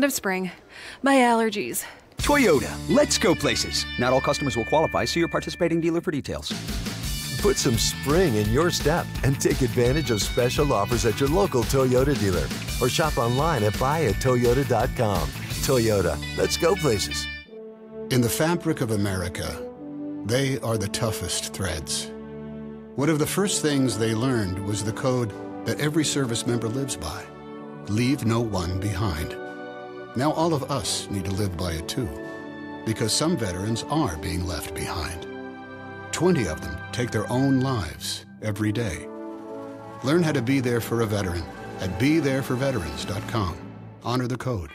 Of spring. My allergies. Toyota, let's go places. Not all customers will qualify, see your participating dealer for details. Put some spring in your step and take advantage of special offers at your local Toyota dealer or shop online at buyatoyota.com. Toyota, let's go places. In the fabric of America, they are the toughest threads. One of the first things they learned was the code that every service member lives by. Leave no one behind. Now all of us need to live by it too, because some veterans are being left behind. 20 of them take their own lives every day. Learn how to be there for a veteran at BeThereForVeterans.com. Honor the code.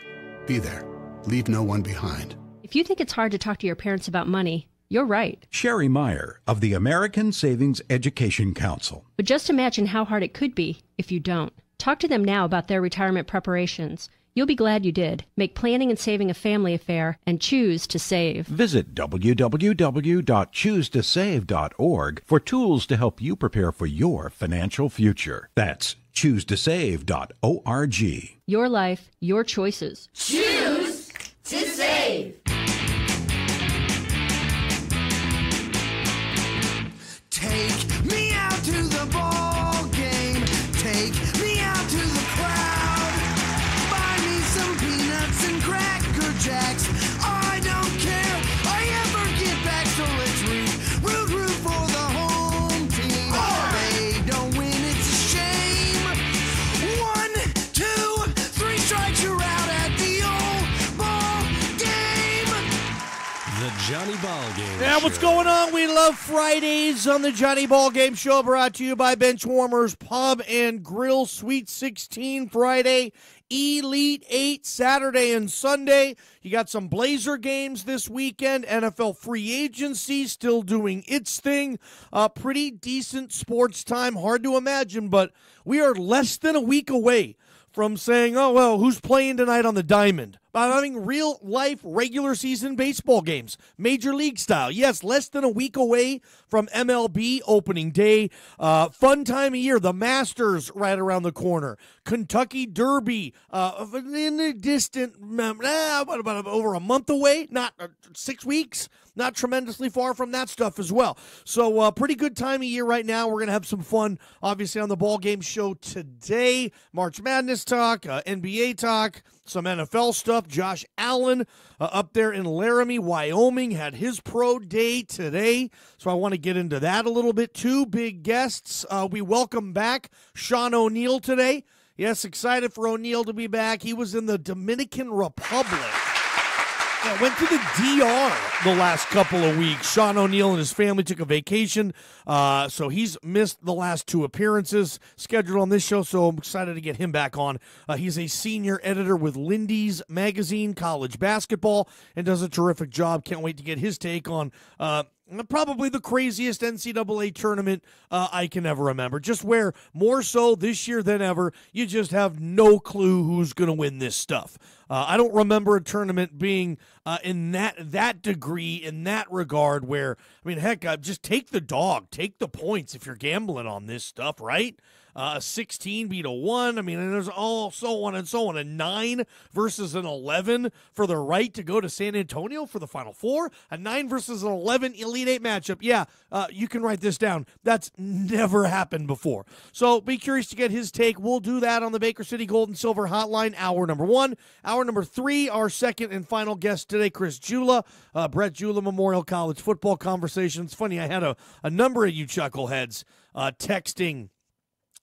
Be there. Leave no one behind. If you think it's hard to talk to your parents about money, you're right. Sherry Meyer of the American Savings Education Council. But just imagine how hard it could be if you don't. Talk to them now about their retirement preparations. You'll be glad you did. Make planning and saving a family affair and choose to save. Visit www.choosetosave.org for tools to help you prepare for your financial future. That's choosetosave.org. Your life, your choices. Choose to save. Take me out to the ball game. Take me out to the crowd. Buy me some peanuts and Cracker Jacks. I don't care. I ever get back, so let's root for the home team. They don't win, it's a shame. 1, 2, 3 strikes, you're out at the old ball game. The Johnny Ballgame Now, what's going on? We love Fridays on the Johnny Ballgame Show, brought to you by Benchwarmers Pub and Grill. Sweet 16 Friday, Elite 8 Saturday and Sunday. You got some Blazer games this weekend. NFL free agency still doing its thing. Pretty decent sports time. Hard to imagine, but we are less than a week away from saying, oh, well, who's playing tonight on the Diamond? By having real-life regular season baseball games, Major League style. Yes, less than a week away from MLB opening day. Fun time of year. The Masters right around the corner. Kentucky Derby in the distant, about over a month away, not 6 weeks. Not tremendously far from that stuff as well. So pretty good time of year right now. We're going to have some fun, obviously, on the Ball Game Show today. March Madness talk, NBA talk, some NFL stuff. Josh Allen up there in Laramie, Wyoming, had his pro day today. So I want to get into that a little bit. 2 big guests. We welcome back Shawn O'Neal today. Yes, excited for O'Neal to be back. He was in the Dominican Republic. Yeah, went to the DR the last couple of weeks. Shawn O'Neal and his family took a vacation, so he's missed the last 2 appearances scheduled on this show, so I'm excited to get him back on. He's a senior editor with Lindy's magazine, College Basketball, and does a terrific job. Can't wait to get his take on probably the craziest NCAA tournament I can ever remember. Just where, more so this year than ever, you just have no clue who's going to win this stuff. I don't remember a tournament being in that degree, in that regard, where, I mean, heck, just take the dog, take the points if you're gambling on this stuff, right? 16 beat a 1. I mean, and there's all so on and so on. A 9 versus an 11 for the right to go to San Antonio for the Final Four. A 9 versus an 11 Elite 8 matchup. Yeah, you can write this down. That's never happened before. So be curious to get his take. We'll do that on the Baker City Gold and Silver Hotline, hour number 1. Hour number 3, our second and final guest today, Chris Jula, Brett Jula Memorial College Football Conversations. Funny, I had a number of you chuckleheads texting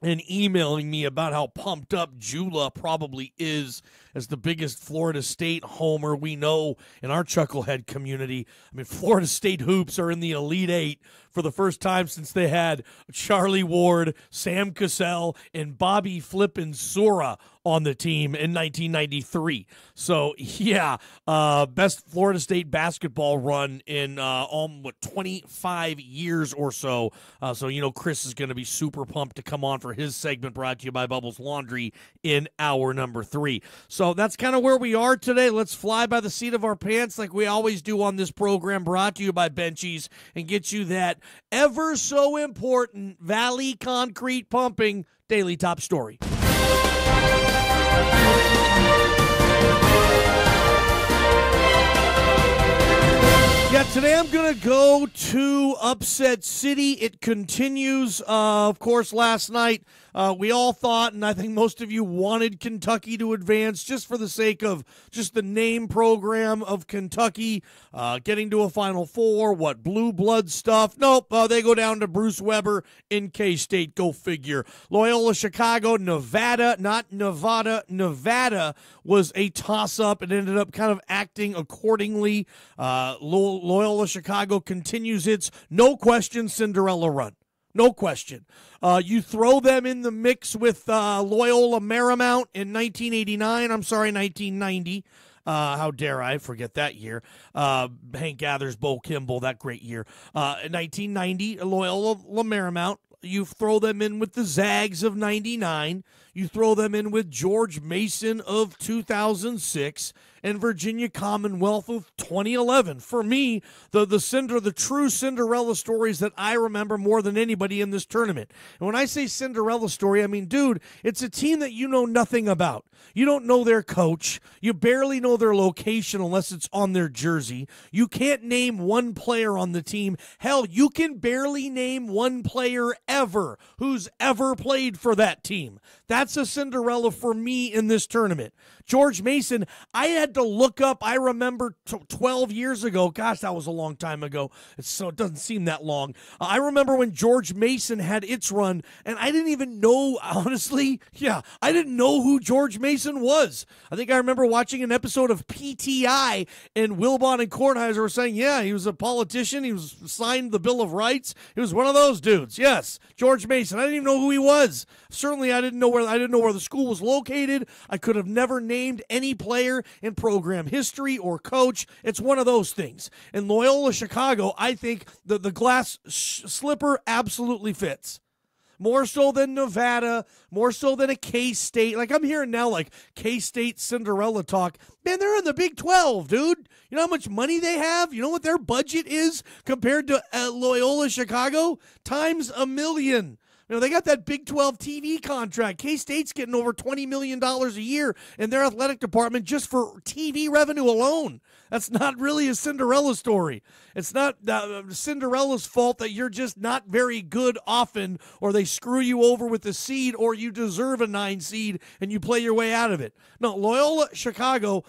and emailing me about how pumped up Jula probably is as the biggest Florida State homer we know in our chucklehead community. I mean, Florida State hoops are in the Elite 8 for the first time since they had Charlie Ward, Sam Cassell, and Bobby Flippin' Sura on the team in 1993. So, yeah, best Florida State basketball run in 25 years or so. So, you know, Chris is going to be super pumped to come on for his segment brought to you by Bubbles Laundry in hour number 3. So that's kind of where we are today. Let's fly by the seat of our pants like we always do on this program, brought to you by Benchies, and get you that ever so important Valley Concrete Pumping Daily Top Story. Today I'm going to go to Upset City. It continues. Of course, last night we all thought, and I think most of you wanted Kentucky to advance just for the sake of just the name program of Kentucky, getting to a Final Four, blue blood stuff. Nope, they go down to Bruce Weber in K-State. Go figure. Loyola Chicago, Nevada, not Nevada. Nevada was a toss-up. It ended up kind of acting accordingly. Loyola Chicago continues its no question Cinderella run. No question. You throw them in the mix with Loyola Marymount in 1990. How dare I forget that year. Hank Gathers, Bo Kimball, that great year. In 1990, Loyola Marymount. You throw them in with the Zags of 99. You throw them in with George Mason of 2006 and Virginia Commonwealth of 2011. For me, the true Cinderella stories that I remember more than anybody in this tournament. And when I say Cinderella story, I mean, dude, it's a team that you know nothing about. You don't know their coach. You barely know their location unless it's on their jersey. You can't name one player on the team. Hell, you can barely name one player ever who's ever played for that team. That's a Cinderella for me in this tournament. George Mason, I had to look up. I remember 12 years ago. Gosh, that was a long time ago. It doesn't seem that long. I remember when George Mason had its run, and I didn't even know, honestly, I didn't know who George Mason was. I think I remember watching an episode of PTI, and Wilbon and Kornheiser were saying, he was a politician. He was signed the Bill of Rights. He was one of those dudes. Yes, George Mason. I didn't even know who he was. Certainly, I didn't know where the school was located. I could have never named any player in program history or coach. It's one of those things. In Loyola Chicago, I think the glass slipper absolutely fits. More so than Nevada, more so than a K-State. Like, I'm hearing now, like, K-State Cinderella talk. Man, they're in the Big 12, dude. You know how much money they have? You know what their budget is compared to Loyola Chicago? Times a million. You know, they got that Big 12 TV contract. K-State's getting over $20 million a year in their athletic department just for TV revenue alone. That's not really a Cinderella story. It's not Cinderella's fault that you're just not very good often, or they screw you over with the seed, or you deserve a 9 seed and you play your way out of it. No, Loyola Chicago,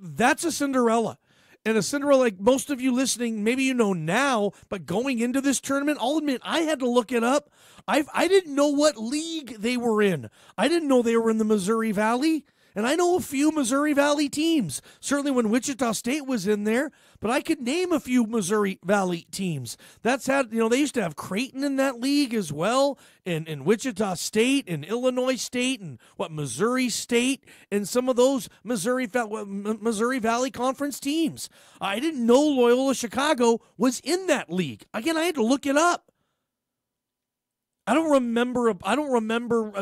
that's a Cinderella. And a Cinderella, like most of you listening, maybe you know now, but going into this tournament, I'll admit, I had to look it up. I didn't know what league they were in. I didn't know they were in the Missouri Valley. And I know a few Missouri Valley teams. Certainly when Wichita State was in there, but I could name a few Missouri Valley teams. That's how, they used to have Creighton in that league as well, and Wichita State, and Illinois State, and Missouri State, and some of those Missouri Valley Conference teams. I didn't know Loyola Chicago was in that league. Again, I had to look it up. I don't remember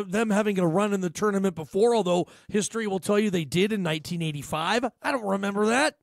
them having a run in the tournament before, although history will tell you they did in 1985. I don't remember that.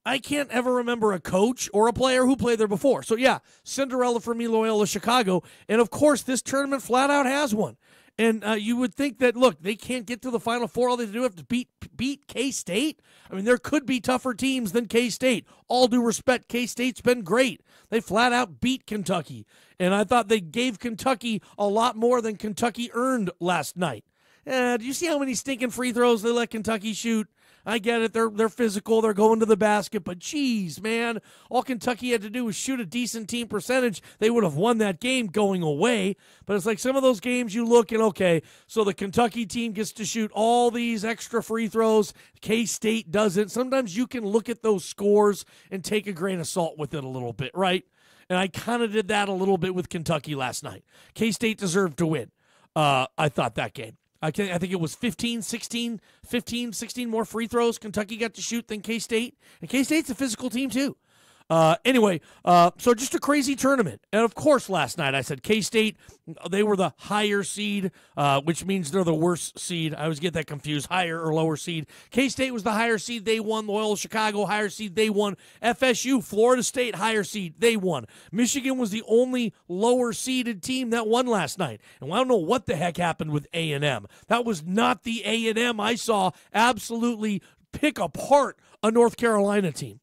I can't ever remember a coach or a player who played there before. So, Cinderella for me, Loyola Chicago. And, of course, this tournament flat out has one. And you would think that, look, they can't get to the Final Four. All they do is to beat K-State. I mean, there could be tougher teams than K-State. All due respect, K-State's been great. They flat out beat Kentucky. And I thought they gave Kentucky a lot more than Kentucky earned last night. Do you see how many stinking free throws they let Kentucky shoot? I get it. They're physical. They're going to the basket. But, geez, man, all Kentucky had to do was shoot a decent team percentage. They would have won that game going away. But it's like some of those games you look and, okay, so the Kentucky team gets to shoot all these extra free throws. K-State doesn't. Sometimes you can look at those scores and take a grain of salt with it a little bit, right? And I kind of did that a little bit with Kentucky last night. K-State deserved to win, I thought, that game. I think it was 15, 16 more free throws Kentucky got to shoot than K-State. And K-State's a physical team, too. Anyway, so just a crazy tournament. And, of course, last night I said K-State, they were the higher seed, which means they're the worst seed. I always get that confused, higher or lower seed. K-State was the higher seed. They won. Loyola Chicago, higher seed. They won. FSU, Florida State, higher seed. They won. Michigan was the only lower-seeded team that won last night. And I don't know what the heck happened with A&M. That was not the A&M I saw absolutely pick apart a North Carolina team.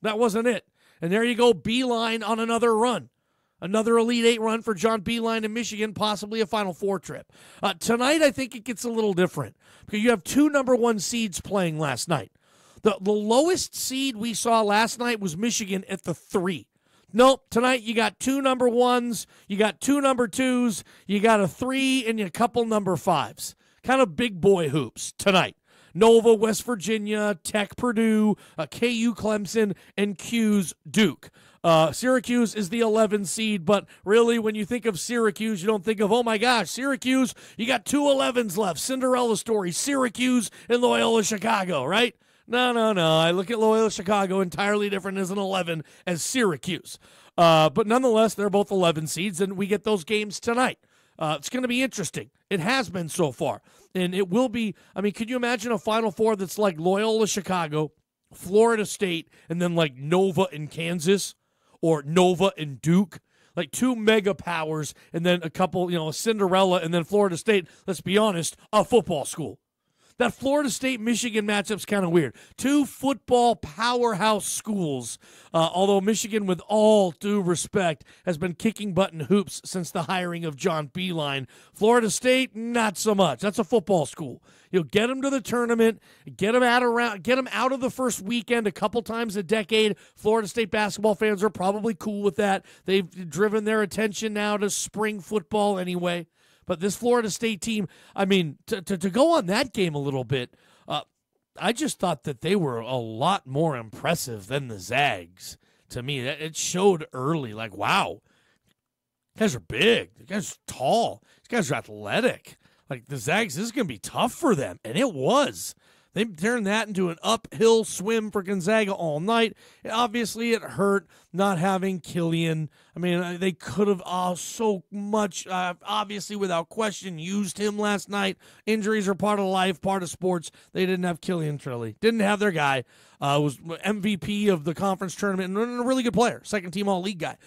That wasn't it. And there you go, Beeline on another run. Another Elite Eight run for John Beeline in Michigan, possibly a Final Four trip. Tonight, I think it gets a little different because you have 2 number 1 seeds playing last night. The lowest seed we saw last night was Michigan at the 3. Nope, tonight you got 2 number 1s, you got 2 number 2s, you got a 3, and a couple number 5s. Kind of big boy hoops tonight. Nova, West Virginia, Tech, Purdue, KU, Clemson, and Q's Duke. Syracuse is the 11 seed, but really when you think of Syracuse, you don't think of, oh my gosh, Syracuse, you got 2 11s left. Cinderella story, Syracuse and Loyola Chicago, right? No. I look at Loyola Chicago entirely different as an 11 as Syracuse. But nonetheless, they're both 11 seeds, and we get those games tonight. It's going to be interesting. It has been so far. And it will be, I mean, could you imagine a Final Four that's like Loyola Chicago, Florida State, and then like Nova and Kansas, or Nova and Duke? Like 2 mega powers, and then a couple, a Cinderella, and then Florida State, let's be honest, a football school. That Florida State-Michigan matchup's kind of weird. 2 football powerhouse schools, although Michigan, with all due respect, has been kicking butt in hoops since the hiring of John Beeline. Florida State, not so much. That's a football school. You'll get them to the tournament, get them out of the first weekend a couple times a decade. Florida State basketball fans are probably cool with that. They've driven their attention now to spring football anyway. But this Florida State team, I mean, to go on that game a little bit, I just thought that they were a lot more impressive than the Zags. To me, it showed early, like, wow, these guys are big. These guys are tall. These guys are athletic. Like, the Zags, this is going to be tough for them. And it was. They turned that into an uphill swim for Gonzaga all night. Obviously, it hurt not having Killian. I mean, they could have so much, obviously, without question, used him last night. Injuries are part of life, part of sports. They didn't have Killian Trilly. Didn't have their guy. Was MVP of the conference tournament and a really good player. Second-team all-league guy.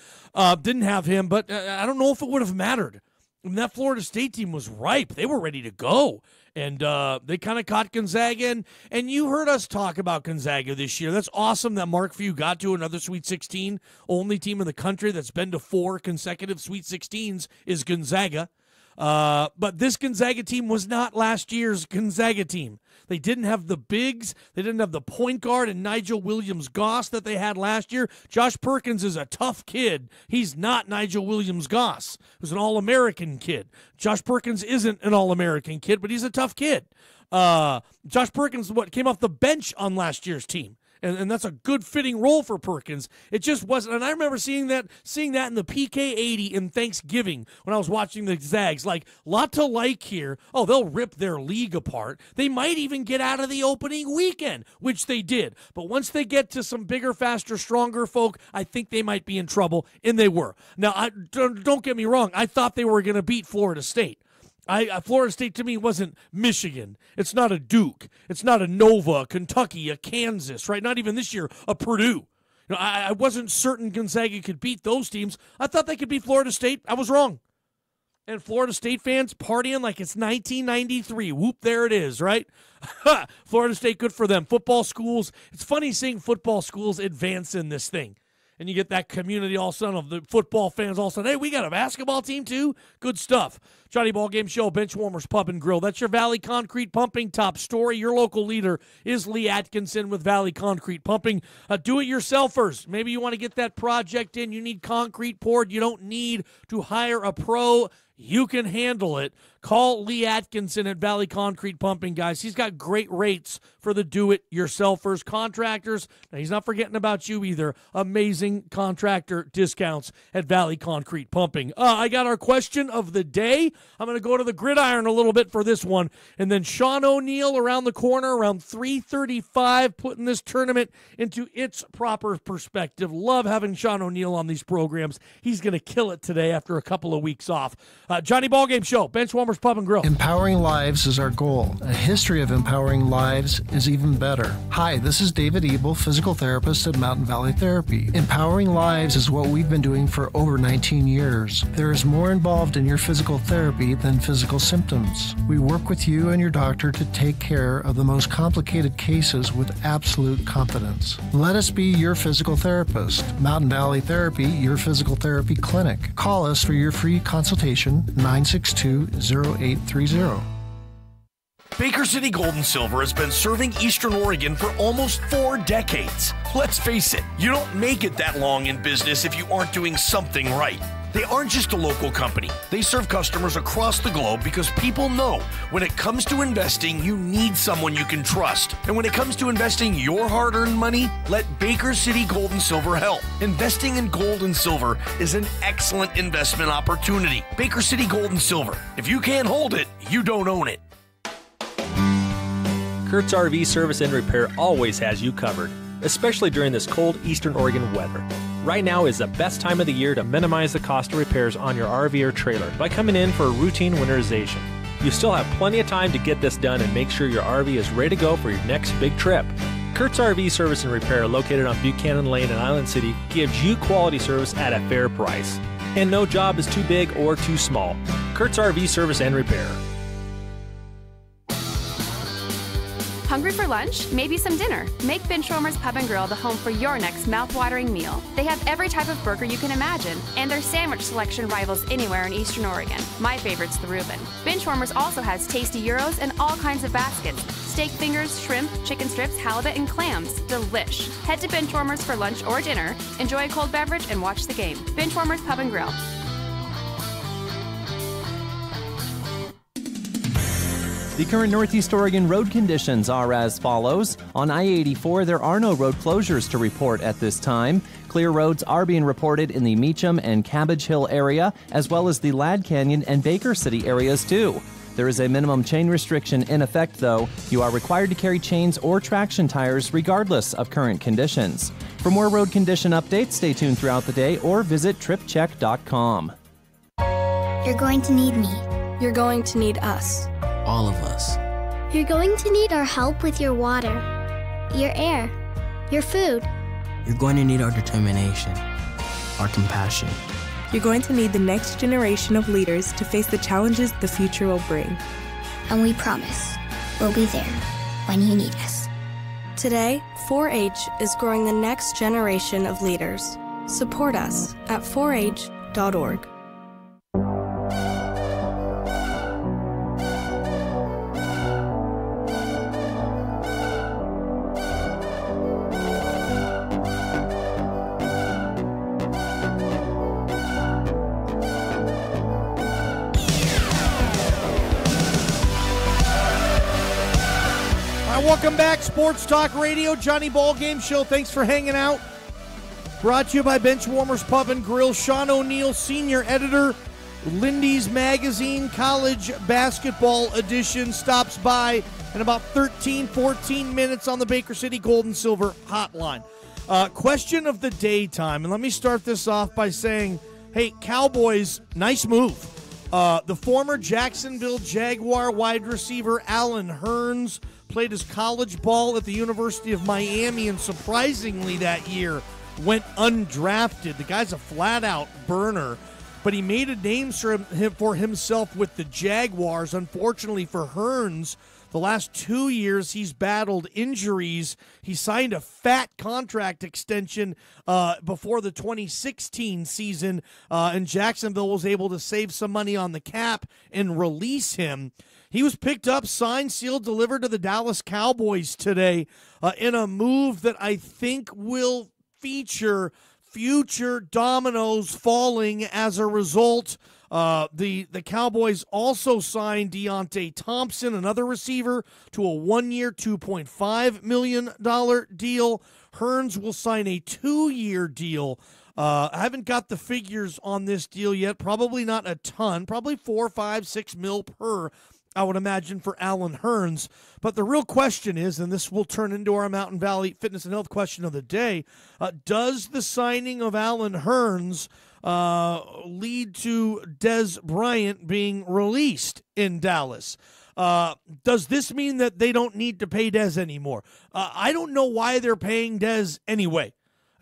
Didn't have him, but I don't know if it would have mattered. I mean, that Florida State team was ripe. They were ready to go. And they kind of caught Gonzaga in. And you heard us talk about Gonzaga this year. That's awesome that Mark Few got to another Sweet 16. Only team in the country that's been to 4 consecutive Sweet 16s is Gonzaga. But this Gonzaga team was not last year's Gonzaga team. They didn't have the bigs. They didn't have the point guard and Nigel Williams-Goss that they had last year. Josh Perkins is a tough kid. He's not Nigel Williams-Goss, who's an All-American kid. Josh Perkins isn't an All-American kid, but he's a tough kid. Josh Perkins came off the bench on last year's team. And that's a good fitting role for Perkins. It just wasn't. And I remember seeing that in the PK80 in Thanksgiving when I was watching the Zags. Like, lot to like here. Oh, they'll rip their league apart. They might even get out of the opening weekend, which they did. But once they get to some bigger, faster, stronger folk, I think they might be in trouble, and they were. Now, don't get me wrong. I thought they were going to beat Florida State. Florida State to me wasn't Michigan. It's not a Duke. It's not a Nova, a Kentucky, a Kansas, right? Not even this year, a Purdue. I wasn't certain Gonzaga could beat those teams. I thought they could beat Florida State. I was wrong. And Florida State fans partying like it's 1993. Whoop, there it is, right? Florida State, good for them. Football schools. It's funny seeing football schools advance in this thing. And you get that community all of a sudden of the football fans all of a sudden, hey, we got a basketball team too? Good stuff. Johnny Ballgame Show, Benchwarmers Pub and Grill. That's your Valley Concrete Pumping top story. Your local leader is Lee Atkinson with Valley Concrete Pumping. Do-it-yourselfers. Maybe you want to get that project in. You need concrete poured. You don't need to hire a pro. You can handle it. Call Lee Atkinson at Valley Concrete Pumping, guys. He's got great rates for the do-it-yourselfers, contractors. Now, he's not forgetting about you either. Amazing contractor discounts at Valley Concrete Pumping. I got our question of the day. I'm going to go to the gridiron a little bit for this one. And then Shawn O'Neal around the corner around 3:35, putting this tournament into its proper perspective. Love having Shawn O'Neal on these programs. He's going to kill it today after a couple of weeks off. Johnny Ballgame Show, Benchwarmers Warmers Pub and Grill. Empowering lives is our goal. A history of empowering lives is even better. Hi, this is David Ebel, physical therapist at Mountain Valley Therapy. Empowering lives is what we've been doing for over 19 years. There is more involved in your physical therapy than physical symptoms. We work with you and your doctor to take care of the most complicated cases with absolute confidence. Let us be your physical therapist. Mountain Valley Therapy, your physical therapy clinic. Call us for your free consultation, 962-0830. Baker City Gold and Silver has been serving Eastern Oregon for almost 4 decades. Let's face it, you don't make it that long in business if you aren't doing something right. They aren't just a local company. They serve customers across the globe because people know when it comes to investing, you need someone you can trust. And when it comes to investing your hard-earned money, let Baker City Gold and Silver help. Investing in gold and silver is an excellent investment opportunity. Baker City Gold and Silver. If you can't hold it, you don't own it. Kurt's RV Service and Repair always has you covered, especially during this cold Eastern Oregon weather. Right now is the best time of the year to minimize the cost of repairs on your RV or trailer by coming in for a routine winterization. You still have plenty of time to get this done and make sure your RV is ready to go for your next big trip. Kurt's RV Service and Repair, located on Buchanan Lane in Island City, gives you quality service at a fair price. And no job is too big or too small. Kurt's RV Service and Repair. Hungry for lunch? Maybe some dinner? Make Benchwarmers Pub and Grill the home for your next mouth-watering meal. They have every type of burger you can imagine, and their sandwich selection rivals anywhere in Eastern Oregon. My favorite's the Reuben. Benchwarmers also has tasty gyros and all kinds of baskets. Steak fingers, shrimp, chicken strips, halibut, and clams. Delish. Head to Benchwarmers for lunch or dinner, enjoy a cold beverage, and watch the game. Benchwarmers Pub and Grill. The current Northeast Oregon road conditions are as follows. On I-84, there are no road closures to report at this time. Clear roads are being reported in the Meacham and Cabbage Hill area, as well as the Ladd Canyon and Baker City areas too. There is a minimum chain restriction in effect, though. You are required to carry chains or traction tires regardless of current conditions. For more road condition updates, stay tuned throughout the day or visit tripcheck.com. You're going to need me. You're going to need us. All of us. You're going to need our help with your water, your air, your food. You're going to need our determination, our compassion. You're going to need the next generation of leaders to face the challenges the future will bring. And we promise we'll be there when you need us. Today, 4-H is growing the next generation of leaders. Support us at 4h.org. Welcome back, Sports Talk Radio, Johnny Ballgame Show. Thanks for hanging out. Brought to you by Benchwarmers Pub and Grill. Shawn O'Neill, senior editor, Lindy's Magazine College Basketball Edition, stops by in about 13-14 minutes on the Baker City Gold and Silver hotline. Question of the day time, and let me start this off by saying, hey, Cowboys, nice move. The former Jacksonville Jaguar wide receiver Allen Hurns played his college ball at the University of Miami, and surprisingly that year went undrafted. The guy's a flat-out burner, but he made a name for himself with the Jaguars. Unfortunately for Hurns, the last 2 years he's battled injuries. He signed a fat contract extension before the 2016 season, and Jacksonville was able to save some money on the cap and release him. He was picked up, signed, sealed, delivered to the Dallas Cowboys today in a move that I think will feature future dominoes falling as a result. The Cowboys also signed Deontay Thompson, another receiver, to a 1-year, $2.5 million deal. Hurns will sign a 2-year deal. I haven't got the figures on this deal yet. Probably not a ton. Probably $4, $5, $6 mil per, I would imagine, for Allen Hurns. But the real question is, and this will turn into our Mountain Valley Fitness and Health question of the day, does the signing of Allen Hurns lead to Dez Bryant being released in Dallas. Does this mean that they don't need to pay Dez anymore? I don't know why they're paying Dez anyway.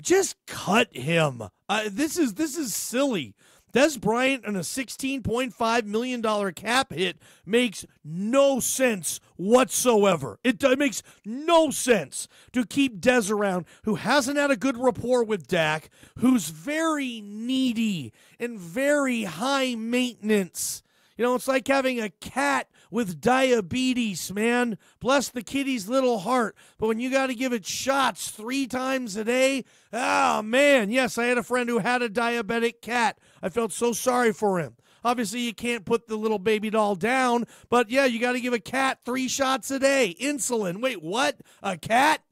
Just cut him. This is silly. Dez Bryant and a $16.5 million cap hit makes no sense whatsoever. It makes no sense to keep Dez around, who hasn't had a good rapport with Dak, who's very needy and very high maintenance. You know, it's like having a cat with diabetes, man. Bless the kitty's little heart. But when you got to give it shots 3 times a day, man. Yes, I had a friend who had a diabetic cat. I felt so sorry for him. Obviously, you can't put the little baby doll down, but yeah, you got to give a cat 3 shots a day. Insulin. Wait, what? A cat?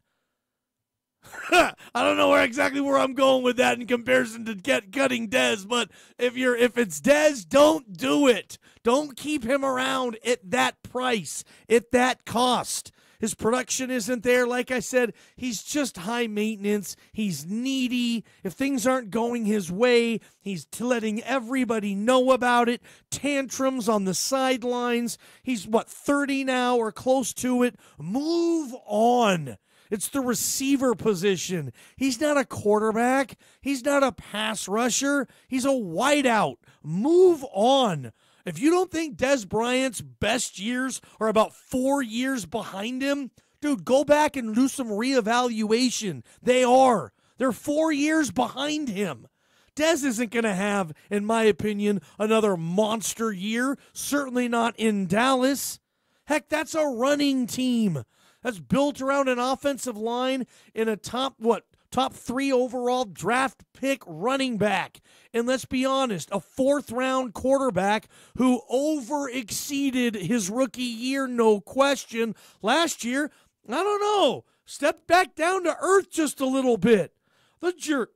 I don't know exactly where I'm going with that in comparison to cutting Dez, but if it's Dez, don't do it. Don't keep him around at that price, at that cost. His production isn't there. Like I said, he's just high maintenance. He's needy. If things aren't going his way, he's letting everybody know about it. Tantrums on the sidelines. He's, 30 now or close to it? Move on. It's the receiver position. He's not a quarterback. He's not a pass rusher. He's a wideout. Move on. If you don't think Dez Bryant's best years are about 4 years behind him, dude, go back and do some reevaluation. They are. They're 4 years behind him. Dez isn't going to have, in my opinion, another monster year. Certainly not in Dallas. Heck, that's a running team. That's built around an offensive line in a top 3 overall draft pick running back. And let's be honest, a 4th-round quarterback who over-exceeded his rookie year, no question. Last year, I don't know, stepped back down to earth just a little bit. The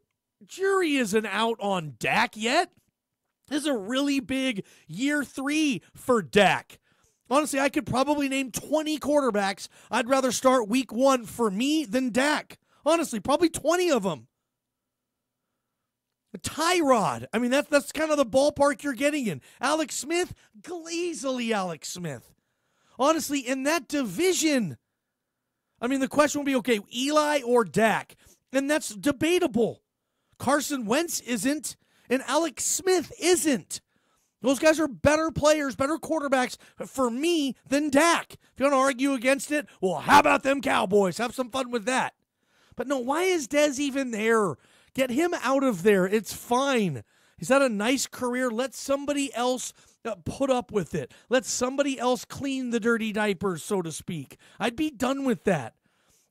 jury isn't out on Dak yet. This is a really big year 3 for Dak. Honestly, I could probably name 20 quarterbacks I'd rather start week 1 for me than Dak. Honestly, probably 20 of them. Tyrod. I mean, that's kind of the ballpark you're getting in. Alex Smith, easily Alex Smith. Honestly, in that division, I mean, the question will be, okay, Eli or Dak? And that's debatable. Carson Wentz isn't, and Alex Smith isn't. Those guys are better players, better quarterbacks for me than Dak. If you want to argue against it, well, how about them Cowboys? Have some fun with that. But no, why is Dez even there? Get him out of there. It's fine. He's had a nice career. Let somebody else put up with it. Let somebody else clean the dirty diapers, so to speak. I'd be done with that.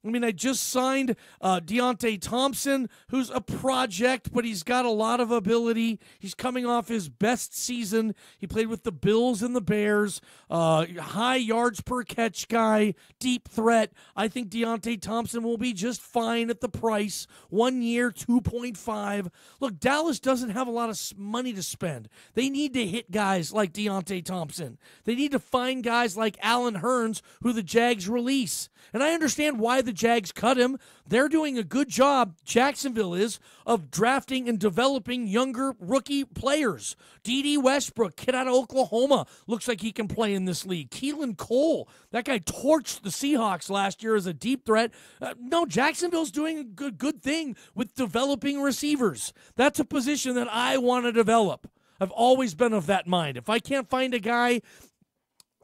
I mean, I just signed Deontay Thompson, who's a project, but he's got a lot of ability. He's coming off his best season. He played with the Bills and the Bears. High yards per catch guy, deep threat. I think Deontay Thompson will be just fine at the price. 1 year, 2.5. Look, Dallas doesn't have a lot of money to spend. They need to hit guys like Deontay Thompson. They need to find guys like Allen Hurns, who the Jags release. And I understand why the Jags cut him. They're doing a good job, Jacksonville is, of drafting and developing younger rookie players. D.D. Westbrook, kid out of Oklahoma, looks like he can play in this league. Keelan Cole, that guy torched the Seahawks last year as a deep threat. No, Jacksonville's doing a good thing with developing receivers. That's a position that I want to develop. I've always been of that mind. If I can't find a guy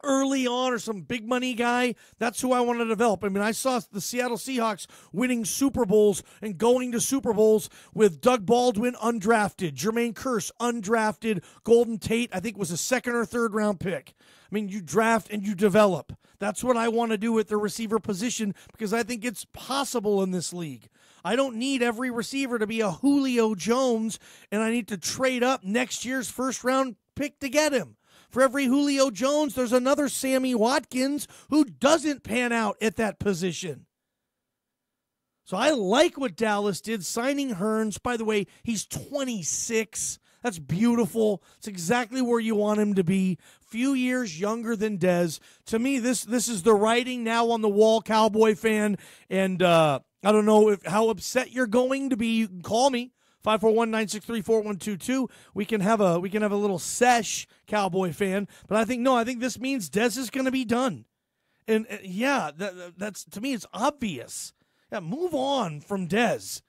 early on or some big money guy, that's who I want to develop. I mean, I saw the Seattle Seahawks winning Super Bowls and going to Super Bowls with Doug Baldwin undrafted, Jermaine Kearse undrafted, Golden Tate I think was a 2nd or 3rd round pick. I mean, you draft and you develop. That's what I want to do with the receiver position because I think it's possible in this league. I don't need every receiver to be a Julio Jones, and I need to trade up next year's 1st round pick to get him. For every Julio Jones, there's another Sammy Watkins who doesn't pan out at that position. So I like what Dallas did, signing Hurns. By the way, he's 26. That's beautiful. It's exactly where you want him to be. Few years younger than Dez. To me, this is the writing now on the wall, Cowboy fan. And I don't know how upset you're going to be. You can call me. 541-963-4122. We can have a little sesh, Cowboy fan. But I think this means Dez is going to be done. And that's to me, it's obvious. Yeah, move on from Dez.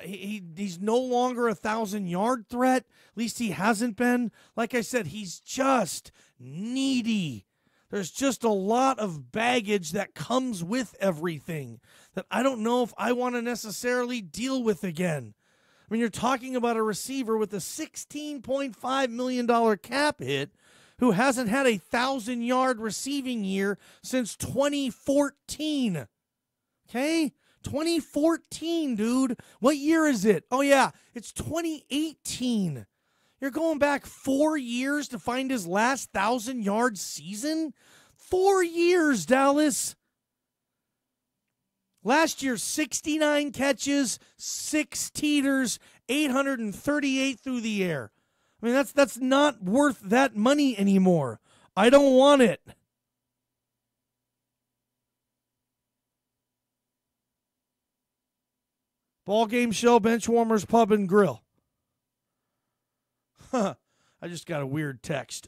He's no longer a 1,000-yard threat. At least he hasn't been. Like I said, he's just needy. There's just a lot of baggage that comes with everything that I don't know if I want to necessarily deal with again. I mean, you're talking about a receiver with a $16.5 million cap hit who hasn't had a 1,000-yard receiving year since 2014. Okay? 2014, dude. What year is it? Oh, yeah, it's 2018. You're going back 4 years to find his last 1,000-yard season? 4 years, Dallas. Last year, 69 catches, 6 teeters, 838 through the air. I mean, that's not worth that money anymore. I don't want it. Ballgame Show, Benchwarmers Pub and Grill. I just got a weird text.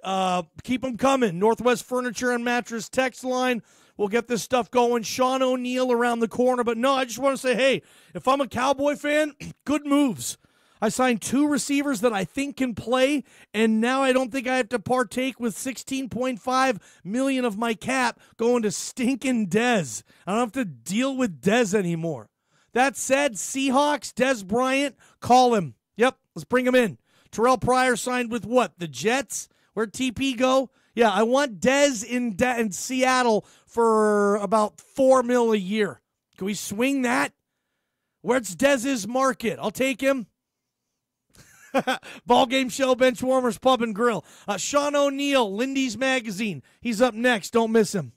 Keep them coming. Northwest Furniture and Mattress text line. We'll get this stuff going. Shawn O'Neal around the corner. But no, I just want to say, hey, if I'm a Cowboy fan, good moves. I signed 2 receivers that I think can play, and now I don't think I have to partake with $16.5 million of my cap going to stinking Dez. I don't have to deal with Dez anymore. That said, Seahawks, Dez Bryant, call him. Yep, let's bring him in. Terrell Pryor signed with what? The Jets? Where'd TP go? Yeah, I want Dez in Seattle for about $4 million a year. Can we swing that? Where's Dez's market? I'll take him. Ballgame Show, Benchwarmers Pub and Grill. Shawn O'Neal, Lindy's Magazine. He's up next. Don't miss him.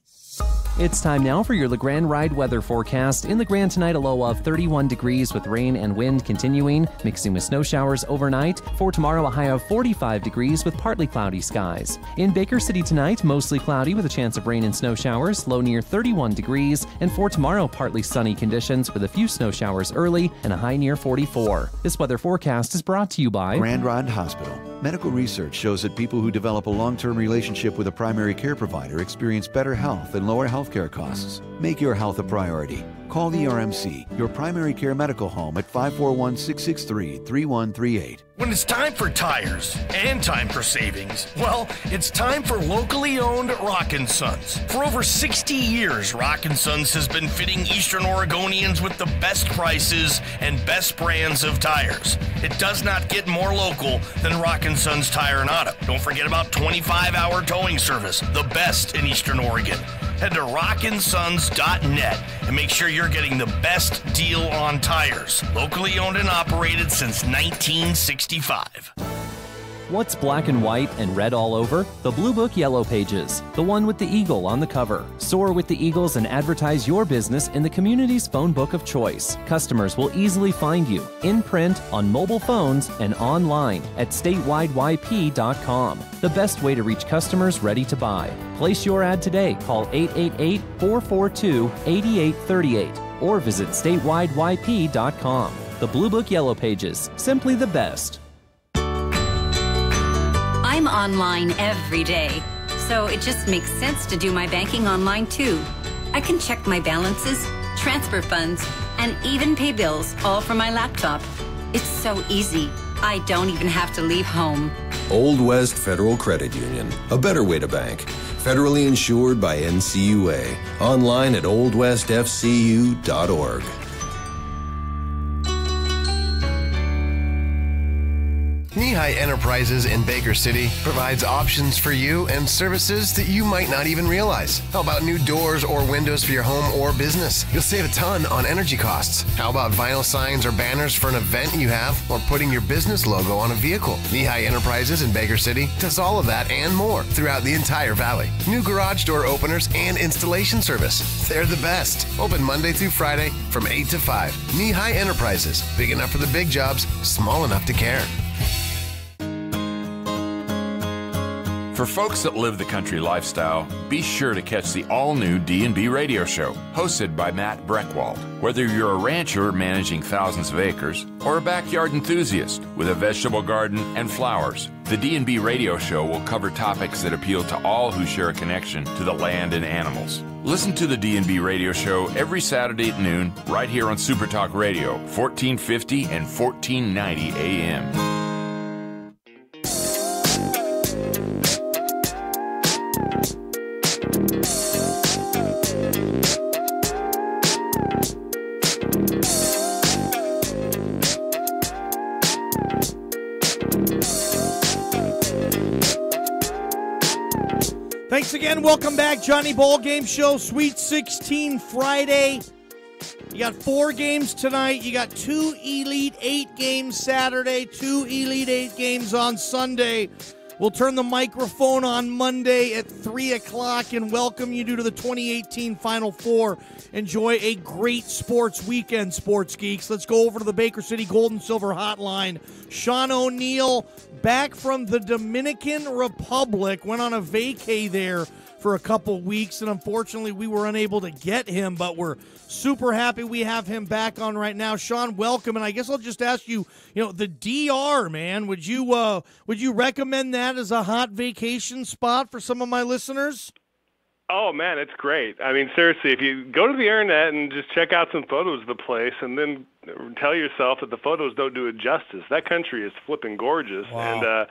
It's time now for your LeGrand Ride weather forecast. In LeGrand tonight, a low of 31 degrees with rain and wind continuing, mixing with snow showers overnight. For tomorrow, a high of 45 degrees with partly cloudy skies. In Baker City tonight, mostly cloudy with a chance of rain and snow showers, low near 31 degrees. And for tomorrow, partly sunny conditions with a few snow showers early and a high near 44. This weather forecast is brought to you by Grand Rod Hospital. Medical research shows that people who develop a long-term relationship with a primary care provider experience better health and lower healthcare costs. Make your health a priority. Call the RMC, your primary care medical home, at 541-663-3138. When it's time for tires and time for savings, well, it's time for locally owned Rockin' Sons. For over 60 years, Rockin' Sons has been fitting Eastern Oregonians with the best prices and best brands of tires. It does not get more local than Rockin' Sons Tire and Auto. Don't forget about 25-hour towing service, the best in Eastern Oregon. Head to rockinsons.net and make sure you're getting the best deal on tires. Locally owned and operated since 1965. What's black and white and red all over? The Blue Book Yellow Pages, the one with the eagle on the cover. Soar with the Eagles and advertise your business in the community's phone book of choice. Customers will easily find you in print, on mobile phones, and online at statewideyp.com. The best way to reach customers ready to buy. Place your ad today. Call 888-442-8838 or visit statewideyp.com. The Blue Book Yellow Pages, simply the best. I'm online every day, so it just makes sense to do my banking online too. I can check my balances, transfer funds, and even pay bills all from my laptop. It's so easy. I don't even have to leave home. Old West Federal Credit Union, a better way to bank. Federally insured by NCUA. Online at oldwestfcu.org. Knee-High Enterprises in Baker City provides options for you and services that you might not even realize. How about new doors or windows for your home or business? You'll save a ton on energy costs. How about vinyl signs or banners for an event you have, or putting your business logo on a vehicle? Knee-High Enterprises in Baker City does all of that and more throughout the entire valley. New garage door openers and installation service. They're the best. Open Monday through Friday from 8 to 5. Knee-High Enterprises. Big enough for the big jobs, small enough to care. For folks that live the country lifestyle, be sure to catch the all-new D&B radio show, hosted by Matt Breckwald. Whether you're a rancher managing thousands of acres or a backyard enthusiast with a vegetable garden and flowers, the D&B radio show will cover topics that appeal to all who share a connection to the land and animals. Listen to the D&B radio show every Saturday at noon right here on Super Talk Radio, 1450 and 1490 AM. Thanks again. Welcome back. Johnny Ballgame Show, Sweet 16 Friday. You got 4 games tonight. You got 2 Elite 8 games Saturday, 2 Elite 8 games on Sunday. We'll turn the microphone on Monday at 3 o'clock and welcome you to the 2018 Final Four. Enjoy a great sports weekend, sports geeks. Let's go over to the Baker City Gold and Silver Hotline. Shawn O'Neal, back from the Dominican Republic, went on a vacay there for a couple weeks, and unfortunately we were unable to get him, but we're super happy we have him back on right now. Shawn, welcome, and I guess I'll just ask you, the DR, man, would you recommend that as a hot vacation spot for some of my listeners? Oh, man, it's great. I mean, seriously, if you go to the internet and just check out some photos of the place and then tell yourself that the photos don't do it justice, that country is flipping gorgeous. Wow. And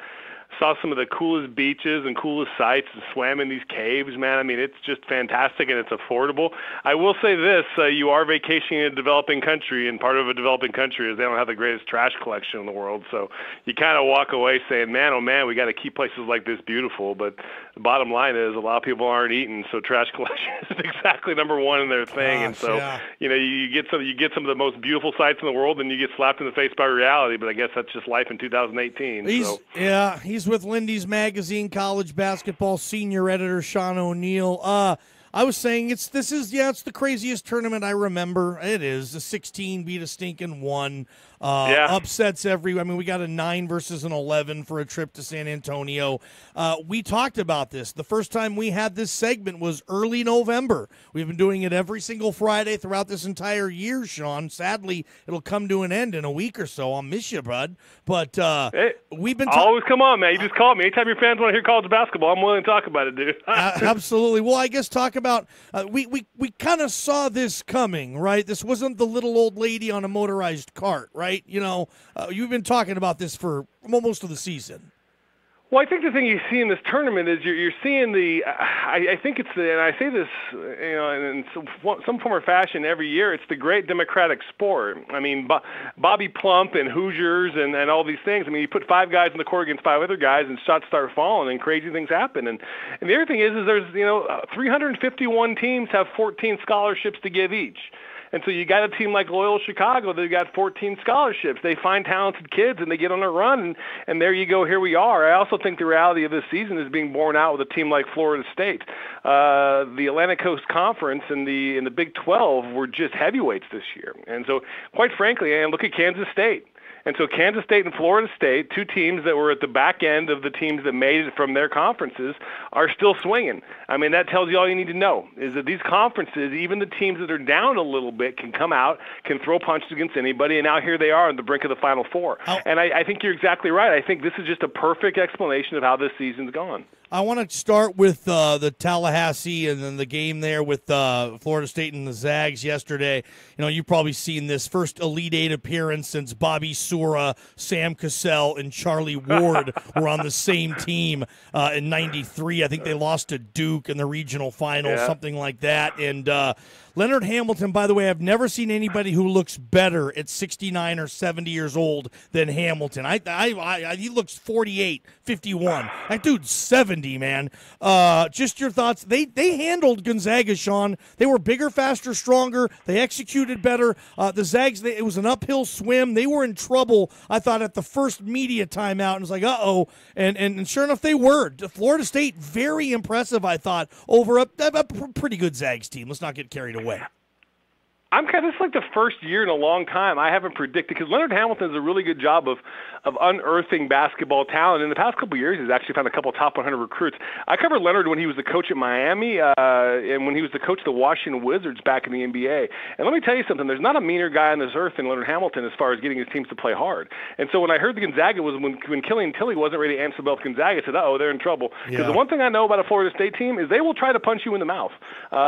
saw some of the coolest beaches and coolest sights and swam in these caves, man. I mean, it's just fantastic and it's affordable. I will say this, you are vacationing in a developing country, and part of a developing country is they don't have the greatest trash collection in the world. So you kind of walk away saying, man, oh man, we got to keep places like this beautiful. But the bottom line is a lot of people aren't eating, so trash collection is exactly number one in their thing. Gosh, and so, yeah. You get some of the most beautiful sights in the world, and you get slapped in the face by reality. But I guess that's just life in 2018. He's with Lindy's magazine, college basketball senior editor Shawn O'Neal. I was saying it's the craziest tournament I remember. It is. A 16 beat a stinking 1. Upsets we got a 9 versus an 11 for a trip to San Antonio. We talked about this. The first time we had this segment was early November. We've been doing it every single Friday throughout this entire year, Shawn. Sadly, it'll come to an end in a week or so. I'll miss you, bud. But we've been always come on, man. You just call me. Anytime your fans want to hear college basketball, I'm willing to talk about it, dude. Absolutely. Well, I guess talk about we kind of saw this coming, right? This wasn't the little old lady on a motorized cart, right? You've been talking about this for most of the season. Well, I think the thing you see in this tournament is you're seeing I think it's and I say this, in some form or fashion every year, it's the great democratic sport. I mean, Bobby Plump and Hoosiers and all these things. I mean, you put 5 guys on the court against 5 other guys and shots start falling and crazy things happen. And the other thing is there's, 351 teams have 14 scholarships to give each. And so you got a team like Loyola Chicago, they've got 14 scholarships. They find talented kids, and they get on a run, and there you go, here we are. I also think the reality of this season is being borne out with a team like Florida State. The Atlantic Coast Conference and the Big 12 were just heavyweights this year. And so, quite frankly, and look at Kansas State. And so Kansas State and Florida State, 2 teams that were at the back end of the teams that made it from their conferences, are still swinging. I mean, that tells you all you need to know, is that these conferences, even the teams that are down a little bit, can come out, can throw punches against anybody, and now here they are on the brink of the Final Four. And I think you're exactly right. I think this is just a perfect explanation of how this season's gone. I want to start with the Tallahassee and then the game there with Florida State and the Zags yesterday. You've probably seen this first Elite 8 appearance since Bobby Sura, Sam Cassell, and Charlie Ward were on the same team in '93. I think they lost to Duke in the regional final, something like that. And Leonard Hamilton, by the way, I've never seen anybody who looks better at 69 or 70 years old than Hamilton. He looks 48, 51. That dude's 70, man. Just your thoughts. They handled Gonzaga, Shawn. They were bigger, faster, stronger. They executed better. The Zags, it was an uphill swim. They were in trouble, I thought, at the first media timeout. And it's like, uh-oh. And sure enough, they were. Florida State, very impressive, I thought, over a pretty good Zags team. Let's not get carried away. This is like the first year in a long time I haven't predicted, because Leonard Hamilton does a really good job of unearthing basketball talent. In the past couple of years, he's actually found a couple of top 100 recruits. I covered Leonard when he was the coach at Miami and when he was the coach of the Washington Wizards back in the NBA. And let me tell you something, there's not a meaner guy on this earth than Leonard Hamilton as far as getting his teams to play hard. And so when I heard the Gonzaga was when Killian Tilly wasn't ready to answer the bell with Gonzaga, I said, uh-oh, they're in trouble. Because the one thing I know about a Florida State team is they will try to punch you in the mouth.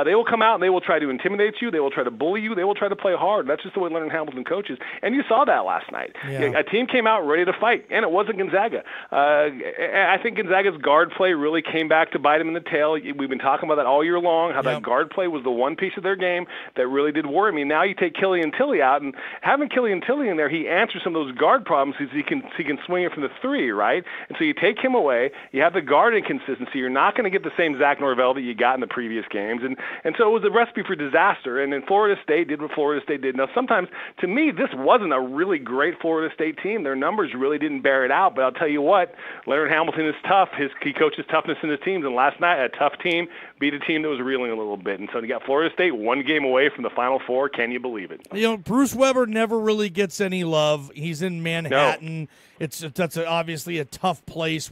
They will come out and they will try to intimidate you. They will try to bully you. They will try to play hard. That's just the way Leonard Hamilton coaches. And you saw that last night. A team came out ready to fight, and it wasn't Gonzaga. I think Gonzaga's guard play really came back to bite him in the tail. We've been talking about that all year long, how that guard play was the one piece of their game that really did worry me. Now you take Killian Tilly out, and having Killian Tilly in there, he answers some of those guard problems because he can swing it from the three, right? And so you take him away, you have the guard inconsistency. You're not going to get the same Zach Norvell that you got in the previous games. And so it was a recipe for disaster. And then Florida State did what Florida State did. Now, sometimes, to me, this wasn't a really great Florida State team. Their numbers really didn't bear it out. But I'll tell you what, Leonard Hamilton is tough. He coaches toughness in his teams. And last night, a tough team beat a team that was reeling a little bit. And so you got Florida State one game away from the Final Four. Can you believe it? Bruce Weber never really gets any love. He's in Manhattan. No. That's obviously a tough place.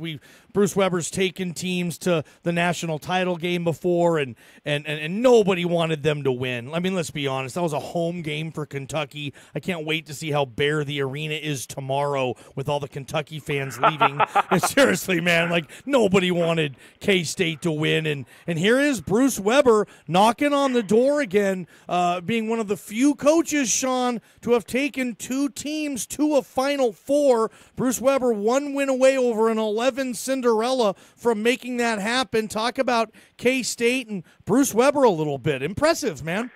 Bruce Weber's taken teams to the national title game before, and nobody wanted them to win. I mean, let's be honest. That was a home game for Kentucky. I can't wait to see how bare the arena is tomorrow with all the Kentucky fans leaving. Seriously, man, like nobody wanted K-State to win, and here is Bruce Weber knocking on the door again, being one of the few coaches, Shawn, to have taken two teams to a Final Four. Bruce Weber one win away over an 11 Cinderella from making that happen. Talk about K-State and Bruce Weber a little bit. Impressive, man.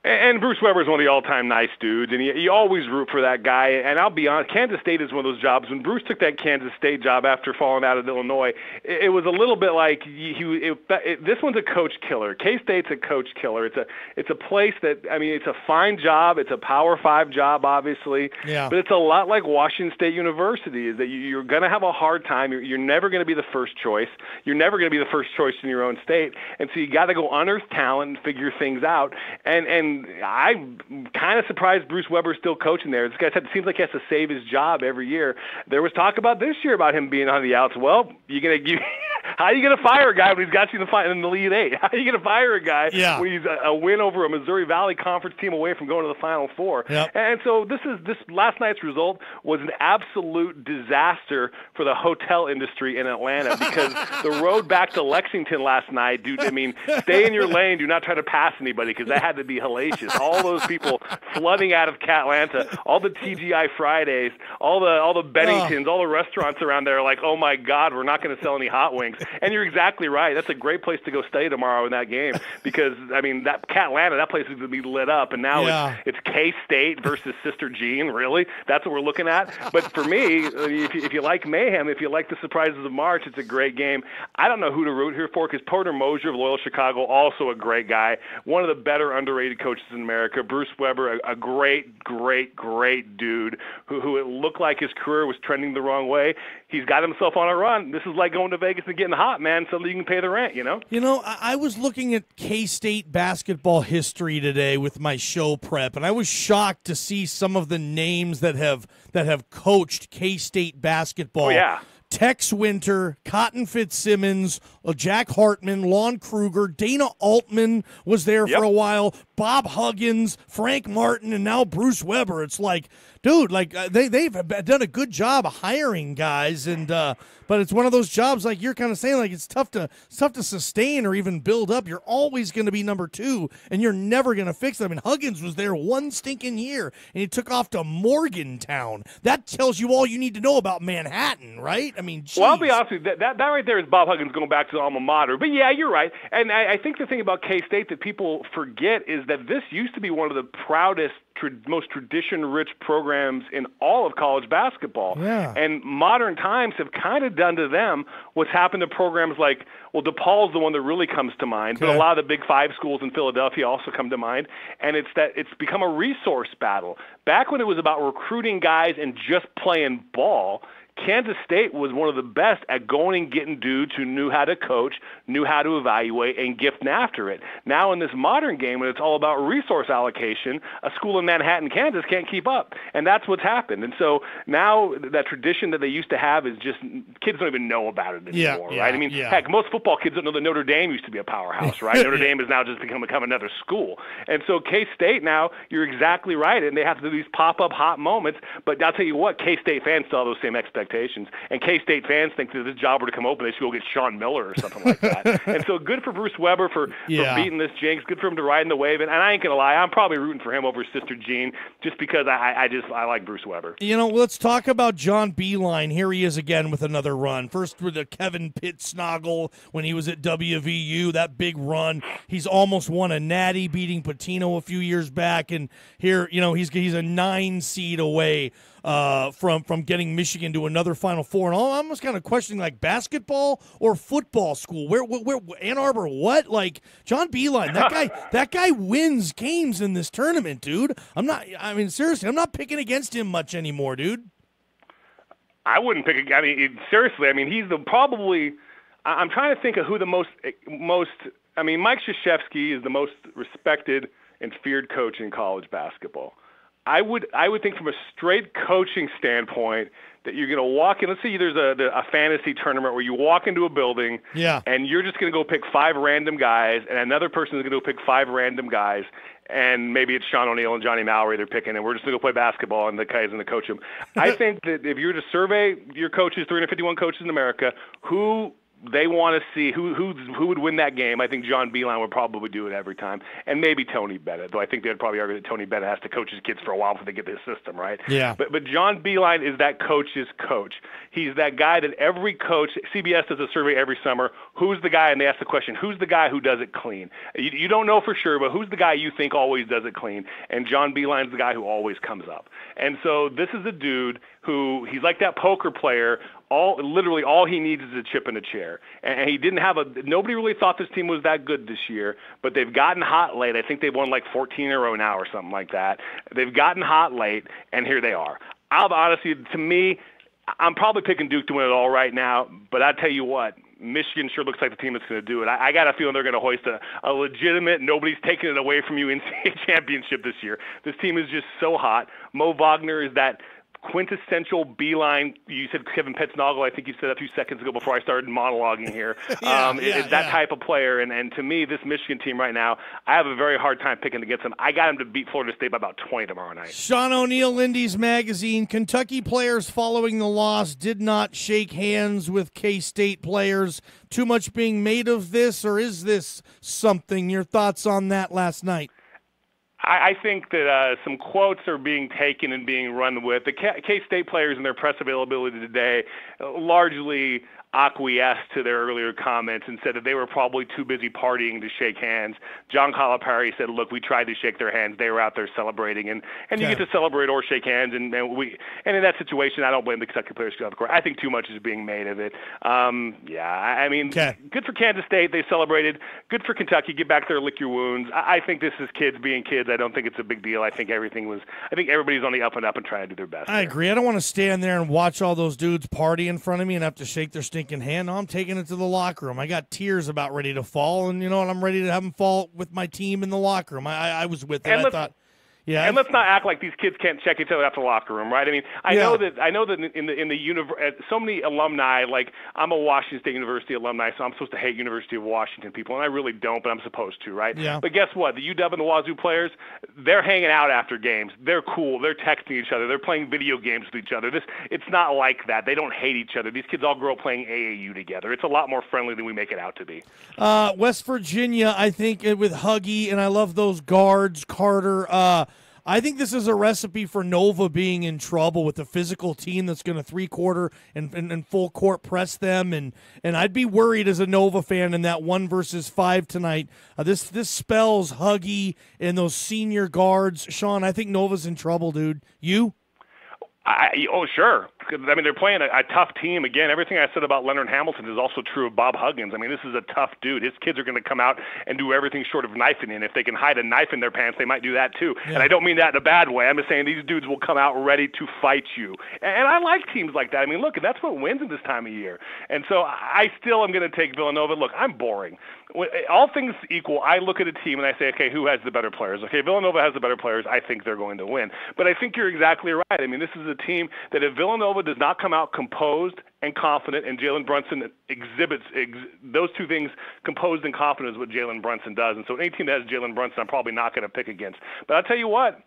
And Bruce Weber is one of the all-time nice dudes, and you always root for that guy. And I'll be honest, Kansas State is one of those jobs. When Bruce took that Kansas State job after falling out of Illinois, it was a little bit like this one's a coach killer. K-State's a coach killer. It's a place that, I mean, it's a fine job. It's a Power 5 job, obviously. Yeah. But it's a lot like Washington State University, is that you're going to have a hard time. You're never going to be the first choice. You're never going to be the first choice in your own state. And so you got to go unearth talent and figure things out. And I'm kind of surprised Bruce Weber's still coaching there. This guy seems like he has to save his job every year. There was talk about this year about him being on the outs. Well, how are you going to fire a guy when he's got you in the lead 8? How are you going to fire a guy when he's a win over a Missouri Valley Conference team away from going to the Final Four? Yep. And so this last night's result was an absolute disaster for the hotel industry in Atlanta, because the road back to Lexington last night, dude, I mean, stay in your lane. Do not try to pass anybody, because that had to be hilarious. All those people flooding out of Catlanta, all the TGI Fridays, all the Benningtons, all the restaurants around there are like, oh my God, we're not going to sell any hot wings. And you're exactly right. That's a great place to go stay tomorrow in that game, because I mean that Catlanta, that place is going to be lit up. And now it's K-State versus Sister Jean. Really, that's what we're looking at. But for me, if you like mayhem, if you like the surprises of March, it's a great game. I don't know who to root here for, because Porter Moser of Loyola Chicago, also a great guy, one of the better underrated coaches in America. Bruce Weber, a great, great, great dude who it looked like his career was trending the wrong way. He's got himself on a run. This is like going to Vegas and getting hot, man, so that you can pay the rent, you know? I was looking at K-State basketball history today with my show prep, and I was shocked to see some of the names that have coached K-State basketball. Oh, yeah. Tex Winter, Cotton Fitzsimmons, Jack Hartman, Lon Kruger, Dana Altman was there for a while, Bob Huggins, Frank Martin, and now Bruce Weber. It's like, dude, they've done a good job of hiring guys, and but it's one of those jobs, like you're kind of saying, like it's tough to sustain or even build up. You're always going to be number 2, and you're never going to fix it. I mean, Huggins was there one stinking year, and he took off to Morgantown. That tells you all you need to know about Manhattan, right? I mean, geez. Well, I'll be honest with you, that right there is Bob Huggins going back to the alma mater. But yeah, you're right. And I think the thing about K-State that people forget is that this used to be one of the proudest, most tradition-rich programs in all of college basketball. Yeah. And modern times have kind of done to them what's happened to programs like, well, DePaul's the one that really comes to mind, but a lot of the Big Five schools in Philadelphia also come to mind, and it's become a resource battle. Back when it was about recruiting guys and just playing ball, Kansas State was one of the best at going and getting dudes who knew how to coach, knew how to evaluate, and gifting after it. Now in this modern game, when it's all about resource allocation, a school in Manhattan, Kansas can't keep up. And that's what's happened. And so now that tradition that they used to have is just kids don't even know about it anymore, right? I mean, heck, most football kids don't know that Notre Dame used to be a powerhouse, right? Notre Dame has now just become another school. And so K-State now, you're exactly right, and they have to do these pop-up hot moments. But I'll tell you what, K-State fans still have those same expectations. And K-State fans think that if this job were to come open, they should go get Shawn Miller or something like that. And so good for Bruce Weber for beating this jinx. Good for him to ride in the wave. And I ain't going to lie, I'm probably rooting for him over his sister Jean just because I like Bruce Weber. You know, let's talk about John Beilein. Here he is again with another run. First with the Kevin Pittsnoggle when he was at WVU, that big run. He's almost won a natty beating Patino a few years back. And here, you know, he's a 9 seed away from getting Michigan to another Final Four. And I'm almost kind of questioning, like, basketball or football school. Where Ann Arbor, what? Like, John Beilein, that guy wins games in this tournament, dude. Seriously, I'm not picking against him much anymore, dude. I wouldn't pick. Seriously, he's probably. I'm trying to think of who the most. Mike Krzyzewski is the most respected and feared coach in college basketball. I would think from a straight coaching standpoint that you're going to walk in. Let's say there's a fantasy tournament where you walk into a building, and you're just going to go pick 5 random guys, and another person is going to go pick 5 random guys, and maybe it's Sean O'Neal and Johnny Mallory they're picking, and we're just going to go play basketball, and the guy's going to coach them. I think that if you were to survey your coaches, 351 coaches in America, who they want to see who would win that game, I think John Beilein would probably do it every time, and maybe Tony Bennett, though I think they'd probably argue that Tony Bennett has to coach his kids for a while before they get this system, right? Yeah. But John Beilein is that coach's coach. He's that guy that every coach, CBS does a survey every summer, who's the guy, and they ask the question, who's the guy who does it clean? You don't know for sure, but who's the guy you think always does it clean? And John Beilein's the guy who always comes up. And so this is a dude who, he's like that poker player, literally all he needs is a chip in a chair. And he didn't have nobody really thought this team was that good this year, but they've gotten hot late. I think they've won like 14 in a row now or something like that. They've gotten hot late, and here they are. Honestly, to me, I'm probably picking Duke to win it all right now, but I tell you what, Michigan sure looks like the team that's going to do it. I got a feeling they're going to hoist a legitimate, nobody's taking it away from you NCAA championship this year. This team is just so hot. Mo Wagner is that quintessential Beilein. You said Kevin Pittsnoggle. I think you said that a few seconds ago before I started monologuing here. It's that type of player. And to me, this Michigan team right now, I have a very hard time picking against them. I got them to beat Florida State by about 20 tomorrow night. Shawn O'Neal, Lindy's magazine. Kentucky players following the loss did not shake hands with K-State players. Too much being made of this, or is this something? Your thoughts on that last night? I think that some quotes are being taken and being run with. The K-State players in their press availability today largely acquiesced to their earlier comments and said that they were probably too busy partying to shake hands. John Calipari said, look, we tried to shake their hands. They were out there celebrating. And you get to celebrate or shake hands. And in that situation, I don't blame the Kentucky players to get off the court. I think too much is being made of it. Good for Kansas State. They celebrated. Good for Kentucky. Get back there, lick your wounds. I think this is kids being kids. I don't think it's a big deal. I think everybody's on the up and up and trying to do their best. I agree. I don't want to stand there and watch all those dudes party in front of me and have to shake their stinking hand. No, I'm taking it to the locker room. I got tears about ready to fall, and I'm ready to have them fall with my team in the locker room. I was with it. I thought. Yeah, and let's not act like these kids can't check each other out the locker room, right? I mean, I know that in the so many alumni, like I'm a Washington State University alumni, so I'm supposed to hate University of Washington people, and I really don't, but I'm supposed to, right? Yeah. But guess what? The UW and the Wazoo players, they're hanging out after games. They're cool. They're texting each other. They're playing video games with each other. It's not like that. They don't hate each other. These kids all grow up playing AAU together. It's a lot more friendly than we make it out to be. West Virginia, I think, with Huggy, and I love those guards, Carter. I think this is a recipe for Nova being in trouble with a physical team that's going to three-quarter and full court press them, and I'd be worried as a Nova fan in that 1 versus 5 tonight. This spells Huggy and those senior guards. Shawn, I think Nova's in trouble, dude. You? Sure. I mean, they're playing a tough team. Again, everything I said about Leonard Hamilton is also true of Bob Huggins. I mean, this is a tough dude. His kids are going to come out and do everything short of knifing in. If they can hide a knife in their pants, they might do that too. Yeah. And I don't mean that in a bad way. I'm just saying these dudes will come out ready to fight you. And I like teams like that. I mean, look, that's what wins in this time of year. And so I still am going to take Villanova. Look, I'm boring. All things equal, I look at a team and I say, okay, who has the better players? Okay, Villanova has the better players. I think they're going to win. But I think you're exactly right. I mean, this is a team that if Villanova does not come out composed and confident, and Jalen Brunson exhibits those two things, composed and confident, is what Jalen Brunson does. And so any team that has Jalen Brunson, I'm probably not going to pick against. But I'll tell you what,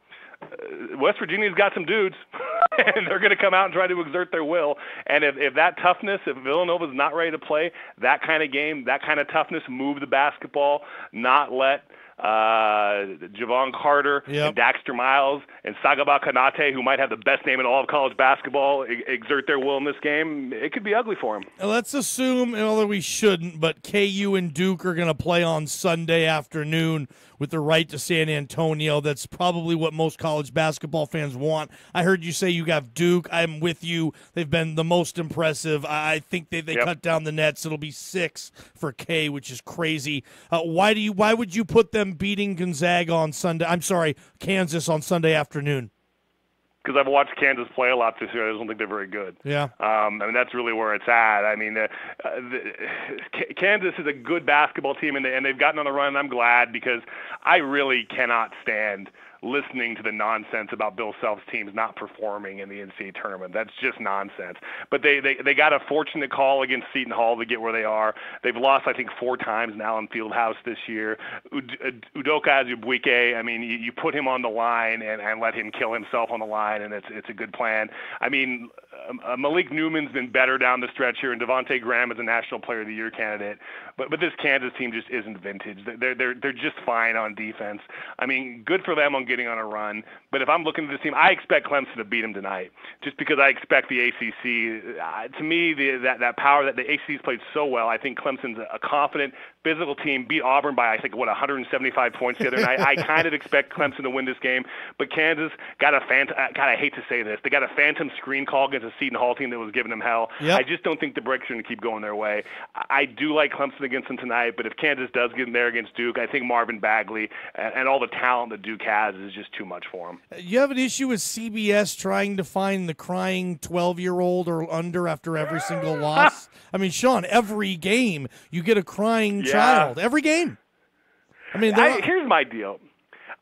West Virginia's got some dudes, and they're going to come out and try to exert their will. And if that toughness, if Villanova's not ready to play that kind of game, that kind of toughness, move the basketball, not let Javon Carter and Daxter Miles and Sagaba Kanate, who might have the best name in all of college basketball, exert their will in this game, it could be ugly for them. Let's assume, although we shouldn't, but KU and Duke are going to play on Sunday afternoon with the right to San Antonio. That's probably what most college basketball fans want. I heard you say you have Duke. I'm with you. They've been the most impressive. I think they cut down the nets. It'll be 6 for K, which is crazy. Why would you put them beating Gonzaga on Sunday? I'm sorry, Kansas on Sunday afternoon. Because I've watched Kansas play a lot this year. I just don't think they're very good. Yeah. I mean, that's really where it's at. I mean, Kansas is a good basketball team, and they've gotten on a run, and I'm glad, because I really cannot stand listening to the nonsense about Bill Self's teams not performing in the NCAA tournament. That's just nonsense. But they got a fortunate call against Seton Hall to get where they are. They've lost, I think, 4 times now in Fieldhouse this year. Udoka Azubuike, I mean, you put him on the line and let him kill himself on the line, and it's a good plan. I mean, Malik Newman's been better down the stretch here, and Devontae Graham is a National Player of the Year candidate. But this Kansas team just isn't vintage. They're just fine on defense. I mean, good for them on getting on a run. But if I'm looking at this team, I expect Clemson to beat them tonight, just because I expect the ACC. To me, that power that the ACC's played so well, I think Clemson's a confident, physical team. Beat Auburn by, I think, 175 points the other night. I kind of expect Clemson to win this game. But Kansas got a God, I hate to say this, they got a phantom screen call against a Seton Hall team that was giving them hell. Yep. I just don't think the breaks are going to keep going their way. I do like Clemson against them tonight, but if Kansas does get in there against Duke, I think Marvin Bagley and all the talent that Duke has is just too much for him. You have an issue with CBS trying to find the crying 12-year-old or under after every single loss? I mean, Shawn, every game you get a crying child. Every game. I mean, here's my deal.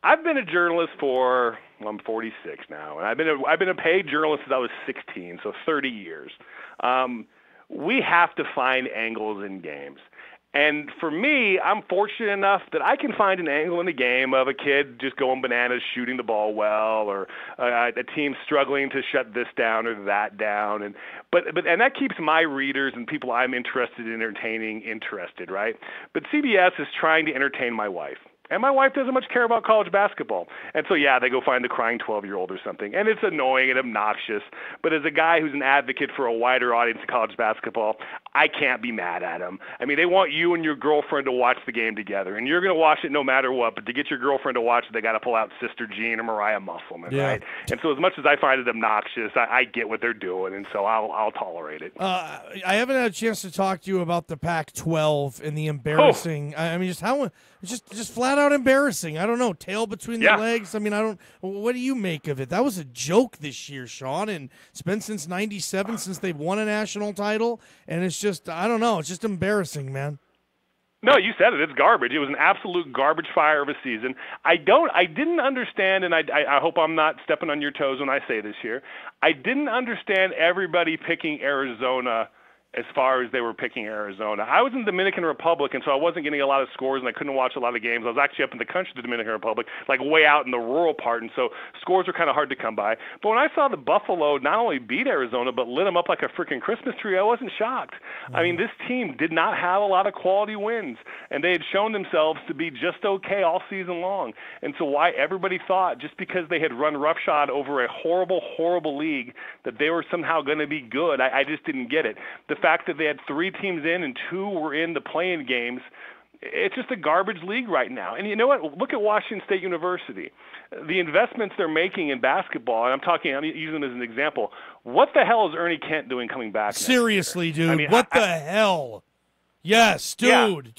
I've been a journalist for, I'm 46 now, and I've been a paid journalist since I was 16, so 30 years. We have to find angles in games. And for me, I'm fortunate enough that I can find an angle in the game of a kid just going bananas, shooting the ball well, or a team struggling to shut this down or that down. And that keeps my readers and people I'm interested in entertaining interested, right? But CBS is trying to entertain my wife. And my wife doesn't much care about college basketball. And so, they go find the crying 12-year-old or something. And it's annoying and obnoxious. But as a guy who's an advocate for a wider audience of college basketball, I can't be mad at them. I mean, they want you and your girlfriend to watch the game together. And you're going to watch it no matter what. But to get your girlfriend to watch it, they got to pull out Sister Jean or Mariah Musselman, right? And so as much as I find it obnoxious, I get what they're doing. And so I'll tolerate it. I haven't had a chance to talk to you about the Pac-12 and the embarrassing. I mean, just how just flat out embarrassing. I don't know, tail between the legs. I mean, what do you make of it? That was a joke this year, Shawn, and it's been since 97 since they've won a national title, and it's just, I don't know, it's just embarrassing, man. No, you said it. It's garbage. It was an absolute garbage fire of a season. I didn't understand, and I hope I'm not stepping on your toes when I say this here. I didn't understand everybody picking Arizona as far as they were picking Arizona. I was in the Dominican Republic, and so I wasn't getting a lot of scores, and I couldn't watch a lot of games. I was actually up in the country, the Dominican Republic, like way out in the rural part, and so scores were kind of hard to come by. But when I saw the Buffalo not only beat Arizona, but lit them up like a freaking Christmas tree, I wasn't shocked. I mean, this team did not have a lot of quality wins, and they had shown themselves to be just okay all season long. And so why everybody thought, just because they had run roughshod over a horrible, horrible league, that they were somehow going to be good, I just didn't get it. The fact that they had 3 teams in and 2 were in the play-in games It's just a garbage league right now. And you know what? Look at Washington State University. The investments they're making in basketball, and I'm using them as an example. What the hell is Ernie Kent doing coming back? Seriously, dude. I mean, what the hell? Yes, dude.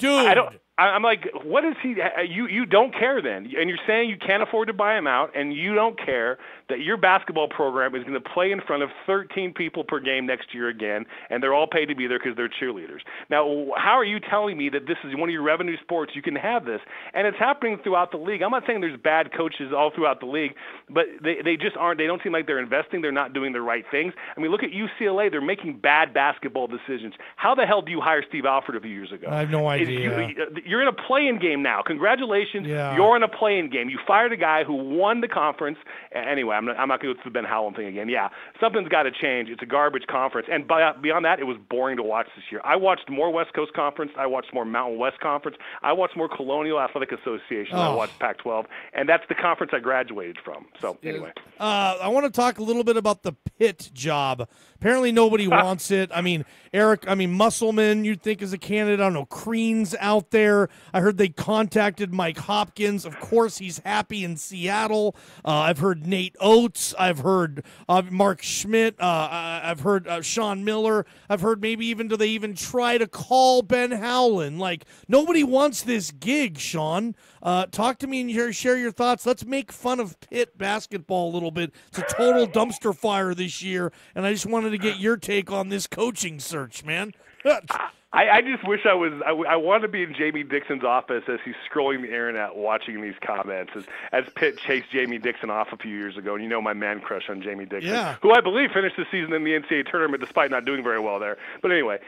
I'm like, what is he? You don't care then, and you're saying you can't afford to buy him out, and you don't care that your basketball program is going to play in front of 13 people per game next year again, and they're all paid to be there because they're cheerleaders. Now, how are you telling me that this is one of your revenue sports? You can have this, and it's happening throughout the league. I'm not saying there's bad coaches all throughout the league, but they just aren't. They don't seem like they're investing. They're not doing the right things. I mean, look at UCLA. They're making bad basketball decisions. How the hell do you hire Steve Alford a few years ago? I have no idea. You're in a play-in game now. Congratulations. Yeah. You're in a play-in game. You fired a guy who won the conference. Anyway, I'm not going to go through the Ben Howland thing again. Yeah, something's got to change. It's a garbage conference. And beyond that, it was boring to watch this year. I watched more West Coast Conference. I watched more Mountain West Conference. I watched more Colonial Athletic Association. I watched Pac-12. And that's the conference I graduated from. So, anyway. I want to talk a little bit about the Pitt job. Apparently nobody wants it. I mean, Musselman, you'd think is a candidate. I don't know, Crean's out there. I heard they contacted Mike Hopkins. Of course, he's happy in Seattle. I've heard Nate Oates. I've heard Mark Schmidt. I've heard Shawn Miller. I've heard do they even try to call Ben Howland? Like, nobody wants this gig, Shawn. Talk to me and share your thoughts. Let's make fun of Pitt basketball a little bit. It's a total dumpster fire this year, and I just wanted to get your take on this coaching search, man. I just wish I want to be in Jamie Dixon's office as he's scrolling the internet watching these comments as Pitt chased Jamie Dixon off a few years ago. And you know my man crush on Jamie Dixon, who I believe finished the season in the NCAA tournament despite not doing very well there. But anyway,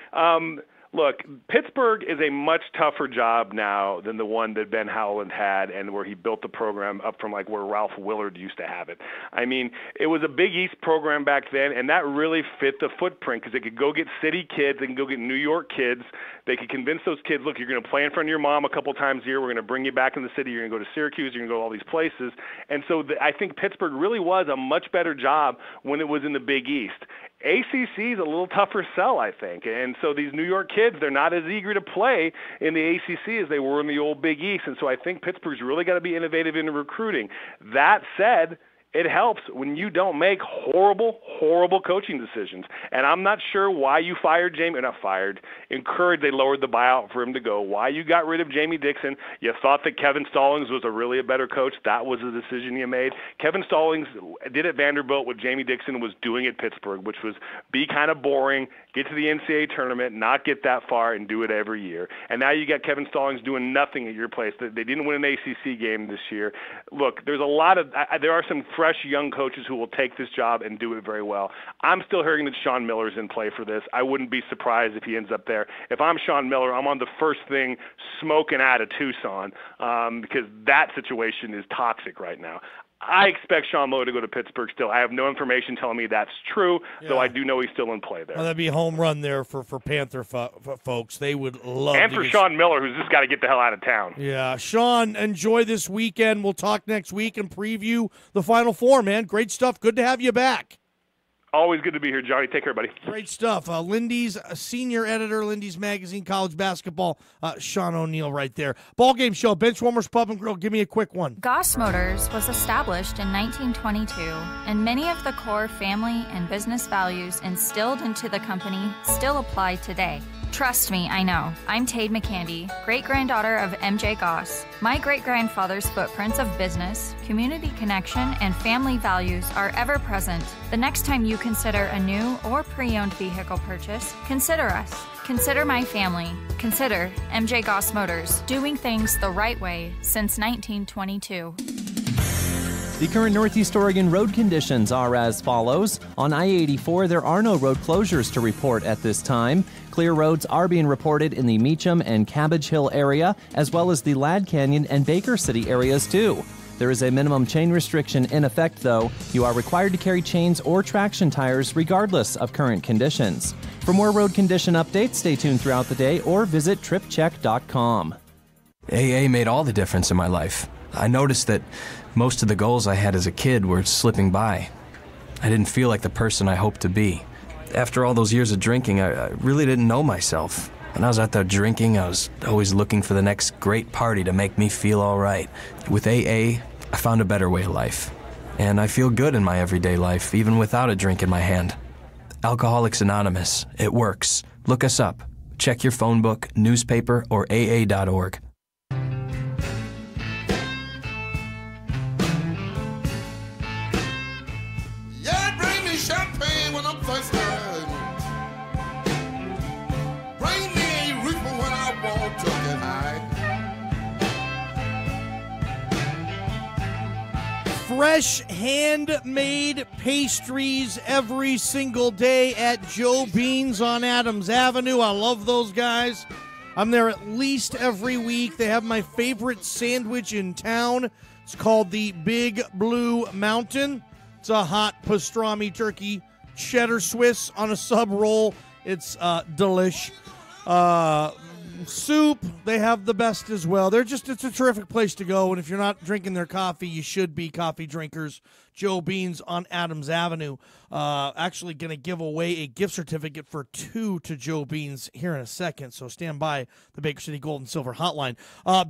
look, Pittsburgh is a much tougher job now than the one that Ben Howland had and where he built the program up from like where Ralph Willard used to have it. I mean, it was a Big East program back then, and that really fit the footprint because they could go get city kids, they can go get New York kids, they could convince those kids, look, you're going to play in front of your mom a couple times a year, we're going to bring you back in the city, you're going to go to Syracuse, you're going to go to all these places. And so I think Pittsburgh really was a much better job when it was in the Big East. ACC is a little tougher sell, I think. And so these New York kids, they're not as eager to play in the ACC as they were in the old Big East. And so I think Pittsburgh's really got to be innovative in recruiting. That said, it helps when you don't make horrible coaching decisions. And I'm not sure why you encouraged they lowered the buyout for him to go, why you got rid of Jamie Dixon. You thought that Kevin Stallings was really a better coach. That was a decision you made. Kevin Stallings did at Vanderbilt what Jamie Dixon was doing at Pittsburgh, which was be kind of boring, get to the NCAA tournament, not get that far, and do it every year. And now you got Kevin Stallings doing nothing at your place. They didn't win an ACC game this year. Look, there are some fresh young coaches who will take this job and do it very well. I'm still hearing that Shawn Miller's in play for this. I wouldn't be surprised if he ends up there. If I'm Shawn Miller, I'm on the first thing smoking out of Tucson because that situation is toxic right now. I expect Shawn Miller to go to Pittsburgh still. I have no information telling me that's true, though I do know he's still in play there. Well, that'd be a home run there for Panther folks. They would love and for Shawn Miller, who's just got to get the hell out of town. Yeah. Shawn, enjoy this weekend. We'll talk next week and preview the Final Four, man. Great stuff. Good to have you back. Always good to be here, Johnny. Take care, buddy. Great stuff. Lindy's senior editor, Lindy's Magazine, College Basketball, Shawn O'Neal right there. Ballgame Show, Benchwarmers Pub and Grill. Give me a quick one. Goss Motors was established in 1922, and many of the core family and business values instilled into the company still apply today. Trust me, I know. I'm Tade McCandy, great-granddaughter of MJ Goss. My great-grandfather's footprints of business, community connection, and family values are ever present. The next time you consider a new or pre-owned vehicle purchase, consider us. Consider my family. Consider MJ Goss Motors, doing things the right way since 1922. The current Northeast Oregon road conditions are as follows. On I-84, there are no road closures to report at this time. Clear roads are being reported in the Meacham and Cabbage Hill area, as well as the Ladd Canyon and Baker City areas, too. There is a minimum chain restriction in effect, though. You are required to carry chains or traction tires regardless of current conditions. For more road condition updates, stay tuned throughout the day or visit tripcheck.com. AA made all the difference in my life. I noticed that most of the goals I had as a kid were slipping by. I didn't feel like the person I hoped to be. After all those years of drinking, I really didn't know myself. When I was out there drinking, I was always looking for the next great party to make me feel all right. With AA, I found a better way of life. And I feel good in my everyday life, even without a drink in my hand. Alcoholics Anonymous. It works. Look us up. Check your phone book, newspaper, or AA.org. Yeah, bring me champagne when I'm thirsty. Bring me a reefer when I want to get high. Fresh handmade pastries every single day at Joe Bean's on Adams Avenue. I love those guys. I'm there at least every week. They have my favorite sandwich in town. It's called the Big Blue Mountain. It's a hot pastrami turkey cheddar Swiss on a sub roll. It's delish. Soup, they have the best as well. It's a terrific place to go, and if you're not drinking their coffee, you should be coffee drinkers. Joe Bean's on Adams Avenue. Actually going to give away a gift certificate for 2 to Joe Bean's here in a second, so stand by the Baker City Gold and Silver hotline.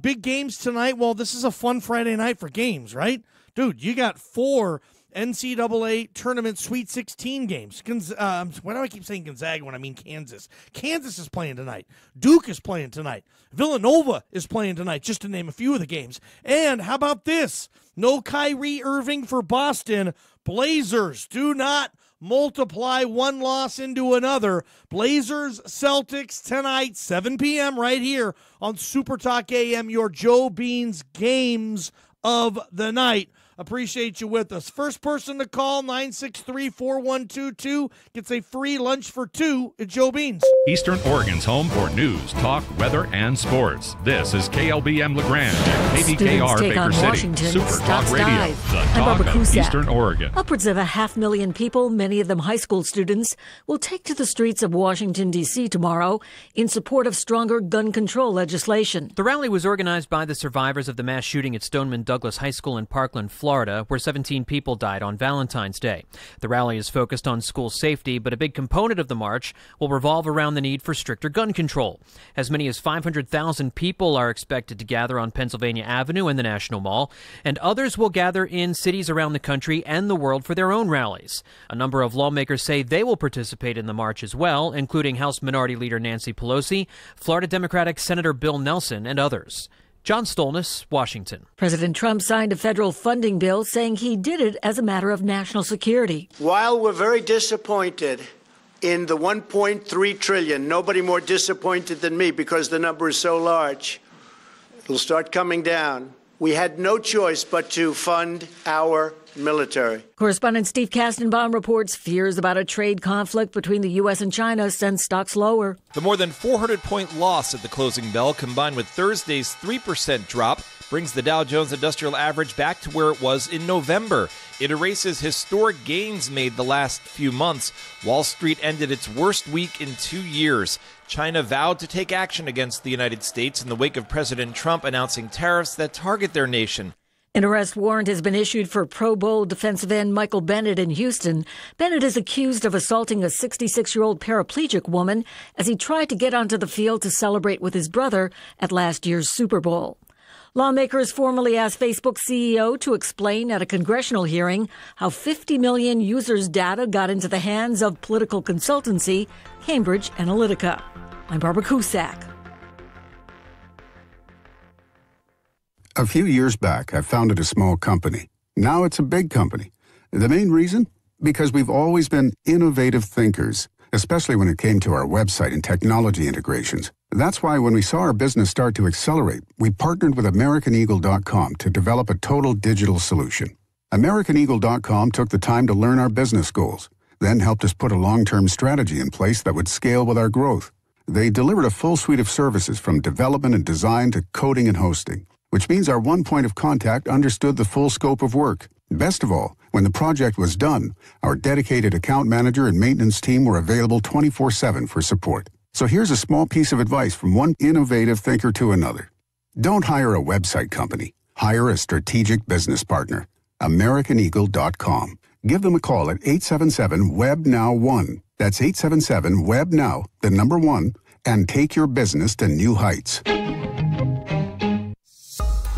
Big games tonight. Well, this is a fun Friday night for games, right? Dude, you got 4 NCAA Tournament Sweet 16 games. Why do I keep saying Gonzaga when I mean Kansas? Kansas is playing tonight. Duke is playing tonight. Villanova is playing tonight, just to name a few of the games. And how about this? No Kyrie Irving for Boston. Blazers do not multiply one loss into another. Blazers, Celtics tonight, 7 p.m. right here on Super Talk AM, your Joe Bean's games of the night. Appreciate you with us. First person to call, 963-4122, gets a free lunch for 2 at Joe Bean's. Eastern Oregon's home for news, talk, weather, and sports. This is KLBM LaGrange and KBKR Baker City. Super Talk Radio, the talk of Eastern Oregon. Upwards of 500,000 people, many of them high school students, will take to the streets of Washington, D.C. tomorrow in support of stronger gun control legislation. The rally was organized by the survivors of the mass shooting at Stoneman Douglas High School in Parkland, Florida, where 17 people died on Valentine's Day. The rally is focused on school safety, but a big component of the march will revolve around the need for stricter gun control. As many as 500,000 people are expected to gather on Pennsylvania Avenue and the National Mall, and others will gather in cities around the country and the world for their own rallies. A number of lawmakers say they will participate in the march as well, including House Minority Leader Nancy Pelosi, Florida Democratic Senator Bill Nelson, and others. John Stolnis, Washington. President Trump signed a federal funding bill saying he did it as a matter of national security. While we're very disappointed in the $1.3 trillion, nobody more disappointed than me because the number is so large, it'll start coming down. We had no choice but to fund our military. Correspondent Steve Kastenbaum reports fears about a trade conflict between the U.S. and China send stocks lower. The more than 400-point loss at the closing bell, combined with Thursday's 3% drop, brings the Dow Jones Industrial Average back to where it was in November. It erases historic gains made the last few months. Wall Street ended its worst week in 2 years. China vowed to take action against the United States in the wake of President Trump announcing tariffs that target their nation. An arrest warrant has been issued for Pro Bowl defensive end Michael Bennett in Houston. Bennett is accused of assaulting a 66-year-old paraplegic woman as he tried to get onto the field to celebrate with his brother at last year's Super Bowl. Lawmakers formally asked Facebook CEO to explain at a congressional hearing how 50 million users' data got into the hands of political consultancy Cambridge Analytica. I'm Barbara Cusack. A few years back, I founded a small company. Now it's a big company. The main reason? Because we've always been innovative thinkers, especially when it came to our website and technology integrations. That's why when we saw our business start to accelerate, we partnered with AmericanEagle.com to develop a total digital solution. AmericanEagle.com took the time to learn our business goals, then helped us put a long-term strategy in place that would scale with our growth. They delivered a full suite of services from development and design to coding and hosting, which means our one point of contact understood the full scope of work. Best of all, when the project was done, our dedicated account manager and maintenance team were available 24/7 for support. So here's a small piece of advice from one innovative thinker to another. Don't hire a website company. Hire a strategic business partner. AmericanEagle.com. Give them a call at 877-WEB-NOW-1. That's 877-WEB-NOW, the number 1, and take your business to new heights.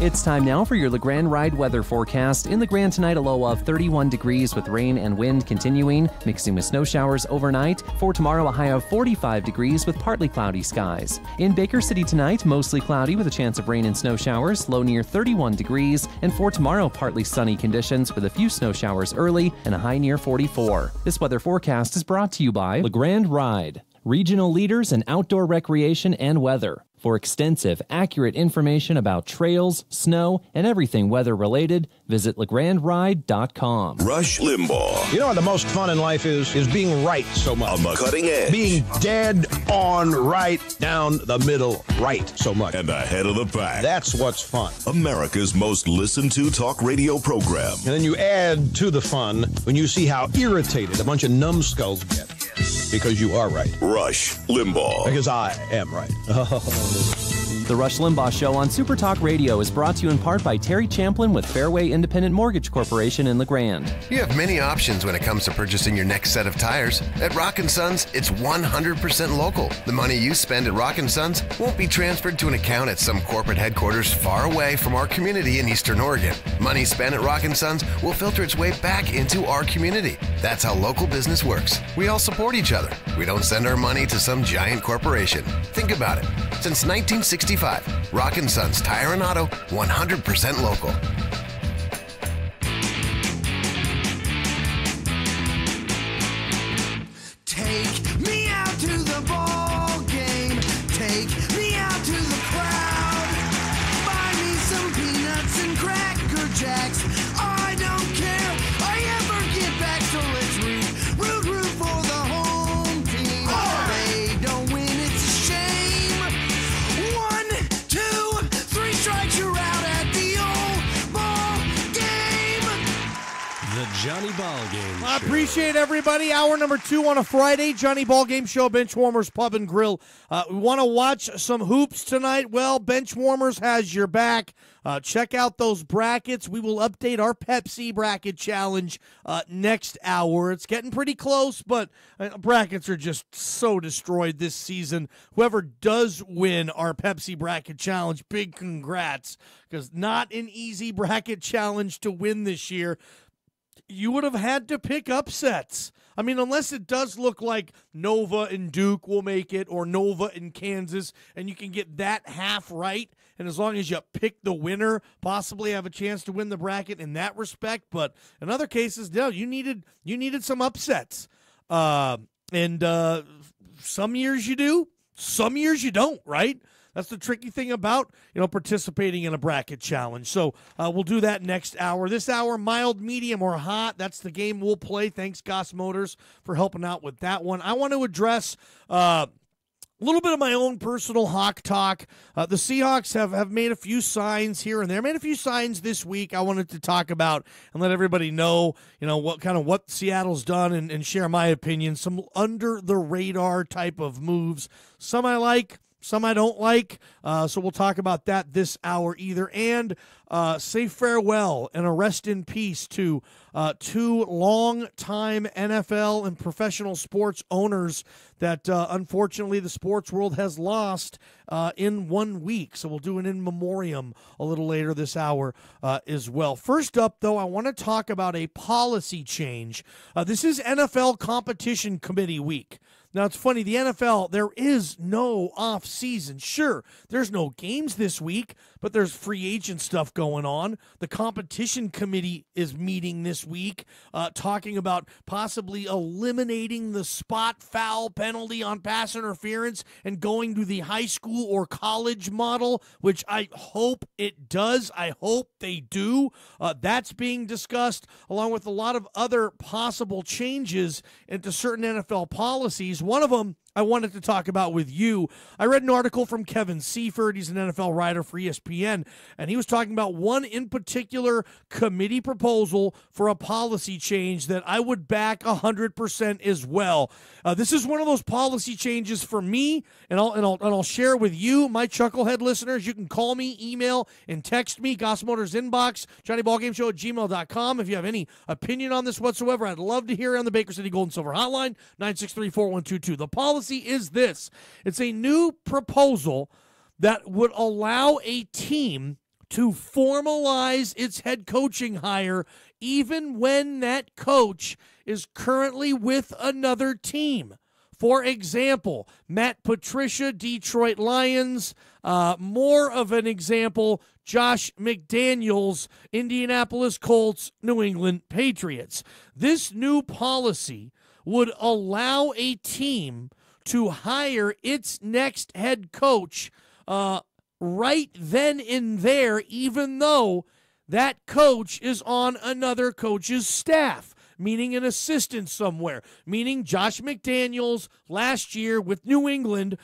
It's time now for your LeGrand Ride weather forecast. In LeGrand tonight, a low of 31 degrees with rain and wind continuing, mixing with snow showers overnight. For tomorrow, a high of 45 degrees with partly cloudy skies. In Baker City tonight, mostly cloudy with a chance of rain and snow showers, low near 31 degrees. And for tomorrow, partly sunny conditions with a few snow showers early and a high near 44. This weather forecast is brought to you by LeGrand Ride, regional leaders in outdoor recreation and weather. For extensive, accurate information about trails, snow, and everything weather-related, visit legrandride.com. Rush Limbaugh. You know what the most fun in life is being right so much. On the cutting edge. Being dead on right, down the middle right so much. And ahead of the pack. That's what's fun. America's most listened to talk radio program. And then you add to the fun when you see how irritated a bunch of numbskulls get. Because you are right. Rush Limbaugh. Because I am right. The Rush Limbaugh Show on Super Talk Radio is brought to you in part by Terry Champlin with Fairway Independent Mortgage Corporation in LeGrand. You have many options when it comes to purchasing your next set of tires. At Rock & Sons, it's 100% local. The money you spend at Rock & Sons won't be transferred to an account at some corporate headquarters far away from our community in Eastern Oregon. Money spent at Rock & Sons will filter its way back into our community. That's how local business works. We all support each other. We don't send our money to some giant corporation. Think about it. Since 1965, Rock & Sons Tire and Auto, 100% local. Take me out to the ball game. Take me out to the crowd. Buy me some peanuts and Cracker Jacks. I don't care. I ever get back, so let's root for the home team. They don't win, it's a shame. 1, 2, 3 strikes, you're out at the old ball game. The Johnny Ballgame Show. I appreciate everybody. Hour number 2 on a Friday. Johnny Ballgame Show, Benchwarmers Pub and Grill. We want to watch some hoops tonight. Well, Benchwarmers has your back. Check out those brackets. We will update our Pepsi bracket challenge next hour. It's getting pretty close, but brackets are just so destroyed this season. Whoever does win our Pepsi bracket challenge, big congrats, because not an easy bracket challenge to win this year. You would have had to pick upsets. I mean, unless it does look like Nova and Duke will make it, or Nova and Kansas, and you can get that half right, and as long as you pick the winner, possibly have a chance to win the bracket in that respect. But in other cases, no, you needed some upsets. And some years you do, some years you don't, right? That's the tricky thing about, participating in a bracket challenge. So we'll do that next hour. This hour, mild, medium, or hot. That's the game we'll play. Thanks, Goss Motors, for helping out with that one. I want to address a little bit of my own personal Hawk talk. The Seahawks have made a few signs here and there. Made a few signs this week I wanted to talk about and let everybody know, what Seattle's done and share my opinion. Some under-the-radar type of moves. Some I like, some I don't like, so we'll talk about that this hour either. And say farewell and a rest in peace to 2 long-time NFL and professional sports owners that unfortunately the sports world has lost in 1 week. So we'll do an in memoriam a little later this hour as well. First up, though, I want to talk about a policy change. This is NFL Competition Committee week. Now, it's funny, the NFL, there is no off season. Sure, there's no games this week, but there's free agent stuff going on. The competition committee is meeting this week, talking about possibly eliminating the spot foul penalty on pass interference and going to the high school or college model, which I hope it does. I hope they do. That's being discussed, along with a lot of other possible changes into certain NFL policies. One of them I wanted to talk about with you. I read an article from Kevin Seifert. He's an NFL writer for ESPN, and he was talking about one in particular committee proposal for a policy change that I would back 100% as well. This is one of those policy changes for me, and I'll share with you, my Chucklehead listeners. You can call me, email, and text me, Goss Motors inbox, JohnnyBallGameShow@gmail.com. If you have any opinion on this whatsoever, I'd love to hear it on the Baker City Gold and Silver Hotline, 963-4122. The policy policy is this. It's a new proposal that would allow a team to formalize its head coaching hire even when that coach is currently with another team. For example, Matt Patricia, Detroit Lions. More of an example, Josh McDaniels, Indianapolis Colts, New England Patriots. This new policy would allow a team to hire its next head coach right then and there, even though that coach is on another coach's staff, meaning an assistant somewhere, meaning Josh McDaniels last year with New England,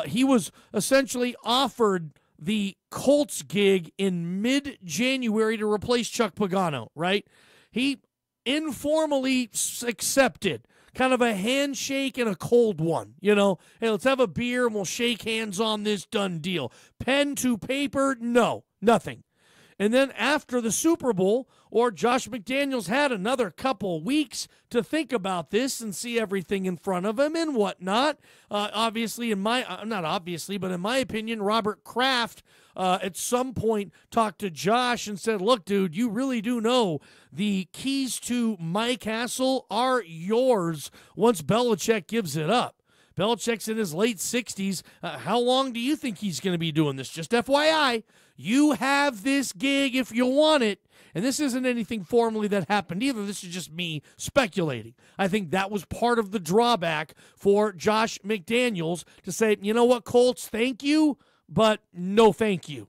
he was essentially offered the Colts gig in mid-January to replace Chuck Pagano, right? He informally accepted, kind of a handshake and a cold one, you know. Hey, let's have a beer and we'll shake hands on this, done deal. Pen to paper, no, nothing. And then after the Super Bowl, or Josh McDaniels had another couple weeks to think about this and see everything in front of him and whatnot. Obviously, not obviously, but in my opinion, Robert Kraft at some point talked to Josh and said, look, dude, you really do know the keys to my castle are yours once Belichick gives it up. Belichick's in his late 60s. How long do you think he's going to be doing this? Just FYI, you have this gig if you want it. And this isn't anything formally that happened either. This is just me speculating. I think that was part of the drawback for Josh McDaniels to say, you know what, Colts, thank you, but no thank you.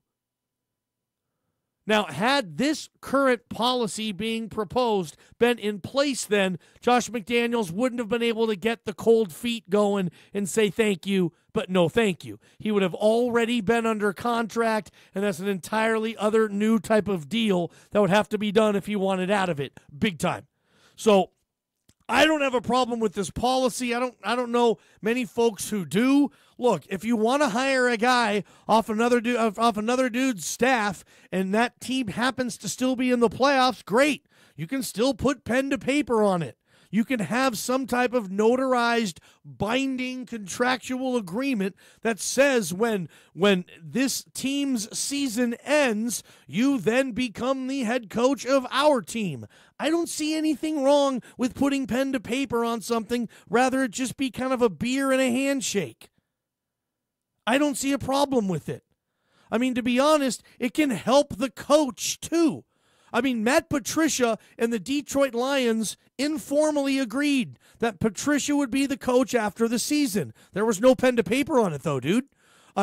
Now, had this current policy being proposed been in place then, Josh McDaniels wouldn't have been able to get the cold feet going and say thank you, but no thank you. He would have already been under contract, and that's an entirely other new type of deal that would have to be done if he wanted out of it, big time. So I don't have a problem with this policy. I don't know many folks who do. Look, if you want to hire a guy off another dude's staff and that team happens to still be in the playoffs, great. You can still put pen to paper on it. You can have some type of notarized, binding contractual agreement that says when this team's season ends, you then become the head coach of our team. I don't see anything wrong with putting pen to paper on something, rather it just be kind of a beer and a handshake. I don't see a problem with it. I mean, to be honest, it can help the coach too. I mean, Matt Patricia and the Detroit Lions informally agreed that Patricia would be the coach after the season. There was no pen to paper on it, though, dude.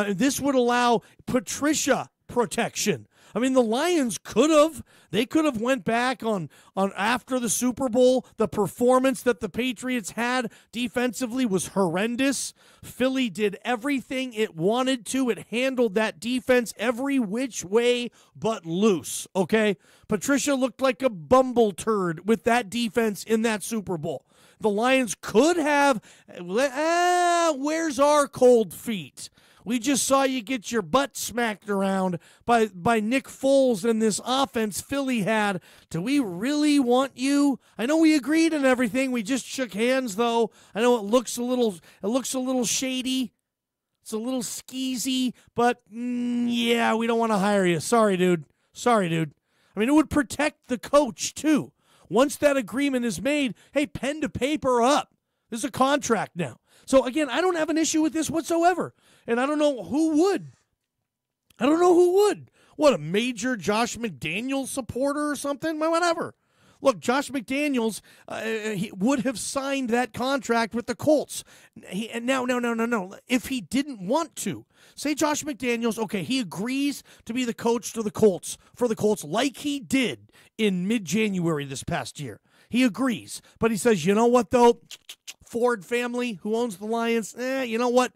This would allow Patricia protection. I mean, the Lions could have went back on after the Super Bowl. The performance that the Patriots had defensively was horrendous. Philly did everything it wanted to. It handled that defense every which way but loose, okay? Patricia looked like a bumble turd with that defense in that Super Bowl. The Lions could have, where's our cold feet? We just saw you get your butt smacked around by Nick Foles and this offense Philly had. Do we really want you? I know we agreed on everything. We just shook hands, though. I know it looks a little shady. It's a little skeezy, but yeah, we don't want to hire you. Sorry, dude. I mean, it would protect the coach, too. Once that agreement is made, hey, pen to paper up. This is a contract now. So, again, I don't have an issue with this whatsoever. And I don't know who would. What, a major Josh McDaniels supporter or something? Whatever. Look, Josh McDaniels he would have signed that contract with the Colts. No. If he didn't want to, say Josh McDaniels, okay, he agrees to be the coach for the Colts like he did in mid-January this past year. He agrees. But he says, you know what, though? Ford family, who owns the Lions, you know what?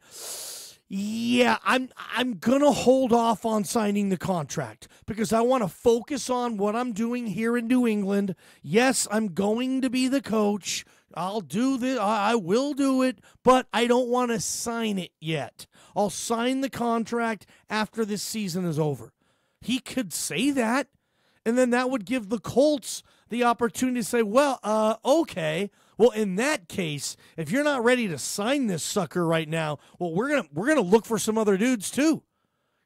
Yeah, I'm going to hold off on signing the contract because I want to focus on what I'm doing here in New England. Yes, I'm going to be the coach. I'll do this. I will do it, but I don't want to sign it yet. I'll sign the contract after this season is over. He could say that, and then that would give the Colts the opportunity to say, well, okay, Well, in that case, if you're not ready to sign this sucker right now, well, we're gonna look for some other dudes too,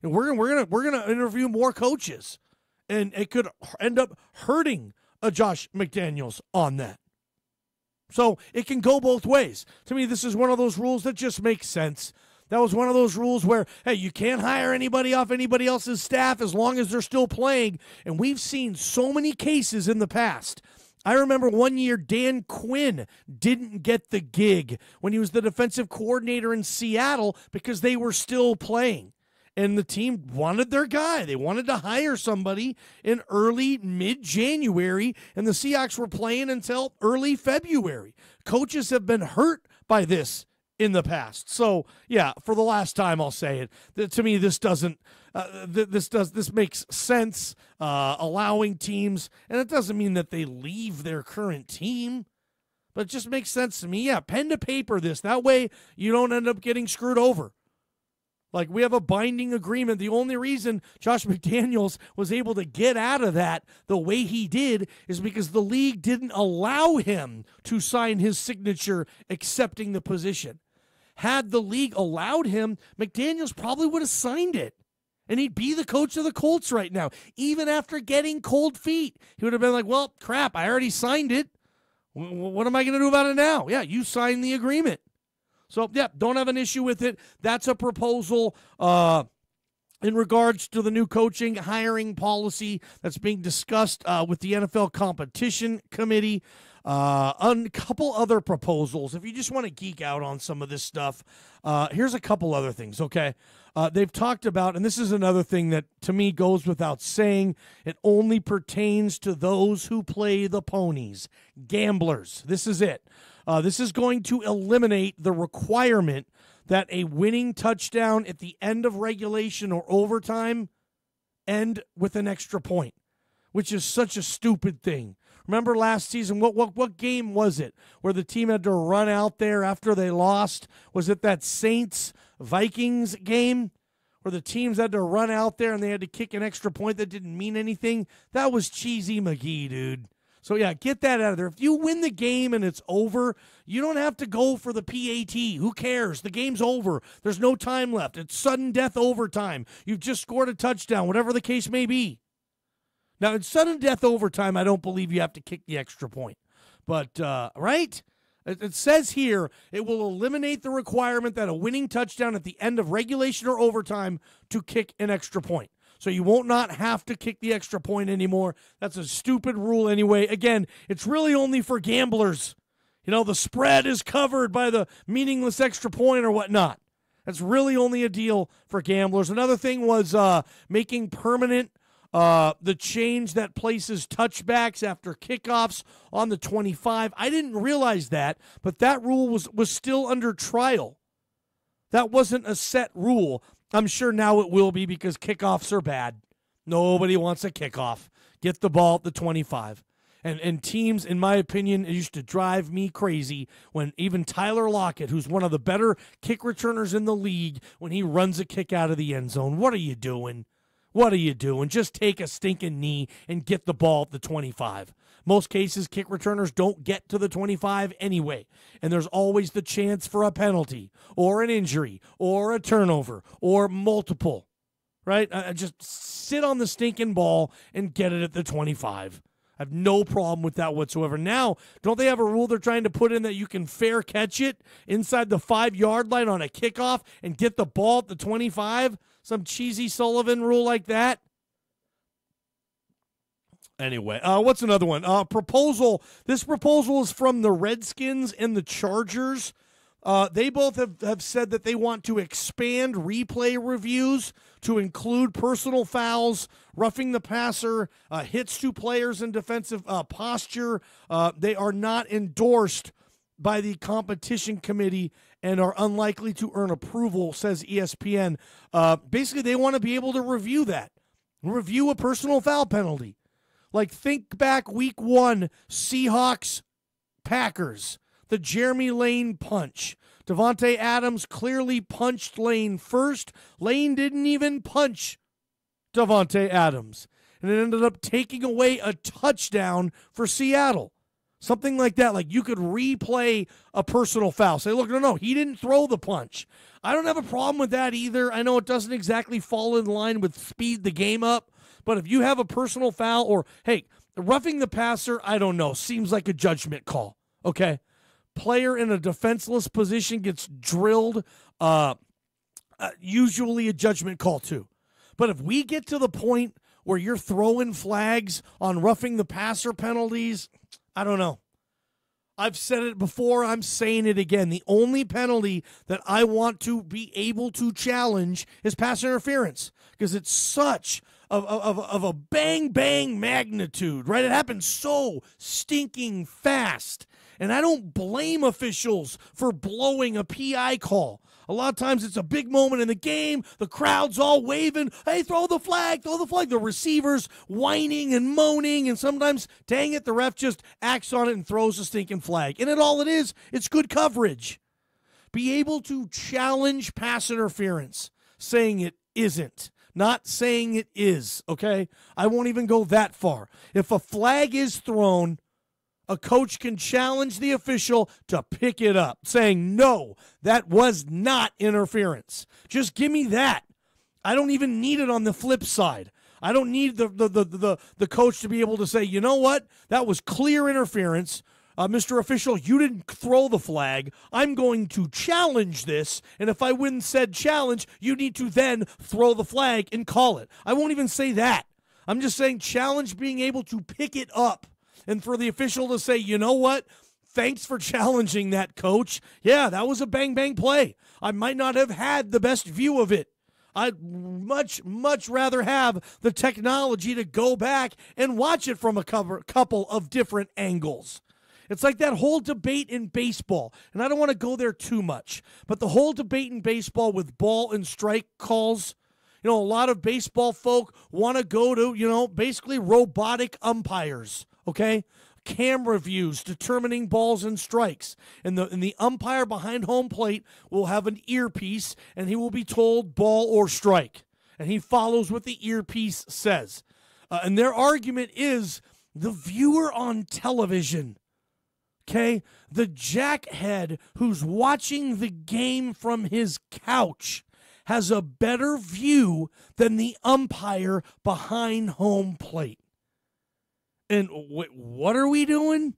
and we're gonna interview more coaches, and it could end up hurting a Josh McDaniels on that. So it can go both ways. To me, this is one of those rules that just makes sense. That was one of those rules where, hey, you can't hire anybody off anybody else's staff as long as they're still playing. And we've seen so many cases in the past. I remember one year Dan Quinn didn't get the gig when he was the defensive coordinator in Seattle because they were still playing. And the team wanted their guy. They wanted to hire somebody in early, mid-January, and the Seahawks were playing until early February. Coaches have been hurt by this in the past. So, yeah, for the last time I'll say it. To me, this doesn't this makes sense, allowing teams, and it doesn't mean that they leave their current team, but it just makes sense to me. Yeah, pen to paper this. That way you don't end up getting screwed over. Like, we have a binding agreement. The only reason Josh McDaniels was able to get out of that the way he did is because the league didn't allow him to sign his signature accepting the position. Had the league allowed him, McDaniels probably would have signed it, and he'd be the coach of the Colts right now. Even after getting cold feet, he would have been like, well, crap, I already signed it. What am I going to do about it now? Yeah, you signed the agreement. So, yeah, don't have an issue with it. That's a proposal in regards to the new coaching hiring policy that's being discussed with the NFL Competition Committee. A couple other proposals. If you just want to geek out on some of this stuff, here's a couple other things, okay? They've talked about, and this is another thing that to me goes without saying, it only pertains to those who play the ponies, gamblers. This is it. This is going to eliminate the requirement that a winning touchdown at the end of regulation or overtime end with an extra point, which is such a stupid thing. Remember last season, what game was it where the team had to run out there after they lost? Was it that Saints-Vikings game where the teams had to run out there and they had to kick an extra point that didn't mean anything? That was cheesy McGee, dude. So, yeah, get that out of there. If you win the game and it's over, you don't have to go for the PAT. Who cares? The game's over. There's no time left. It's sudden death overtime. You've just scored a touchdown, whatever the case may be. Now, in sudden death overtime, I don't believe you have to kick the extra point. But, right? It says here it will eliminate the requirement that a winning touchdown at the end of regulation or overtime to kick an extra point. So you won't not have to kick the extra point anymore. That's a stupid rule anyway. Again, it's really only for gamblers. You know, the spread is covered by the meaningless extra point or whatnot. That's really only a deal for gamblers. Another thing was making permanent the change that places touchbacks after kickoffs on the 25. I didn't realize that, but that rule was still under trial. That wasn't a set rule. I'm sure now it will be because kickoffs are bad. Nobody wants a kickoff. Get the ball at the 25. And teams, in my opinion, it used to drive me crazy when even Tyler Lockett, who's one of the better kick returners in the league, when he runs a kick out of the end zone. What are you doing? What are you doing? Just take a stinking knee and get the ball at the 25. Most cases, kick returners don't get to the 25 anyway, and there's always the chance for a penalty or an injury or a turnover or multiple, right? Just sit on the stinking ball and get it at the 25. I have no problem with that whatsoever. Now, don't they have a rule they're trying to put in that you can fair catch it inside the 5-yard line on a kickoff and get the ball at the 25? Some cheesy Sullivan rule like that? Anyway, what's another one? Proposal. This proposal is from the Redskins and the Chargers. They both have said that they want to expand replay reviews to include personal fouls, roughing the passer, hits to players in defensive posture. They are not endorsed by the competition committee and are unlikely to earn approval, says ESPN. Basically, they want to be able to review that, review a personal foul penalty. Like, think back week 1, Seahawks-Packers, the Jeremy Lane punch. Davante Adams clearly punched Lane first. Lane didn't even punch Davante Adams. And it ended up taking away a touchdown for Seattle. Something like that. Like you could replay a personal foul. Say, look, no, he didn't throw the punch. I don't have a problem with that either. I know it doesn't exactly fall in line with speed the game up, but if you have a personal foul or, hey, roughing the passer, I don't know, seems like a judgment call, okay? Player in a defenseless position gets drilled, usually a judgment call too. But if we get to the point where you're throwing flags on roughing the passer penalties, I don't know. I've said it before, I'm saying it again. The only penalty that I want to be able to challenge is pass interference because it's such of a bang magnitude, right? It happens so stinking fast. And I don't blame officials for blowing a PI call. A lot of times it's a big moment in the game. The crowd's all waving. Hey, throw the flag, throw the flag. The receiver's whining and moaning. And sometimes, dang it, the ref just acts on it and throws a stinking flag. And all it is, it's good coverage. Be able to challenge pass interference, saying it isn't. Not saying it is, okay? I won't even go that far. If a flag is thrown, a coach can challenge the official to pick it up, saying, no, that was not interference. Just give me that. I don't even need it on the flip side. I don't need the coach to be able to say, you know what, that was clear interference. Mr. Official, you didn't throw the flag. I'm going to challenge this, and if I win said challenge, you need to then throw the flag and call it. I won't even say that. I'm just saying challenge being able to pick it up. And for the official to say, you know what? Thanks for challenging that, coach. Yeah, that was a bang play. I might not have had the best view of it. I'd much rather have the technology to go back and watch it from a couple of different angles. It's like that whole debate in baseball, and I don't want to go there too much, but the whole debate in baseball with ball and strike calls, a lot of baseball folk want to go to, basically robotic umpires. Okay, camera views determining balls and strikes, and the umpire behind home plate will have an earpiece, and he will be told ball or strike, and he follows what the earpiece says. And their argument is the viewer on television, okay, the jackhead who's watching the game from his couch has a better view than the umpire behind home plate. And what are we doing?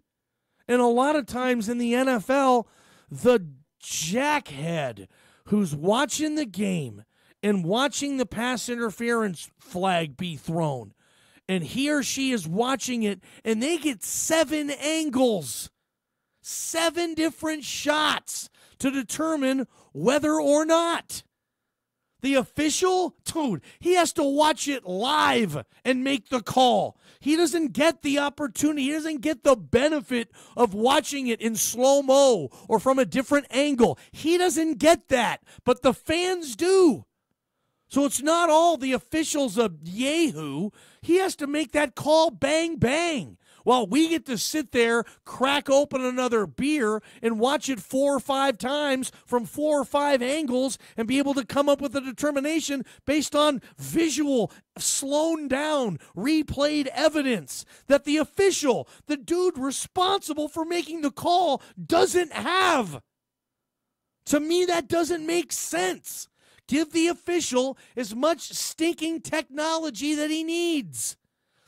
And a lot of times in the NFL, the jackhead who's watching the game and watching the pass interference flag be thrown, and he or she is watching it, and they get 7 angles, 7 different shots to determine whether or not. The official, dude, he has to watch it live and make the call. He doesn't get the opportunity. He doesn't get the benefit of watching it in slow-mo or from a different angle. He doesn't get that, but the fans do. So it's not all the officials a yahoo. He has to make that call bang. While we get to sit there, crack open another beer, and watch it 4 or 5 times from 4 or 5 angles and be able to come up with a determination based on visual, slowed down, replayed evidence that the official, the dude responsible for making the call, doesn't have. To me, that doesn't make sense. Give the official as much stinking technology that he needs.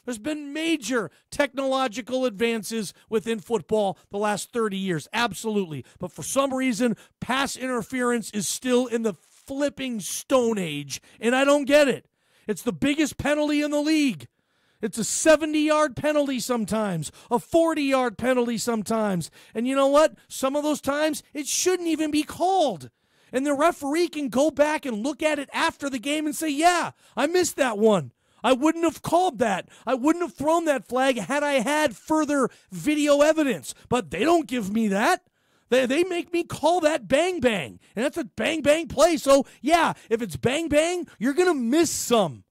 There's been major technological advances within football the last 30 years, absolutely. But for some reason, pass interference is still in the flipping Stone Age, and I don't get it. It's the biggest penalty in the league. It's a 70-yard penalty sometimes, a 40-yard penalty sometimes. And you know what? Some of those times, it shouldn't even be called. And the referee can go back and look at it after the game and say, yeah, I missed that one. I wouldn't have called that. I wouldn't have thrown that flag had I had further video evidence. But they don't give me that. They make me call that bang. And that's a bang play. So, yeah, if it's bang, you're going to miss some.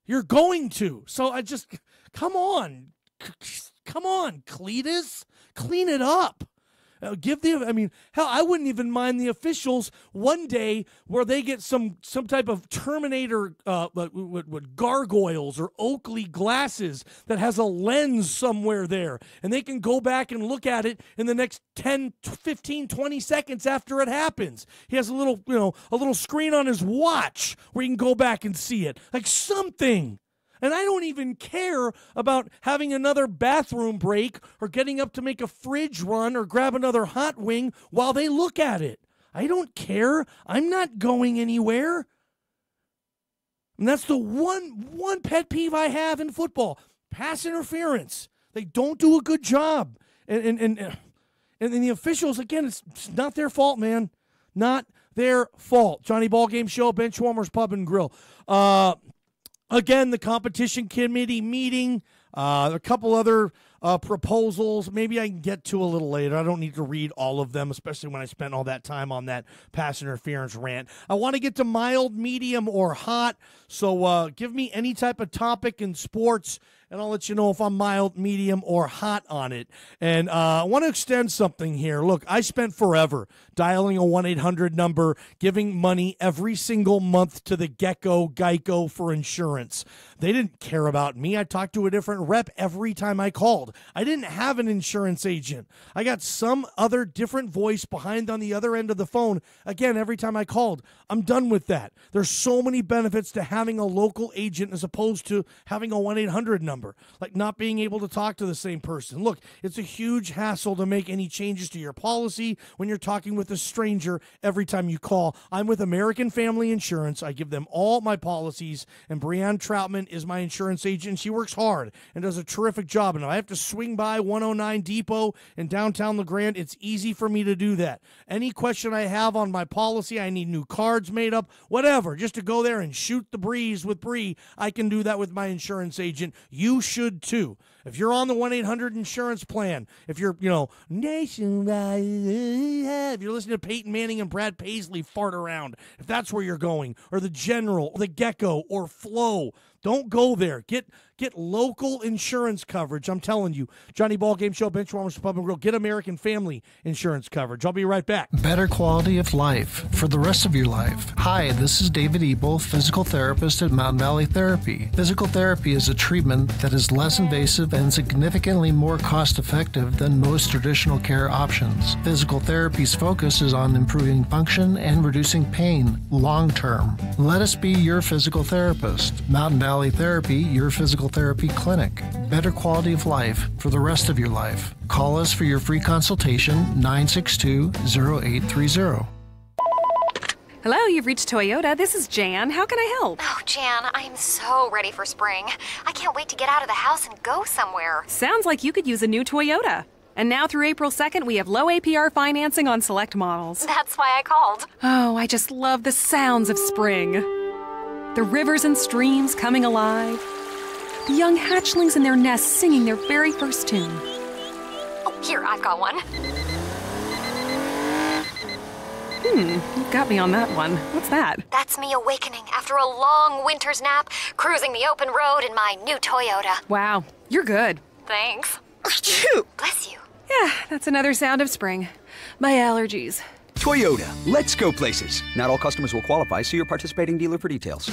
You're going to. So I just, come on, Cletus. Clean it up. Hell, I wouldn't even mind the officials one day where they get some type of Terminator with gargoyles or Oakley glasses that has a lens somewhere there, and they can go back and look at it in the next 10, 15, 20 seconds after it happens. He has a little screen on his watch where you can go back and see it, like something. And I don't even care about having another bathroom break or getting up to make a fridge run or grab another hot wing while they look at it. I don't care. I'm not going anywhere. And that's the one pet peeve I have in football. Pass interference. They don't do a good job. And the officials, again, it's not their fault, man. Not their fault. Johnny Ballgame Show, Benchwarmers Pub and Grill. Again, the competition committee meeting, a couple other proposals. Maybe I can get to a little later. I don't need to read all of them, especially when I spent all that time on that pass interference rant. I want to get to mild, medium, or hot. So give me any type of topic in sports, and I'll let you know if I'm mild, medium, or hot on it. And I want to extend something here. Look, I spent forever dialing a 1-800 number, giving money every single month to the Geico for insurance. They didn't care about me. I talked to a different rep every time I called. I didn't have an insurance agent. I got some other different voice behind on the other end of the phone, again, every time I called. I'm done with that. There's so many benefits to having a local agent as opposed to having a 1-800 number, like not being able to talk to the same person. Look, it's a huge hassle to make any changes to your policy when you're talking with a stranger every time you call. I'm with American Family Insurance. I give them all my policies, and Brianne Troutman is my insurance agent. She works hard and does a terrific job, and if I have to swing by 109 Depot in downtown LeGrand, it's easy for me to do that. Any question I have on my policy, I need new cards made up, whatever, just to go there and shoot the breeze with Bree, I can do that with my insurance agent. You should too. If you're on the 1-800 insurance plan, if you're, nationwide, if you're listening to Peyton Manning and Brad Paisley fart around, if that's where you're going, or the General, or the Gecko, or Flo, don't go there. Get local insurance coverage. I'm telling you. Johnny Ballgame Show, Benchwarmers Pub and Grill. Get American Family Insurance coverage. I'll be right back. Better quality of life for the rest of your life. Hi, this is David Ebel, physical therapist at Mountain Valley Therapy. Physical therapy is a treatment that is less invasive and significantly more cost-effective than most traditional care options. Physical therapy's focus is on improving function and reducing pain long-term. Let us be your physical therapist. Mountain Valley Therapy, your physical therapy clinic. Better quality of life for the rest of your life. Call us for your free consultation, 962-0830. Hello, you've reached Toyota. This is Jan. How can I help? Oh, Jan, I'm so ready for spring. I can't wait to get out of the house and go somewhere. Sounds like you could use a new Toyota. And now through April 2nd, we have low APR financing on select models. That's why I called. Oh, I just love the sounds of spring. The rivers and streams coming alive. The young hatchlings in their nests singing their very first tune. Oh, here, I've got one. You got me on that one. What's that? That's me awakening after a long winter's nap, cruising the open road in my new Toyota. Wow, you're good. Thanks. Bless you. Yeah, that's another sound of spring. My allergies. Toyota, let's go places. Not all customers will qualify. See your participating dealer for details.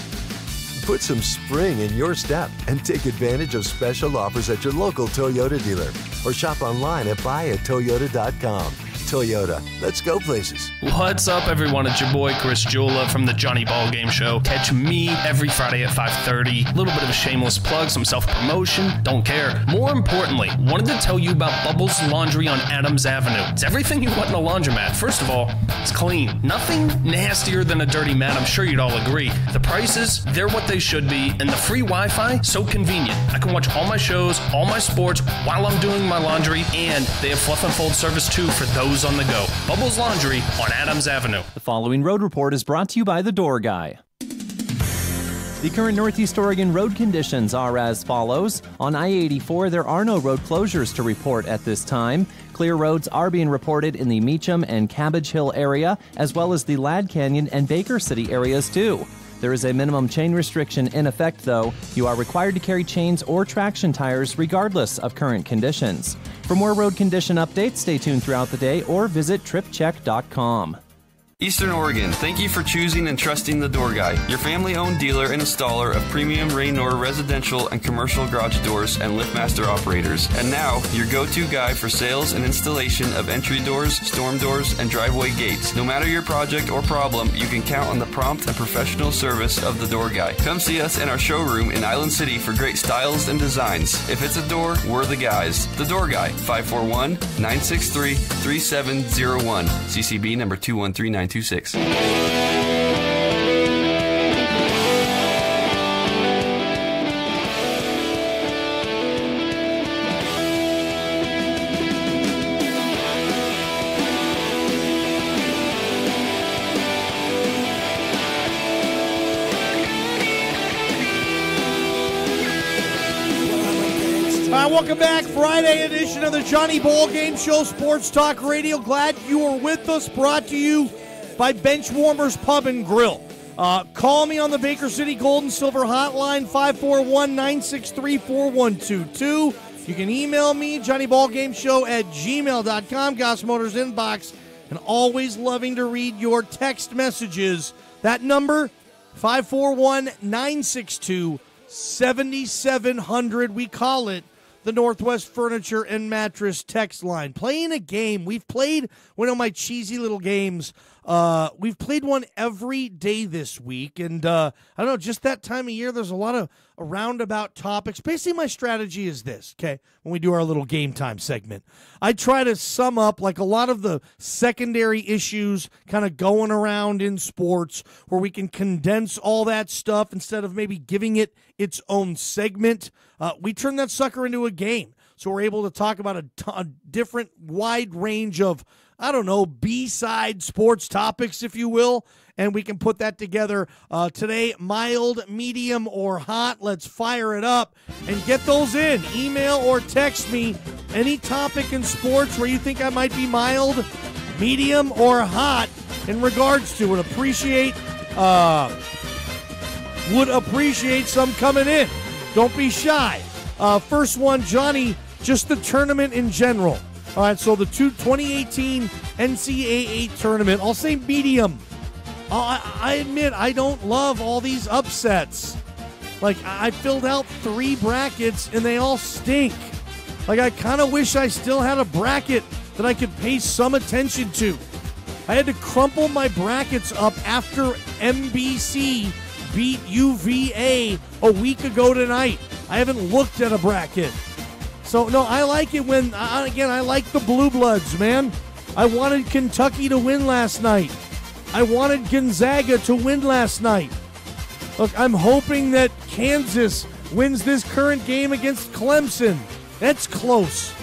Put some spring in your step and take advantage of special offers at your local Toyota dealer or shop online at buyatoyota.com. Toyota, let's go places. What's up, everyone? It's your boy Chris Jula from the Johnny Ballgame Show. Catch me every Friday at 5:30. A little bit of a shameless plug, some self-promotion. Don't care. More importantly, wanted to tell you about Bubbles Laundry on Adams Avenue. It's everything you want in a laundromat. First of all, it's clean. Nothing nastier than a dirty mat. I'm sure you'd all agree. The prices, they're what they should be, and the free Wi-Fi, so convenient. I can watch all my shows, all my sports while I'm doing my laundry, and they have fluff and fold service too for those on the go. Bubbles Laundry on Adams Avenue. The following road report is brought to you by The Door Guy. The current Northeast Oregon road conditions are as follows. On I-84, there are no road closures to report at this time. Clear roads are being reported in the Meacham and Cabbage Hill area, as well as the Ladd Canyon and Baker City areas too. There is a minimum chain restriction in effect, though. You are required to carry chains or traction tires regardless of current conditions. For more road condition updates, stay tuned throughout the day or visit tripcheck.com. Eastern Oregon, thank you for choosing and trusting The Door Guy, your family-owned dealer and installer of premium Raynor residential and commercial garage doors and LiftMaster operators. And now, your go-to guy for sales and installation of entry doors, storm doors, and driveway gates. No matter your project or problem, you can count on the prompt and professional service of The Door Guy. Come see us in our showroom in Island City for great styles and designs. If it's a door, we're the guys. The Door Guy, 541-963-3701. CCB number 213926. Welcome back. Friday edition of the Johnny Ballgame Show, Sports Talk Radio. Glad you are with us. Brought to you by Benchwarmers Pub and Grill. Call me on the Baker City Gold and Silver Hotline, 541-963-4122. You can email me, johnnyballgameshow@gmail.com, Goss Motors inbox, and always loving to read your text messages. That number, 541-962-7700. We call it the Northwest Furniture and Mattress text line. Playing a game. We've played one of my cheesy little games. We've played one every day this week. And I don't know, just that time of year, there's a lot of roundabout topics. Basically, my strategy is this, okay, when we do our little game time segment. I try to sum up like a lot of the secondary issues kind of going around in sports where we can condense all that stuff instead of maybe giving it its own segment. We turn that sucker into a game. So we're able to talk about a different wide range of, I don't know, B-side sports topics, if you will, and we can put that together. Today, mild, medium, or hot. Let's fire it up and get those in. Email or text me any topic in sports where you think I might be mild, medium, or hot in regards to it. Would appreciate some coming in. Don't be shy. First one, Johnny, just the tournament in general. All right, so the 2018 NCAA tournament, I'll say medium. I admit I don't love all these upsets. Like, I filled out 3 brackets, and they all stink. Like, I kind of wish I still had a bracket that I could pay some attention to. I had to crumple my brackets up after NBC beat UVA a week ago tonight. I haven't looked at a bracket. So, no, I like it when, again, I like the Blue Bloods, man. I wanted Kentucky to win last night. I wanted Gonzaga to win last night. Look, I'm hoping that Kansas wins this current game against Clemson. That's close.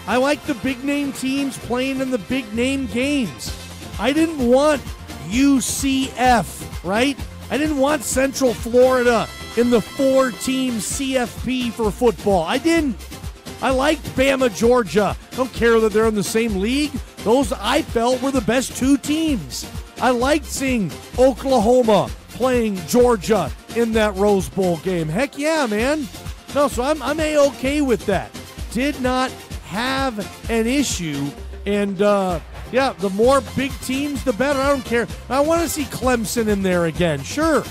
I like the big-name teams playing in the big-name games. I didn't want UCF, right? I didn't want Central Florida in the 4-team CFP for football. I didn't. I liked Bama, Georgia. I don't care that they're in the same league. Those, I felt, were the best 2 teams. I liked seeing Oklahoma playing Georgia in that Rose Bowl game. Heck yeah, man. No, so I'm A-okay with that. Did not have an issue. And, yeah, the more big teams, the better. I don't care. I want to see Clemson in there again. Sure.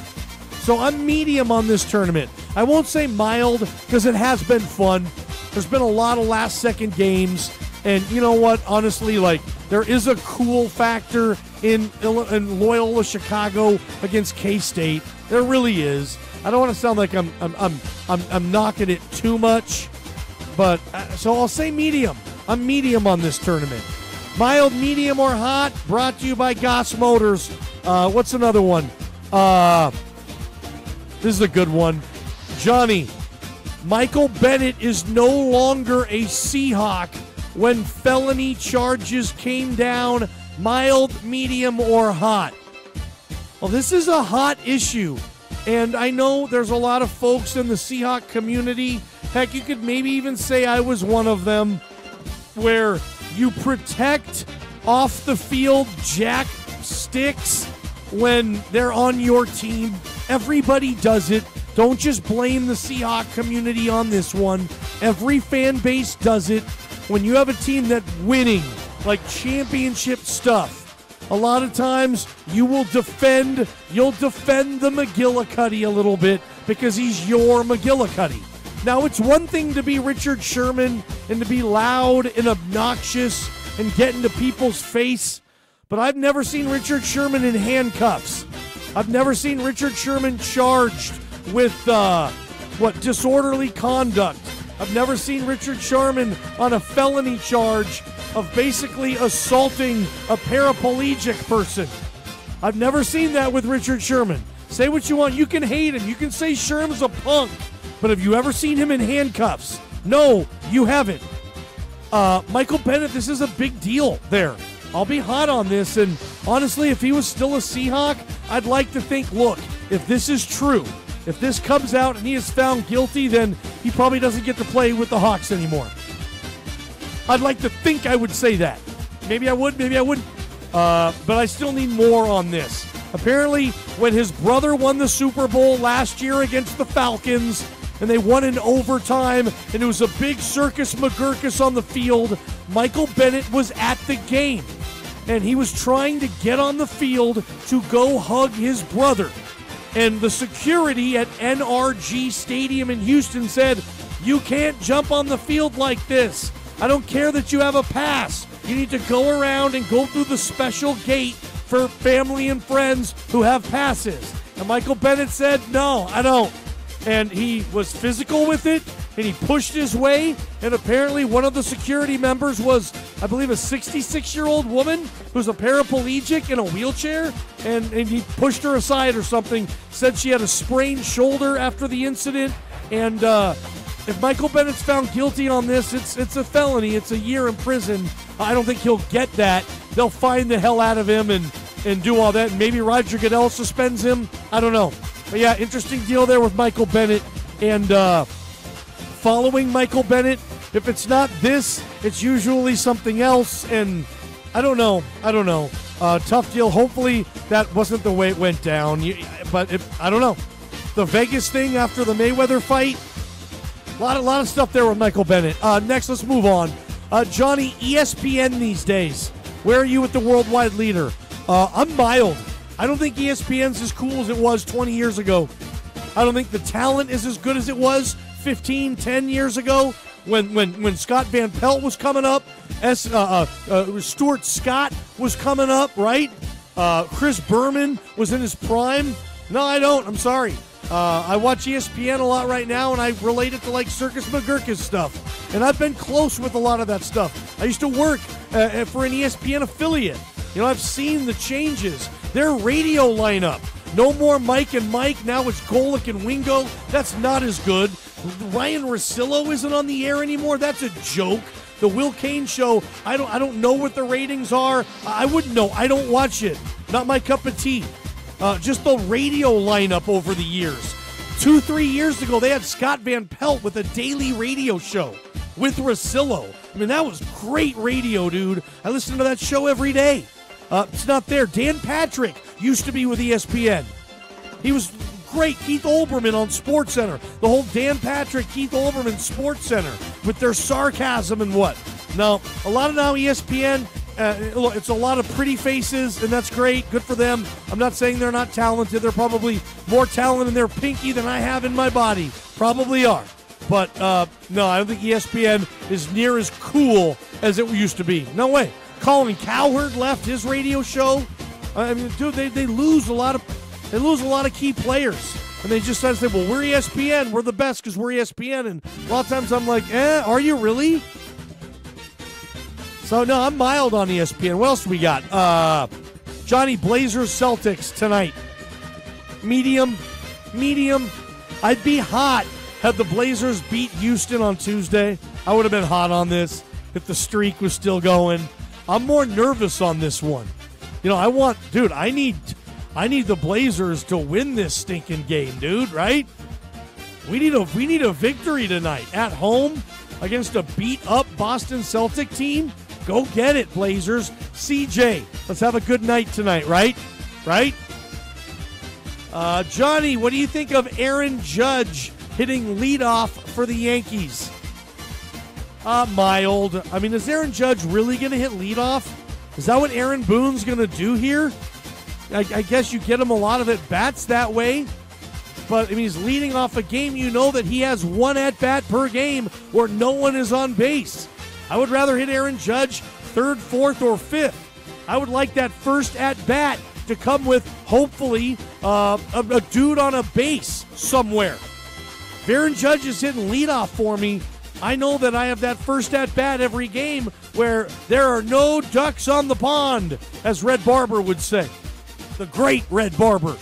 So I'm medium on this tournament. I won't say mild because it has been fun. There's been a lot of last-second games. And you know what? Honestly, like, there is a cool factor in Loyola Chicago against K-State. There really is. I don't want to sound like I'm knocking it too much, but so I'll say medium. I'm medium on this tournament. Mild, medium, or hot, brought to you by Goss Motors. What's another one? This is a good one. Johnny, Michael Bennett is no longer a Seahawk when felony charges came down. Mild, medium, or hot? Well, this is a hot issue. And I know there's a lot of folks in the Seahawk community. Heck, you could maybe even say I was one of them, where you protect off the field jack sticks when they're on your team. Everybody does it. Don't just blame the Seahawk community on this one. Every fan base does it. when you have a team that's winning, like championship stuff, a lot of times you'll defend the McGillicuddy a little bit because he's your McGillicuddy. Now, it's one thing to be Richard Sherman and to be loud and obnoxious and get into people's face, but I've never seen Richard Sherman in handcuffs. I've never seen Richard Sherman charged with, disorderly conduct. I've never seen Richard Sherman on a felony charge of basically assaulting a paraplegic person. I've never seen that with Richard Sherman. Say what you want. You can hate him. You can say Sherman's a punk. But have you ever seen him in handcuffs? No, you haven't. Michael Bennett, this is a big deal there. I'll be hot on this, and honestly, if he was still a Seahawk, I'd like to think, look, if this is true, if this comes out and he is found guilty, then he probably doesn't get to play with the Hawks anymore. I'd like to think I would say that. Maybe I would, maybe I wouldn't. But I still need more on this. Apparently, when his brother won the Super Bowl last year against the Falcons, and they won in overtime, and it was a big circus McGurkus on the field, Michael Bennett was at the game. And he was trying to get on the field to go hug his brother. And the security at NRG Stadium in Houston said, "You can't jump on the field like this. I don't care that you have a pass. You need to go around and go through the special gate for family and friends who have passes." And Michael Bennett said, "No, I don't." And he was physical with it, and he pushed his way, and apparently one of the security members was, I believe, a 66-year-old woman who's a paraplegic in a wheelchair, and he pushed her aside or something, said she had a sprained shoulder after the incident, and if Michael Bennett's found guilty on this, it's a felony. It's a year in prison. I don't think he'll get that. They'll fine the hell out of him and do all that, and maybe Roger Goodell suspends him. I don't know. But yeah, interesting deal there with Michael Bennett. And following Michael Bennett, if it's not this, it's usually something else. And I don't know. Tough deal. Hopefully that wasn't the way it went down. But I don't know. The Vegas thing after the Mayweather fight, a lot of stuff there with Michael Bennett. Next, let's move on. Johnny, ESPN these days. Where are you with the worldwide leader? I'm mild. I don't think ESPN's as cool as it was 20 years ago. I don't think the talent is as good as it was 10 years ago when Scott Van Pelt was coming up. Stuart Scott was coming up, right? Chris Berman was in his prime. No, I don't. I'm sorry. I watch ESPN a lot right now, and I relate it to like Circus McGurkus stuff. And I've been close with a lot of that stuff. I used to work for an ESPN affiliate. You know, I've seen the changes. Their radio lineup. No more Mike and Mike. Now it's Golick and Wingo. That's not as good. Ryan Russillo isn't on the air anymore. That's a joke. The Will Kane Show, I don't know what the ratings are. I wouldn't know. I don't watch it. Not my cup of tea. Just the radio lineup over the years. 2-3 years ago, they had Scott Van Pelt with a daily radio show with Russillo. I mean, that was great radio, dude. I listen to that show every day. It's not there. Dan Patrick used to be with ESPN. He was great. Keith Olbermann on SportsCenter. The whole Dan Patrick, Keith Olbermann SportsCenter with their sarcasm and what. No, a lot of now ESPN, it's a lot of pretty faces, and that's great. Good for them. I'm not saying they're not talented. They're probably more talent in their pinky than I have in my body. Probably are. But, no, I don't think ESPN is near as cool as it used to be. No way. Colin Cowherd left his radio show. I mean, dude, they lose a lot of key players, and they just say, "Well, we're ESPN, we're the best because we're ESPN." And a lot of times I'm like, are you really? So no, I'm mild on ESPN. What else we got? Johnny, Blazers Celtics tonight. Medium. I'd be hot had the Blazers beat Houston on Tuesday. I would have been hot on this if the streak was still going. I'm more nervous on this one. You know, I need the Blazers to win this stinking game, dude, right? We need a victory tonight at home against a beat-up Boston Celtic team. Go get it, Blazers. CJ, let's have a good night tonight, right? Right? Johnny, what do you think of Aaron Judge hitting leadoff for the Yankees? Mild. I mean, is Aaron Judge really going to hit leadoff? Is that what Aaron Boone's going to do here? I guess you get him a lot of at-bats that way. But, I mean, he's leading off a game. You know that he has one at-bat per game where no one is on base. I would rather hit Aaron Judge third, fourth, or fifth. I would like that first at-bat to come with, hopefully, a dude on a base somewhere. If Aaron Judge is hitting leadoff for me, I know that I have that first at-bat every game where there are no ducks on the pond, as Red Barber would say. The great Red Barber.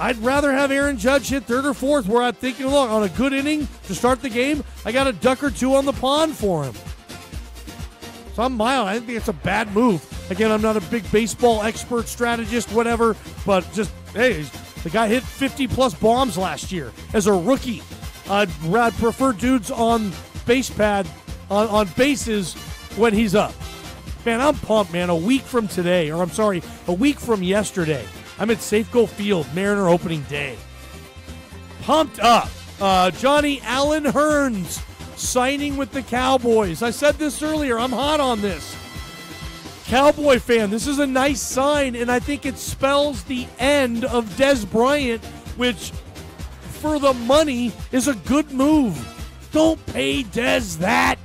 I'd rather have Aaron Judge hit third or fourth where I'm thinking, look, on a good inning to start the game, I got a duck or two on the pond for him. So I'm mild. I think it's a bad move. Again, I'm not a big baseball expert, strategist, whatever, but just, hey, the guy hit 50-plus bombs last year as a rookie. I'd prefer dudes on base pad, on bases when he's up. Man, I'm pumped, man. A week from yesterday, I'm at Safeco Field, Mariner opening day. Pumped up. Johnny Allen Hearns signing with the Cowboys. I said this earlier. I'm hot on this. Cowboy fan, this is a nice sign, and I think it spells the end of Dez Bryant, which, for the money, is a good move. Don't pay Dez that.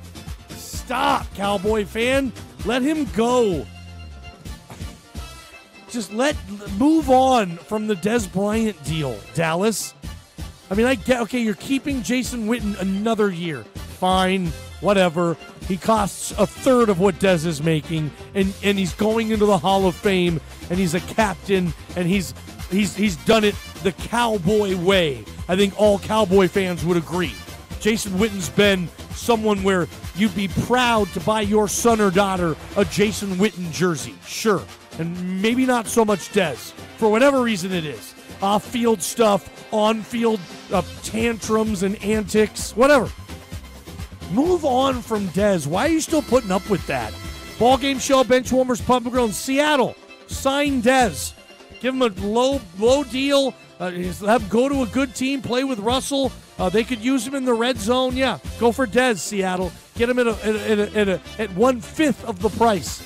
Stop, Cowboy fan. Let him go. Just move on from the Dez Bryant deal, Dallas. I mean, I get, okay, you're keeping Jason Witten another year. Fine, whatever. He costs a third of what Dez is making, and he's going into the Hall of Fame, and he's a captain, and he's done it the Cowboy way. I think all Cowboy fans would agree. Jason Witten's been someone where you'd be proud to buy your son or daughter a Jason Witten jersey. Sure. And maybe not so much Dez, for whatever reason it is. Off-field stuff, on-field tantrums and antics, whatever. Move on from Dez. Why are you still putting up with that? Ballgame Show, Benchwarmers Pub and Grill in Seattle. Sign Dez. Give him a low deal. Have him go to a good team, play with Russell. They could use him in the red zone. Yeah, go for Dez, Seattle. Get him at 1/5 of the price.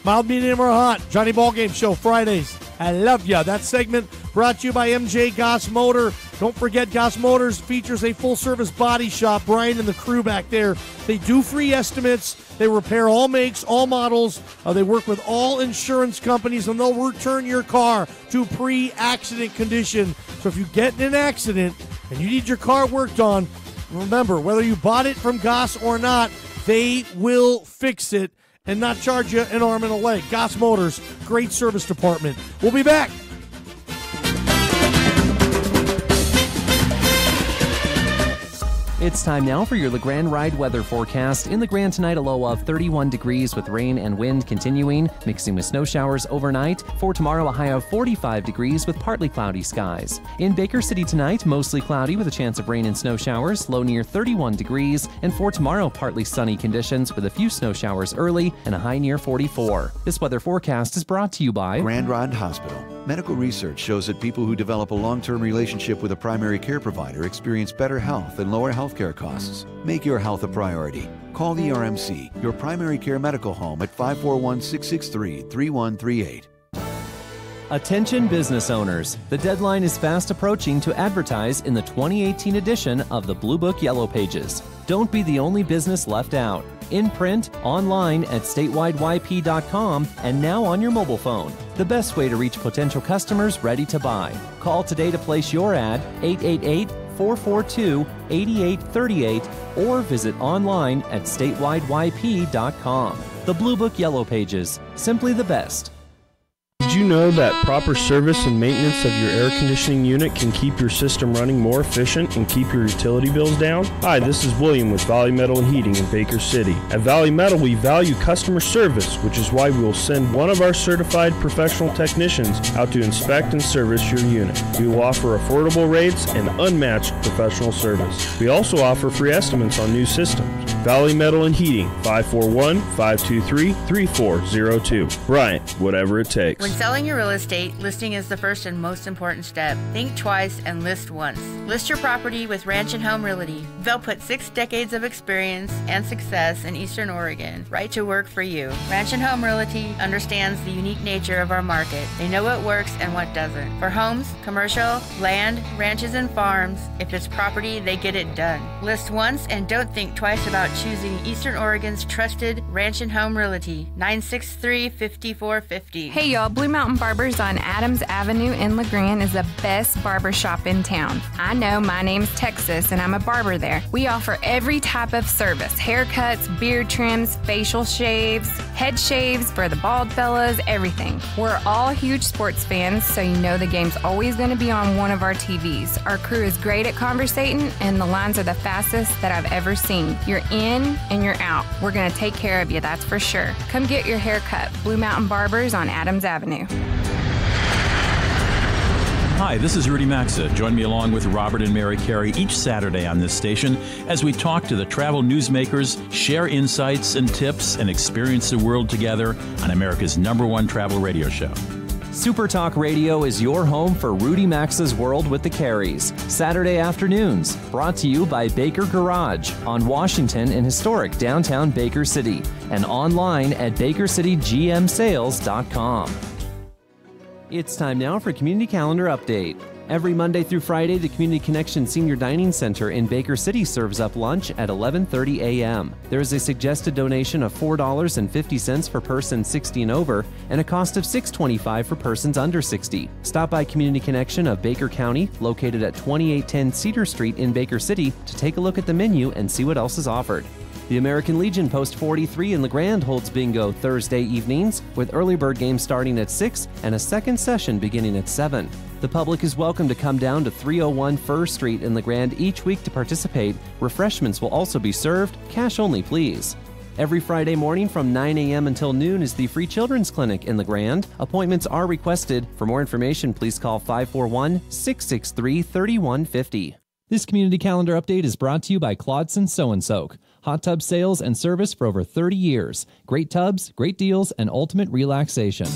Mild, medium, or hot. Johnny Ballgame Show, Fridays. I love ya. That segment brought to you by MJ Goss Motor. Don't forget, Goss Motors features a full-service body shop. Brian and the crew back there, they do free estimates. They repair all makes, all models. They work with all insurance companies, and they'll return your car to pre-accident condition. So if you get in an accident and you need your car worked on, remember, whether you bought it from Goss or not, they will fix it and not charge you an arm and a leg. Goss Motors, great service department. We'll be back. It's time now for your LeGrand Ride weather forecast. In LeGrand tonight, a low of 31 degrees with rain and wind continuing, mixing with snow showers overnight. For tomorrow, a high of 45 degrees with partly cloudy skies. In Baker City tonight, mostly cloudy with a chance of rain and snow showers, low near 31 degrees. And for tomorrow, partly sunny conditions with a few snow showers early and a high near 44. This weather forecast is brought to you by Grand Rod Hospital. Medical research shows that people who develop a long-term relationship with a primary care provider experience better health and lower healthcare costs. Make your health a priority. Call the RMC, your primary care medical home, at 541-663-3138. Attention business owners. The deadline is fast approaching to advertise in the 2018 edition of the Blue Book Yellow Pages. Don't be the only business left out. In print, online at statewideyp.com, and now on your mobile phone. The best way to reach potential customers ready to buy. Call today to place your ad, 888-442-8838, or visit online at statewideyp.com. The Blue Book Yellow Pages, simply the best. Did you know that proper service and maintenance of your air conditioning unit can keep your system running more efficient and keep your utility bills down? Hi, this is William with Valley Metal and Heating in Baker City. At Valley Metal, we value customer service, which is why we will send one of our certified professional technicians out to inspect and service your unit. We will offer affordable rates and unmatched professional service. We also offer free estimates on new systems. Valley Metal and Heating, 541-523-3402. Bryant, whatever it takes. When selling your real estate, listing is the first and most important step. Think twice and list once. List your property with Ranch and Home Realty. They'll put 6 decades of experience and success in Eastern Oregon right to work for you. Ranch and Home Realty understands the unique nature of our market. They know what works and what doesn't. For homes, commercial, land, ranches, and farms, if it's property, they get it done. List once and don't think twice about choosing Eastern Oregon's trusted Ranch and Home Realty. 963-5450. Hey y'all, Blue Mountain Barbers on Adams Avenue in LeGrand is the best barber shop in town. I know my name's Texas and I'm a barber there. We offer every type of service: haircuts, beard trims, facial shaves, head shaves for the bald fellas, everything. We're all huge sports fans, so you know the game's always going to be on one of our TVs. Our crew is great at conversating and the lines are the fastest that I've ever seen. You're in and you're out. We're going to take care of you, that's for sure. Come get your hair cut. Blue Mountain Barbers on Adams Avenue. Hi, this is Rudy Maxa. Join me along with Robert and Mary Carey each Saturday on this station as we talk to the travel newsmakers, share insights and tips, and experience the world together on America's #1 travel radio show. Super Talk Radio is your home for Rudy Maxa's World with the Careys, Saturday afternoons, brought to you by Baker Garage on Washington in historic downtown Baker City and online at bakercitygmsales.com. It's time now for Community Calendar Update. Every Monday through Friday, the Community Connection Senior Dining Center in Baker City serves up lunch at 11:30 a.m. There is a suggested donation of $4.50 for persons 60 and over and a cost of $6.25 for persons under 60. Stop by Community Connection of Baker County, located at 2810 Cedar Street in Baker City, to take a look at the menu and see what else is offered. The American Legion Post 43 in LeGrand holds bingo Thursday evenings, with early bird games starting at 6 and a second session beginning at 7. The public is welcome to come down to 301 Fur Street in LeGrand each week to participate. Refreshments will also be served, cash only please. Every Friday morning from 9 a.m. until noon is the Free Children's Clinic in LeGrand. Appointments are requested. For more information, please call 541-663-3150. This community calendar update is brought to you by Claudson Sew and Soak. Hot tub sales and service for over 30 years. Great tubs, great deals, and ultimate relaxation.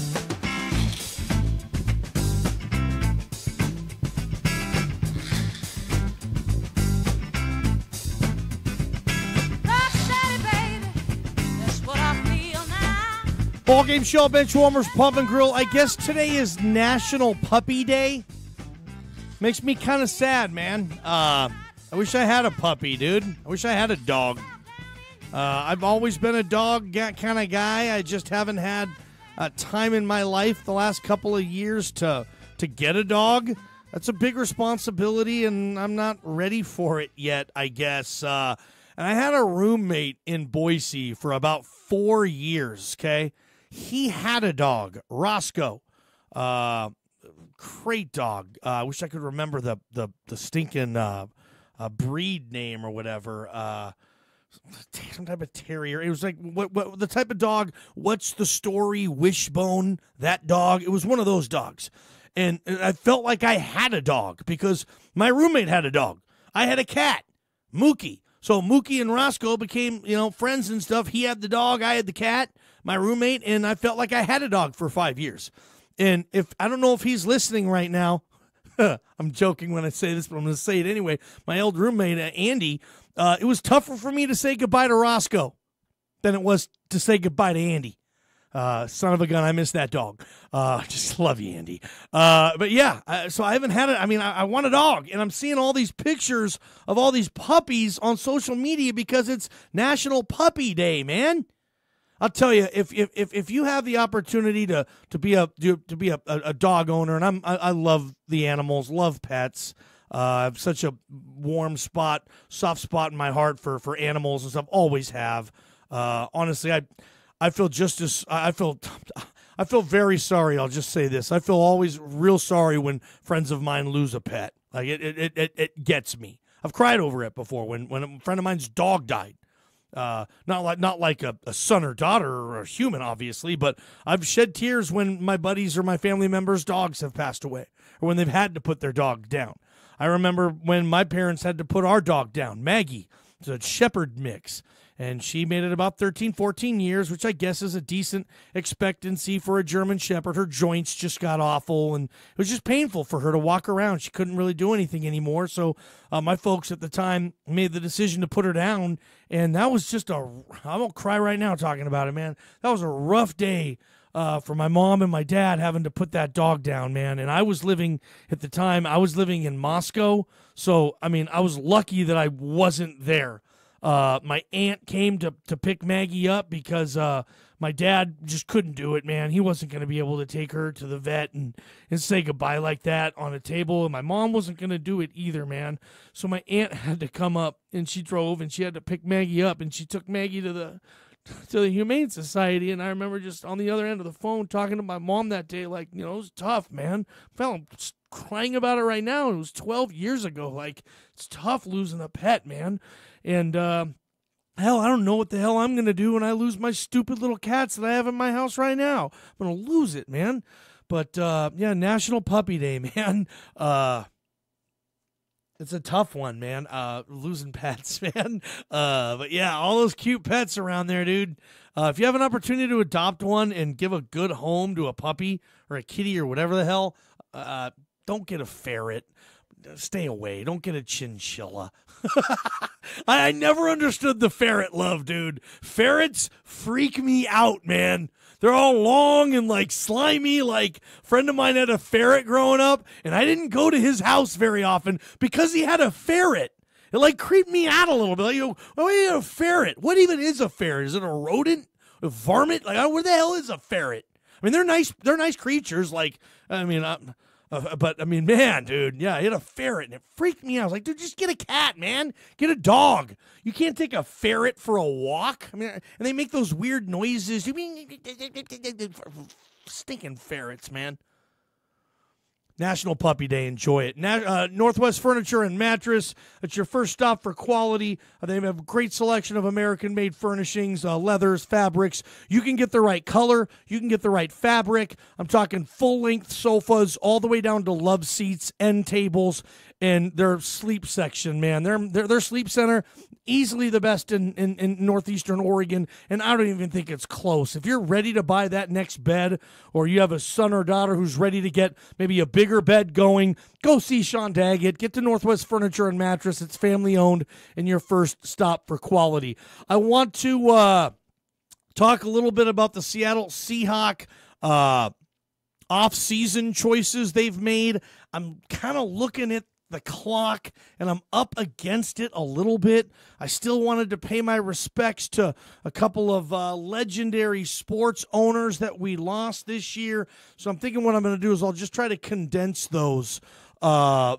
Ballgame show, bench warmers, pub and grill. I guess today is National Puppy Day. Makes me kind of sad, man. I wish I had a puppy, dude. I wish I had a dog. I've always been a dog kind of guy. I just haven't had time in my life the last couple of years to get a dog. That's a big responsibility, and I'm not ready for it yet, I guess. And I had a roommate in Boise for about 4 years, okay? He had a dog, Roscoe. Great dog. I wish I could remember the stinking breed name or whatever. Some type of terrier. It was like what the type of dog. What's the story? Wishbone. That dog. It was one of those dogs, and I felt like I had a dog because my roommate had a dog. I had a cat, Mookie. So Mookie and Roscoe became friends and stuff. He had the dog. I had the cat. My roommate, and I felt like I had a dog for 5 years. And I don't know if he's listening right now. I'm joking when I say this, but I'm going to say it anyway. My old roommate, Andy, it was tougher for me to say goodbye to Roscoe than it was to say goodbye to Andy. Son of a gun, I miss that dog. Just love you, Andy. But yeah, so I haven't had it. I mean, I want a dog, and I'm seeing all these pictures of all these puppies on social media because it's National Puppy Day, man. I'll tell you, if you have the opportunity to be a dog owner, and I love the animals, love pets. I have such a soft spot in my heart for animals and stuff. Always have. Honestly, I feel very sorry. I'll just say this. I feel always real sorry when friends of mine lose a pet. Like it gets me. I've cried over it before when a friend of mine's dog died. Not like a son or daughter or a human, obviously, but I've shed tears when my buddies or my family members' dogs have passed away or when they've had to put their dog down. I remember when my parents had to put our dog down, Maggie. It's a shepherd mix. And she made it about 13, 14 years, which I guess is a decent expectancy for a German Shepherd. Her joints just got awful, and it was just painful for her to walk around. She couldn't really do anything anymore. So my folks at the time made the decision to put her down, and that was just I won't cry right now talking about it, man. That was a rough day for my mom and my dad having to put that dog down, man. And I was living in Moscow. So, I mean, I was lucky that I wasn't there. My aunt came to pick Maggie up because my dad just couldn't do it, man. He wasn't going to be able to take her to the vet and say goodbye like that on a table. And my mom wasn't going to do it either, man. So my aunt had to come up, and she drove, and she had to pick Maggie up, and she took Maggie to the Humane Society. And I remember just on the other end of the phone talking to my mom that day, like, it was tough, man. I'm crying about it right now. It was 12 years ago. Like, it's tough losing a pet, man. And hell, I don't know what the hell I'm going to do when I lose my stupid little cats that I have in my house right now. I'm going to lose it, man. But yeah, National Puppy Day, man. It's a tough one, man. Losing pets, man. But yeah, all those cute pets around there, dude. If you have an opportunity to adopt one and give a good home to a puppy or a kitty or whatever the hell, don't get a ferret. Stay away. Don't get a chinchilla. I never understood the ferret love, dude. Ferrets freak me out, man. They're all long and like slimy. Like, a friend of mine had a ferret growing up, and I didn't go to his house very often because he had a ferret. It like creeped me out a little bit. Like, oh, you have a ferret. What even is a ferret? Is it a rodent? A varmint? Like, where the hell is a ferret? I mean, they're nice. They're nice creatures. Like, I mean, but I mean, man, dude, yeah, I had a ferret and it freaked me out. I was like, dude, just get a cat, man. Get a dog. You can't take a ferret for a walk. I mean, and they make those weird noises. You mean stinking ferrets, man. National Puppy Day. Enjoy it. Northwest Furniture and Mattress. It's your first stop for quality. They have a great selection of American-made furnishings, leathers, fabrics. You can get the right color. You can get the right fabric. I'm talking full-length sofas all the way down to love seats, end tables, and their sleep section, man. Their sleep center, easily the best in northeastern Oregon, and I don't even think it's close. If you're ready to buy that next bed, or you have a son or daughter who's ready to get maybe a bigger bed going, go see Shawn Daggett. Get to Northwest Furniture and Mattress. It's family-owned and your first stop for quality. I want to talk a little bit about the Seattle Seahawks off-season choices they've made. I'm kind of looking at the clock, and I'm up against it a little bit. I still wanted to pay my respects to a couple of legendary sports owners that we lost this year. So I'm thinking what I'm going to do is I'll just try to condense those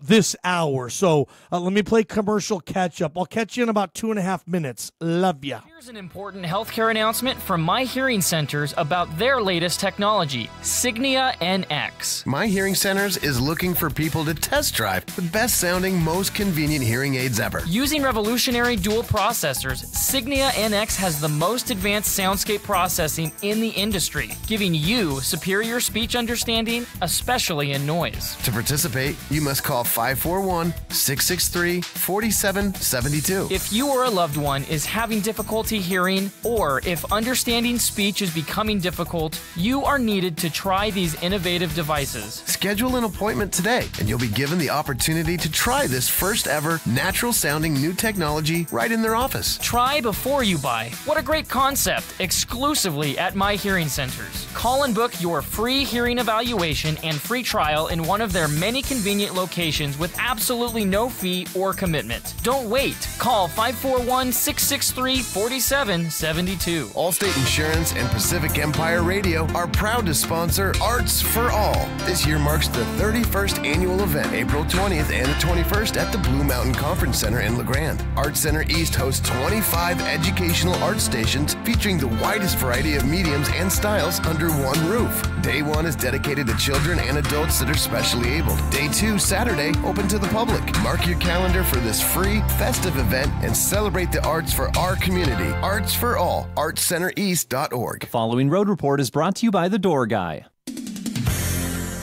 this hour. So let me play commercial catch-up. I'll catch you in about 2.5 minutes. Love ya. Here's an important healthcare announcement from My Hearing Centers about their latest technology, Signia NX. My Hearing Centers is looking for people to test drive the best-sounding, most convenient hearing aids ever. Using revolutionary dual processors, Signia NX has the most advanced soundscape processing in the industry, giving you superior speech understanding, especially in noise. To participate, you must call 541-663-4772. If you or a loved one is having difficulty hearing, or if understanding speech is becoming difficult, you are needed to try these innovative devices. Schedule an appointment today, and you'll be given the opportunity to try this first ever natural-sounding new technology right in their office. Try before you buy. What a great concept, exclusively at My Hearing Centers. Call and book your free hearing evaluation and free trial in one of their many convenient locations with absolutely no fee or commitment. Don't wait. Call 541-663-4772. Allstate Insurance and Pacific Empire Radio are proud to sponsor Arts for All. This year marks the 31st annual event, April 20th and the 21st at the Blue Mountain Conference Center in La Grande. Art Center East hosts 25 educational art stations featuring the widest variety of mediums and styles under one roof. Day 1 is dedicated to children and adults that are specially abled. Day 2, Saturday, open to the public. Mark your calendar for this free, festive event and celebrate the arts for our community. Arts for All, artscentereast.org. The following road report is brought to you by The Door Guy.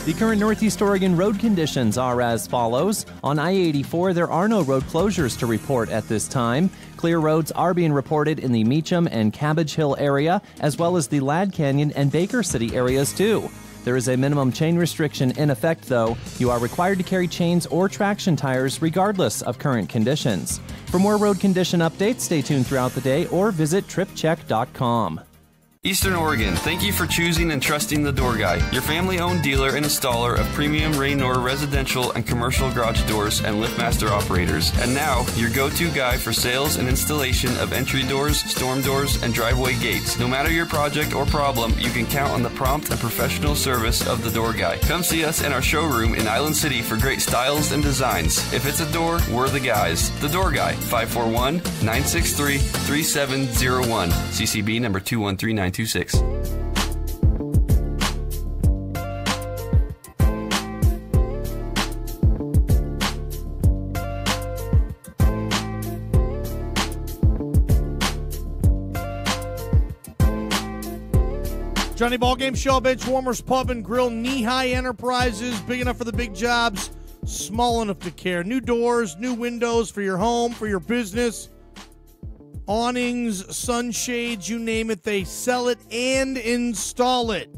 The current Northeast Oregon road conditions are as follows. On I-84, there are no road closures to report at this time. Clear roads are being reported in the Meacham and Cabbage Hill area, as well as the Ladd Canyon and Baker City areas, too. There is a minimum chain restriction in effect, though. You are required to carry chains or traction tires regardless of current conditions. For more road condition updates, stay tuned throughout the day or visit tripcheck.com. Eastern Oregon, thank you for choosing and trusting The Door Guy, your family-owned dealer and installer of premium Raynor residential and commercial garage doors and LiftMaster operators. And now, your go-to guy for sales and installation of entry doors, storm doors, and driveway gates. No matter your project or problem, you can count on the prompt and professional service of The Door Guy. Come see us in our showroom in Island City for great styles and designs. If it's a door, we're the guys. The Door Guy, 541-963-3701. CCB number 213926. Johnny Ballgame Show, Bench Warmers Pub and Grill, Knee-High Enterprises, big enough for the big jobs, small enough to care. New doors, new windows for your home, for your business. Awnings, sunshades, you name it, they sell it and install it.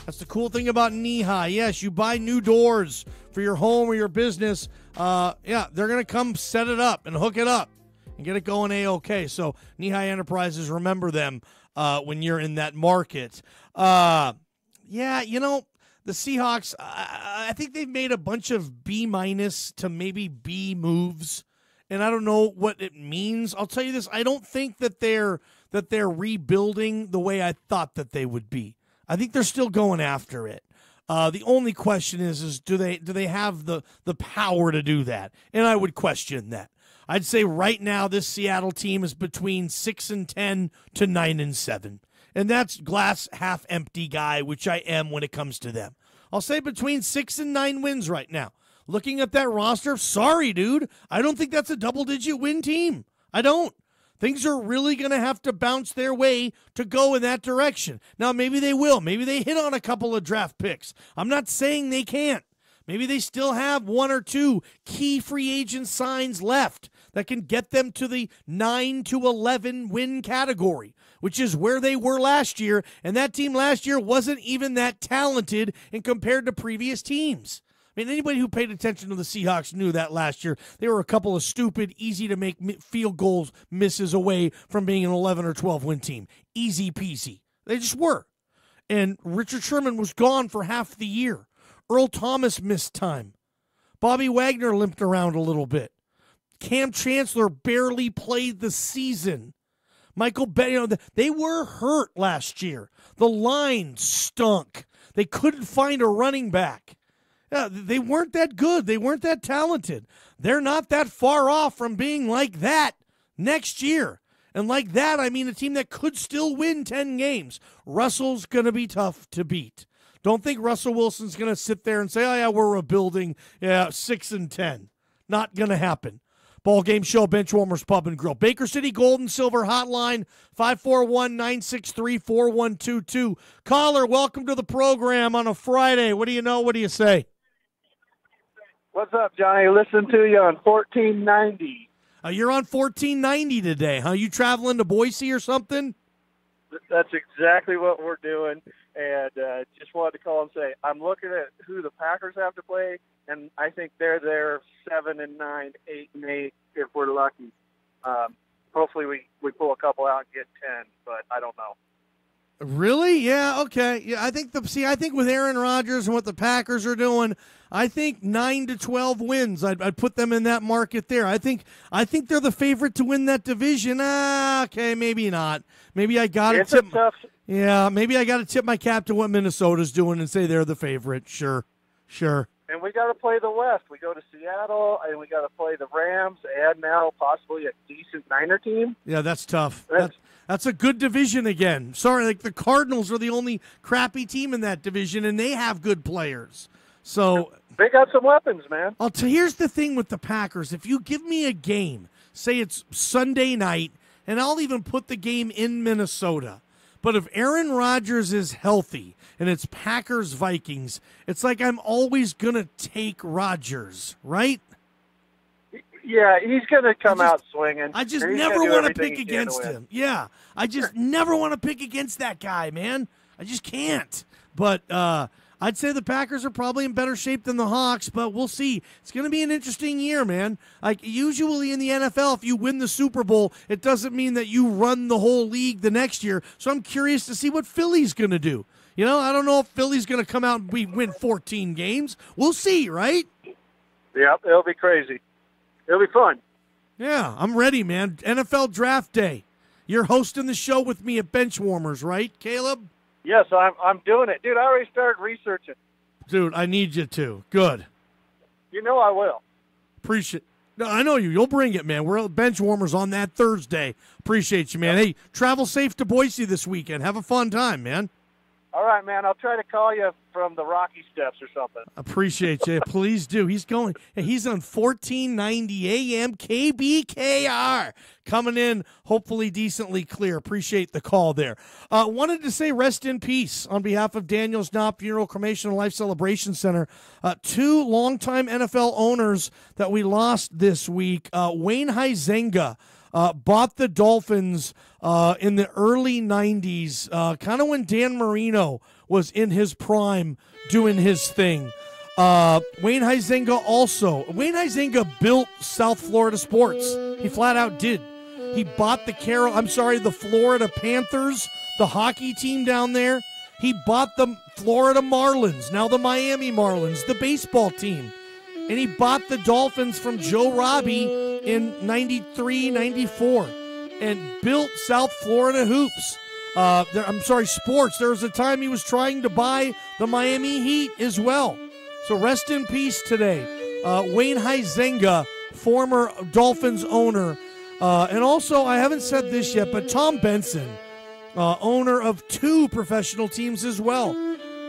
That's the cool thing about Knee-High. Yes, you buy new doors for your home or your business. They're going to come set it up and hook it up and get it going A-OK. So Knee-High Enterprises, remember them when you're in that market. The Seahawks, I think they've made a bunch of B- to maybe B moves. And I don't know what it means. I'll tell you this: I don't think that they're rebuilding the way I thought that they would be. I think they're still going after it. The only question is do they have the power to do that? And I would question that. I'd say right now this Seattle team is between 6-10 to 9-7, and that's glass half empty guy, which I am when it comes to them. I'll say between 6 and 9 wins right now. Looking at that roster, sorry, dude. I don't think that's a double-digit win team. I don't. Things are really going to have to bounce their way to go in that direction. Now, maybe they will. Maybe they hit on a couple of draft picks. I'm not saying they can't. Maybe they still have 1 or 2 key free agent signs left that can get them to the 9 to 11 win category, which is where they were last year. And that team last year wasn't even that talented in compared to previous teams. I mean, anybody who paid attention to the Seahawks knew that last year. They were a couple of stupid, easy-to-make field goals misses away from being an 11 or 12-win team. Easy peasy. They just were. And Richard Sherman was gone for half the year. Earl Thomas missed time. Bobby Wagner limped around a little bit. Cam Chancellor barely played the season. Michael Bennett, they were hurt last year. The line stunk. They couldn't find a running back. Yeah, they weren't that good. They weren't that talented. They're not that far off from being like that next year. And like that, I mean a team that could still win 10 games. Russell's going to be tough to beat. Don't think Russell Wilson's going to sit there and say, oh, yeah, we're rebuilding 6-10. Not going to happen. Ball Game Show, Benchwarmers Pub and Grill. Baker City Gold and Silver Hotline, 541-963-4122. Caller, welcome to the program on a Friday. What do you know? What do you say? What's up, Johnny? Listen to you on 1490. You're on 1490 today, huh? You traveling to Boise or something? That's exactly what we're doing. And just wanted to call and say, I'm looking at who the Packers have to play, and I think they're there 7-9, 8-8 if we're lucky. Hopefully we pull a couple out and get 10, but I don't know. Really? Yeah, okay. Yeah, I think with Aaron Rodgers and what the Packers are doing, I think 9 to 12 wins. I'd put them in that market there. I think they're the favorite to win that division. Okay, maybe not. Maybe I got to tip. Yeah, maybe I got to tip my cap to what Minnesota's doing and say they're the favorite. Sure. And we got to play the West. We go to Seattle, and we got to play the Rams, and now possibly a decent Niner team. Yeah, that's tough. That's a good division again. Sorry, like the Cardinals are the only crappy team in that division, and they have good players. So they got some weapons, man. Here's the thing with the Packers. If you give me a game, say it's Sunday night, and I'll even put the game in Minnesota, But if Aaron Rodgers is healthy and it's Packers-Vikings, it's like I'm always going to take Rodgers, right? Yeah, he's going to come out swinging. I just He's never gonna do want to everything pick he can against to win. him. Yeah, I just never want to pick against that guy, man. I just can't. But I'd say the Packers are probably in better shape than the Hawks, but we'll see. It's going to be an interesting year, man. Like, usually in the NFL, if you win the Super Bowl, it doesn't mean that you run the whole league the next year. So I'm curious to see what Philly's going to do. You know, I don't know if Philly's going to come out and win 14 games. We'll see, right? Yep, it'll be crazy. It'll be fun. Yeah, I'm ready, man. NFL Draft Day. You're hosting the show with me at Benchwarmers, right, Caleb? Yes, I'm doing it. Dude, I already started researching. Dude, I need you to. Good. You know I will. Appreciate. No, I know you. You'll bring it, man. We're at Benchwarmers on that Thursday. Appreciate you, man. Hey, travel safe to Boise this weekend. Have a fun time, man. All right, man. I'll try to call you from the Rocky Steps or something. Appreciate you. Please do. He's going. He's on 1490 AM KBKR. Coming in, hopefully decently clear. Appreciate the call there. Wanted to say rest in peace on behalf of Daniel's Knott Funeral, Cremation, and Life Celebration Center. Two longtime NFL owners that we lost this week. Wayne Huizenga bought the Dolphins in the early 90s, kind of when Dan Marino was in his prime doing his thing. Wayne Huizenga built South Florida sports. He flat out did. He bought the Florida Panthers, the hockey team down there. He bought the Florida Marlins, now the Miami Marlins, the baseball team. And he bought the Dolphins from Joe Robbie in 93, 94 and built South Florida hoops. Sports. There was a time he was trying to buy the Miami Heat as well. So rest in peace today. Wayne Huizenga, former Dolphins owner. And also, I haven't said this yet, but Tom Benson, owner of two professional teams as well,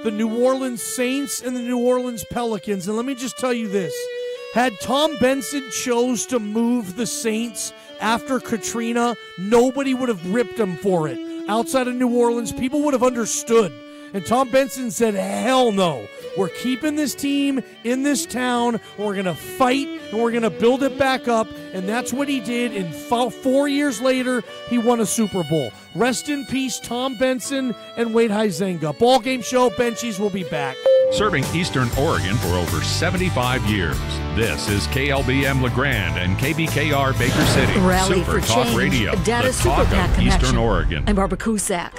the New Orleans Saints and the New Orleans Pelicans. And let me just tell you this. Had Tom Benson chose to move the Saints after Katrina, nobody would have ripped him for it. Outside of New Orleans, people would have understood. And Tom Benson said, hell no. We're keeping this team in this town. We're going to fight, and we're going to build it back up. And that's what he did. And 4 years later, he won a Super Bowl. Rest in peace, Tom Benson and Wade Huizenga. Ballgame Show, Benchies will be back. Serving Eastern Oregon for over 75 years. This is KLBM LeGrand and KBKR Baker City. Rally Super for Talk Change, Radio, Data the Super talk PAC of Connection. Eastern Oregon. I'm Barbara Cusack.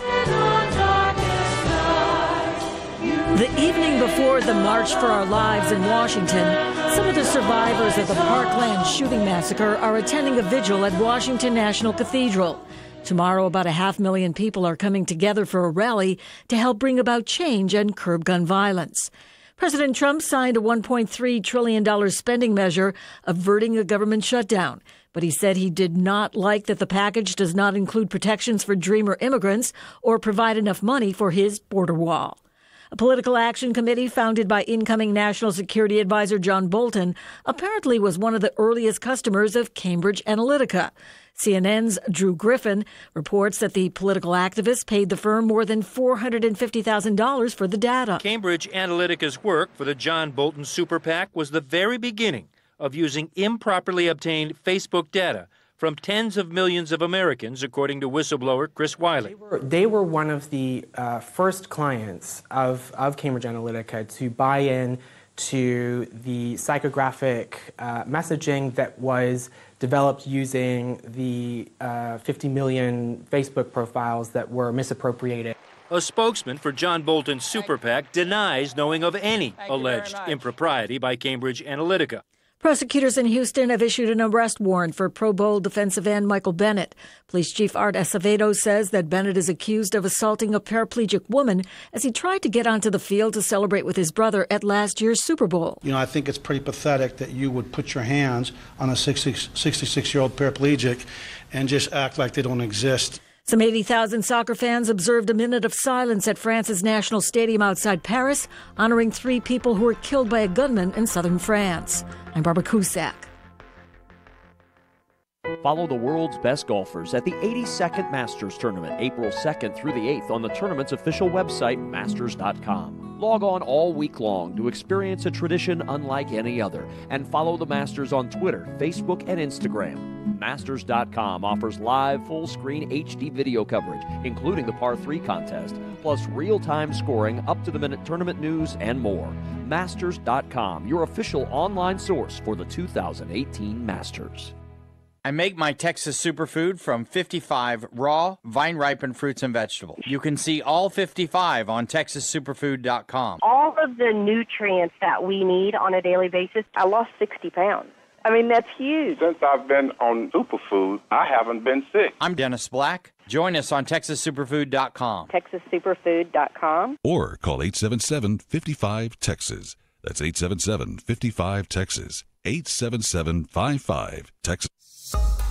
The evening before the March for Our Lives in Washington, some of the survivors of the Parkland shooting massacre are attending a vigil at Washington National Cathedral. Tomorrow, about 500,000 people are coming together for a rally to help bring about change and curb gun violence. President Trump signed a $1.3 trillion spending measure averting a government shutdown. But he said he did not like that the package does not include protections for dreamer immigrants or provide enough money for his border wall. A political action committee founded by incoming National Security Advisor John Bolton apparently was one of the earliest customers of Cambridge Analytica. CNN's Drew Griffin reports that the political activist paid the firm more than $450,000 for the data. Cambridge Analytica's work for the John Bolton Super PAC was the very beginning of using improperly obtained Facebook data from tens of millions of Americans, according to whistleblower Chris Wiley. They were one of the first clients of Cambridge Analytica to buy in to the psychographic messaging that was developed using the 50 million Facebook profiles that were misappropriated. A spokesman for John Bolton's Super PAC denies knowing of any alleged impropriety by Cambridge Analytica. Prosecutors in Houston have issued an arrest warrant for Pro Bowl defensive end Michael Bennett. Police Chief Art Acevedo says that Bennett is accused of assaulting a paraplegic woman as he tried to get onto the field to celebrate with his brother at last year's Super Bowl. You know, I think it's pretty pathetic that you would put your hands on a 66-year-old paraplegic and just act like they don't exist. Some 80,000 soccer fans observed a minute of silence at France's National Stadium outside Paris, honoring 3 people who were killed by a gunman in southern France. I'm Barbara Cusack. Follow the world's best golfers at the 82nd Masters Tournament, April 2nd through the 8th on the tournament's official website, masters.com. Log on all week long to experience a tradition unlike any other, and follow the Masters on Twitter, Facebook, and Instagram. Masters.com offers live full-screen HD video coverage, including the Par 3 contest, plus real-time scoring, up-to-the-minute tournament news, and more. Masters.com, your official online source for the 2018 Masters. I make my Texas superfood from 55 raw, vine-ripened fruits and vegetables. You can see all 55 on TexasSuperfood.com. All of the nutrients that we need on a daily basis. I lost 60 pounds. I mean, that's huge. Since I've been on superfood, I haven't been sick. I'm Dennis Black. Join us on TexasSuperfood.com. TexasSuperfood.com. Or call 877-55-TEXAS. That's 877-55-TEXAS. 877-55-TEXAS.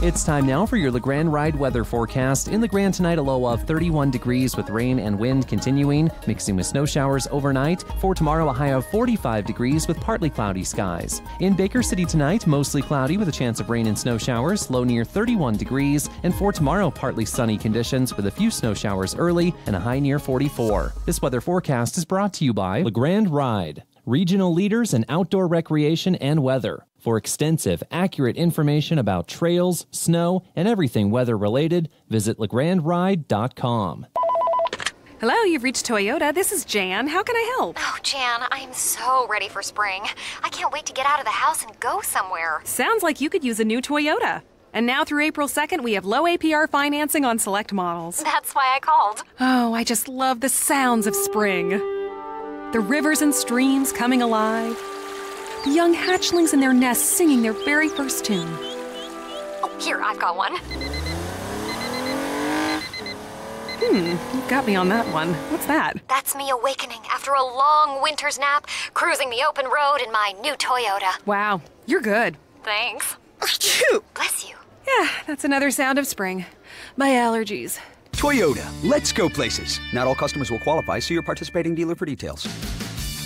It's time now for your LeGrand Ride weather forecast. In LeGrand tonight, a low of 31 degrees with rain and wind continuing, mixing with snow showers overnight. For tomorrow, a high of 45 degrees with partly cloudy skies. In Baker City tonight, mostly cloudy with a chance of rain and snow showers, low near 31 degrees. And for tomorrow, partly sunny conditions with a few snow showers early and a high near 44. This weather forecast is brought to you by LeGrand Ride, regional leaders in outdoor recreation and weather. For extensive, accurate information about trails, snow, and everything weather-related, visit legrandride.com. Hello, you've reached Toyota. This is Jan. How can I help? Oh, Jan, I am so ready for spring. I can't wait to get out of the house and go somewhere. Sounds like you could use a new Toyota. And now through April 2nd, we have low APR financing on select models. That's why I called. Oh, I just love the sounds of spring. The rivers and streams coming alive. The young hatchlings in their nests singing their very first tune. Oh, here, I've got one. You've got me on that one. What's that? That's me awakening after a long winter's nap, cruising the open road in my new Toyota. Wow, you're good. Thanks. Bless you. Yeah, that's another sound of spring. My allergies. Toyota, let's go places. Not all customers will qualify. See your participating dealer for details.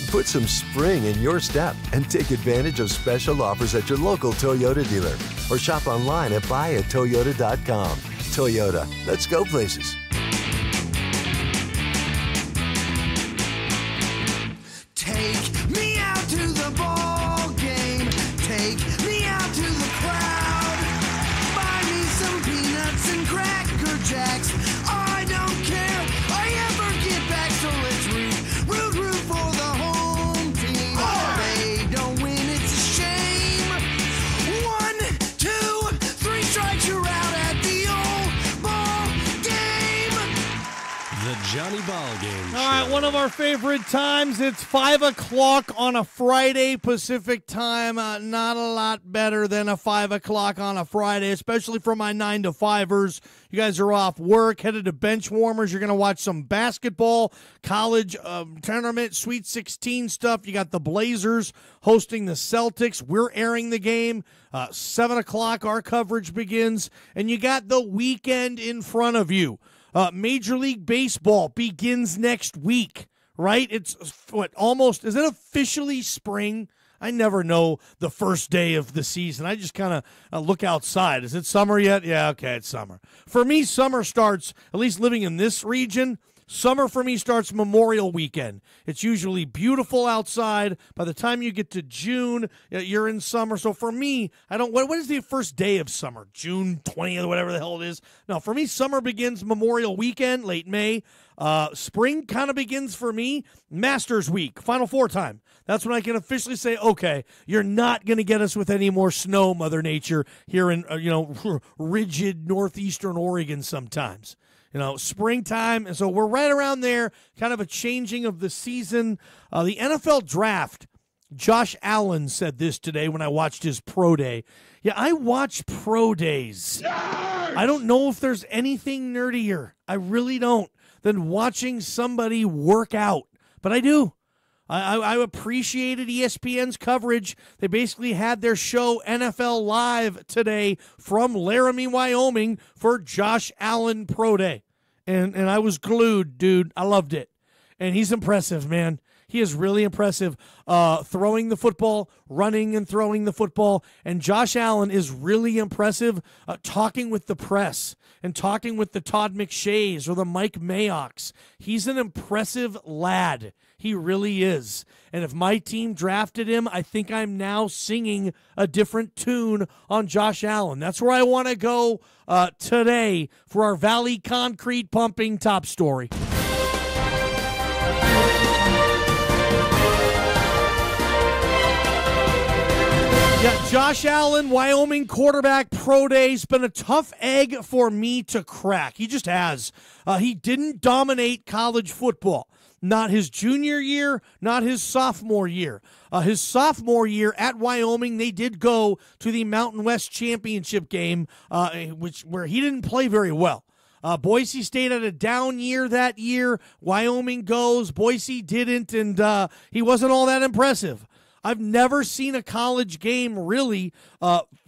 Put some spring in your step and take advantage of special offers at your local Toyota dealer or shop online at buyatoyota.com. Toyota, let's go places. Take me out to the ball game. Take me out to the crowd. Buy me some peanuts and Cracker Jacks. I don't care. I ever get back, so let's root for the home team. They don't win, it's a shame. 1, 2, 3 strikes, you're out at the old ball game. The Johnny Ballgame Show. All right, one of our favorite times. It's 5 o'clock on a Friday Pacific time. Not a lot better than a 5 o'clock on a Friday, especially for my 9 to 5ers. You guys are off work, headed to bench warmers. You're going to watch some basketball, college tournament, Sweet 16 stuff. You got the Blazers hosting the Celtics. We're airing the game. 7 o'clock, our coverage begins. And you got the weekend in front of you. Major League Baseball begins next week, right? It's almost, is it officially spring? I never know the first day of the season. I just kind of look outside. Is it summer yet? Yeah, okay, it's summer. For me, summer starts, at least living in this region, summer for me starts Memorial Weekend. It's usually beautiful outside. By the time you get to June, you're in summer. So for me, what is the first day of summer? June 20th or whatever the hell it is. No, for me, summer begins Memorial Weekend, late May. Spring kind of begins for me Masters Week, Final Four time. That's when I can officially say, okay, you're not going to get us with any more snow, Mother Nature, here in rigid northeastern Oregon sometimes. Springtime, and so we're right around there, kind of a changing of the season. The NFL draft, Josh Allen said this today when I watched his pro day. Yeah, I watch pro days. I don't know if there's anything nerdier, I really don't, than watching somebody work out, but I do. I appreciated ESPN's coverage. They basically had their show NFL Live today from Laramie, Wyoming for Josh Allen Pro Day. And I was glued, dude. I loved it. And he's impressive, man. He is really impressive throwing the football, running and throwing the football. And Josh Allen is really impressive talking with the press and talking with the Todd McShays or the Mike Mayocks. He's an impressive lad. He really is. And if my team drafted him, I think I'm now singing a different tune on Josh Allen. That's where I want to go today for our Valley Concrete Pumping top story. Yeah, Josh Allen, Wyoming quarterback, pro day. Has been a tough egg for me to crack. He just has. He didn't dominate college football. Not his junior year, not his sophomore year. His sophomore year at Wyoming, they did go to the Mountain West Championship game, where he didn't play very well. Boise State had a down year that year. Wyoming goes. Boise didn't, and he wasn't all that impressive. I've never seen a college game really,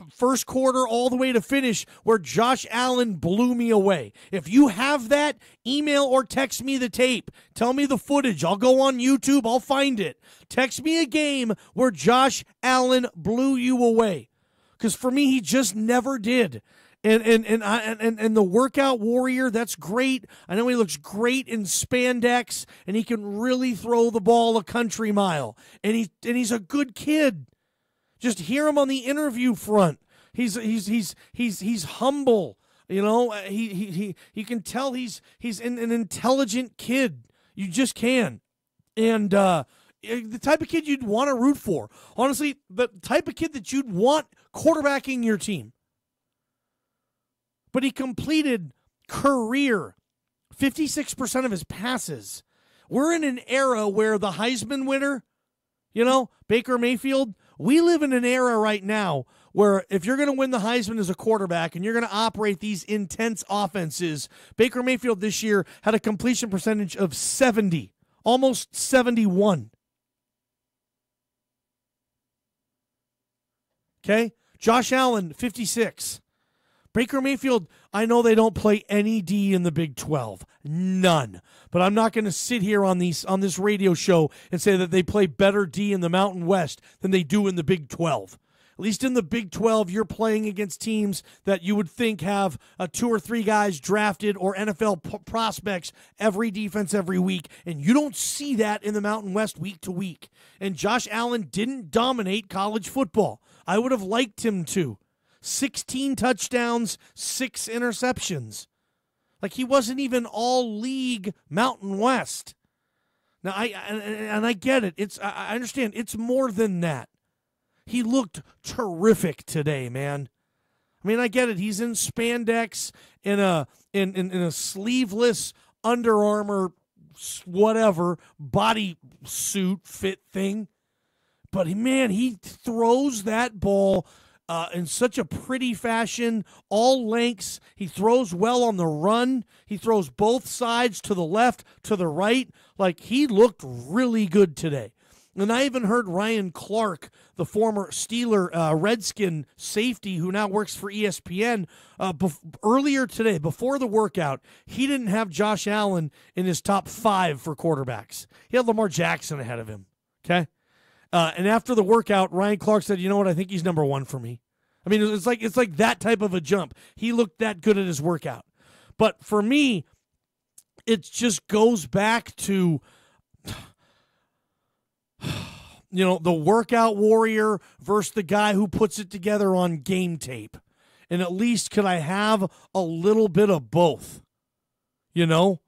first quarter all the way to finish, where Josh Allen blew me away. If you have that, email or text me the tape. Tell me the footage. I'll go on YouTube. I'll find it. Text me a game where Josh Allen blew you away. Because for me, he just never did. And the workout warrior, that's great. I know he looks great in spandex, and he can really throw the ball a country mile. And he's a good kid. Just hear him on the interview front. He's humble. You know, he can tell he's an intelligent kid. You just can. And the type of kid you'd want to root for. Honestly, the type of kid that you'd want quarterbacking your team. But he completed career 56% of his passes. We're in an era where the Heisman winner, you know, Baker Mayfield, we live in an era right now where if you're going to win the Heisman as a quarterback and you're going to operate these intense offenses, Baker Mayfield this year had a completion percentage of 70, almost 71. Okay? Josh Allen, 56. Baker Mayfield, I know they don't play any D in the Big 12. None. But I'm not going to sit here on this radio show and say that they play better D in the Mountain West than they do in the Big 12. At least in the Big 12, you're playing against teams that you would think have 2 or 3 guys drafted or NFL prospects every defense every week, and you don't see that in the Mountain West week to week. And Josh Allen didn't dominate college football. I would have liked him to. 16 touchdowns, 6 interceptions. Like, he wasn't even all league Mountain West. Now, I get it. I understand. It's more than that. He looked terrific today, man. I mean, I get it. He's in spandex, in a sleeveless Under Armour, whatever, body suit fit thing. But, man, he throws that ball in such a pretty fashion, all lengths. He throws well on the run. He throws both sides, to the left, to the right. Like, he looked really good today. And I even heard Ryan Clark, the former Steeler Redskin safety who now works for ESPN, earlier today, before the workout, he didn't have Josh Allen in his top 5 for quarterbacks. He had Lamar Jackson ahead of him, okay? And after the workout, Ryan Clark said, you know what, I think he's number 1 for me. I mean, it's like that type of a jump. He looked that good at his workout. But for me, it just goes back to, you know, the workout warrior versus the guy who puts it together on game tape. And at least could I have a little bit of both, you know?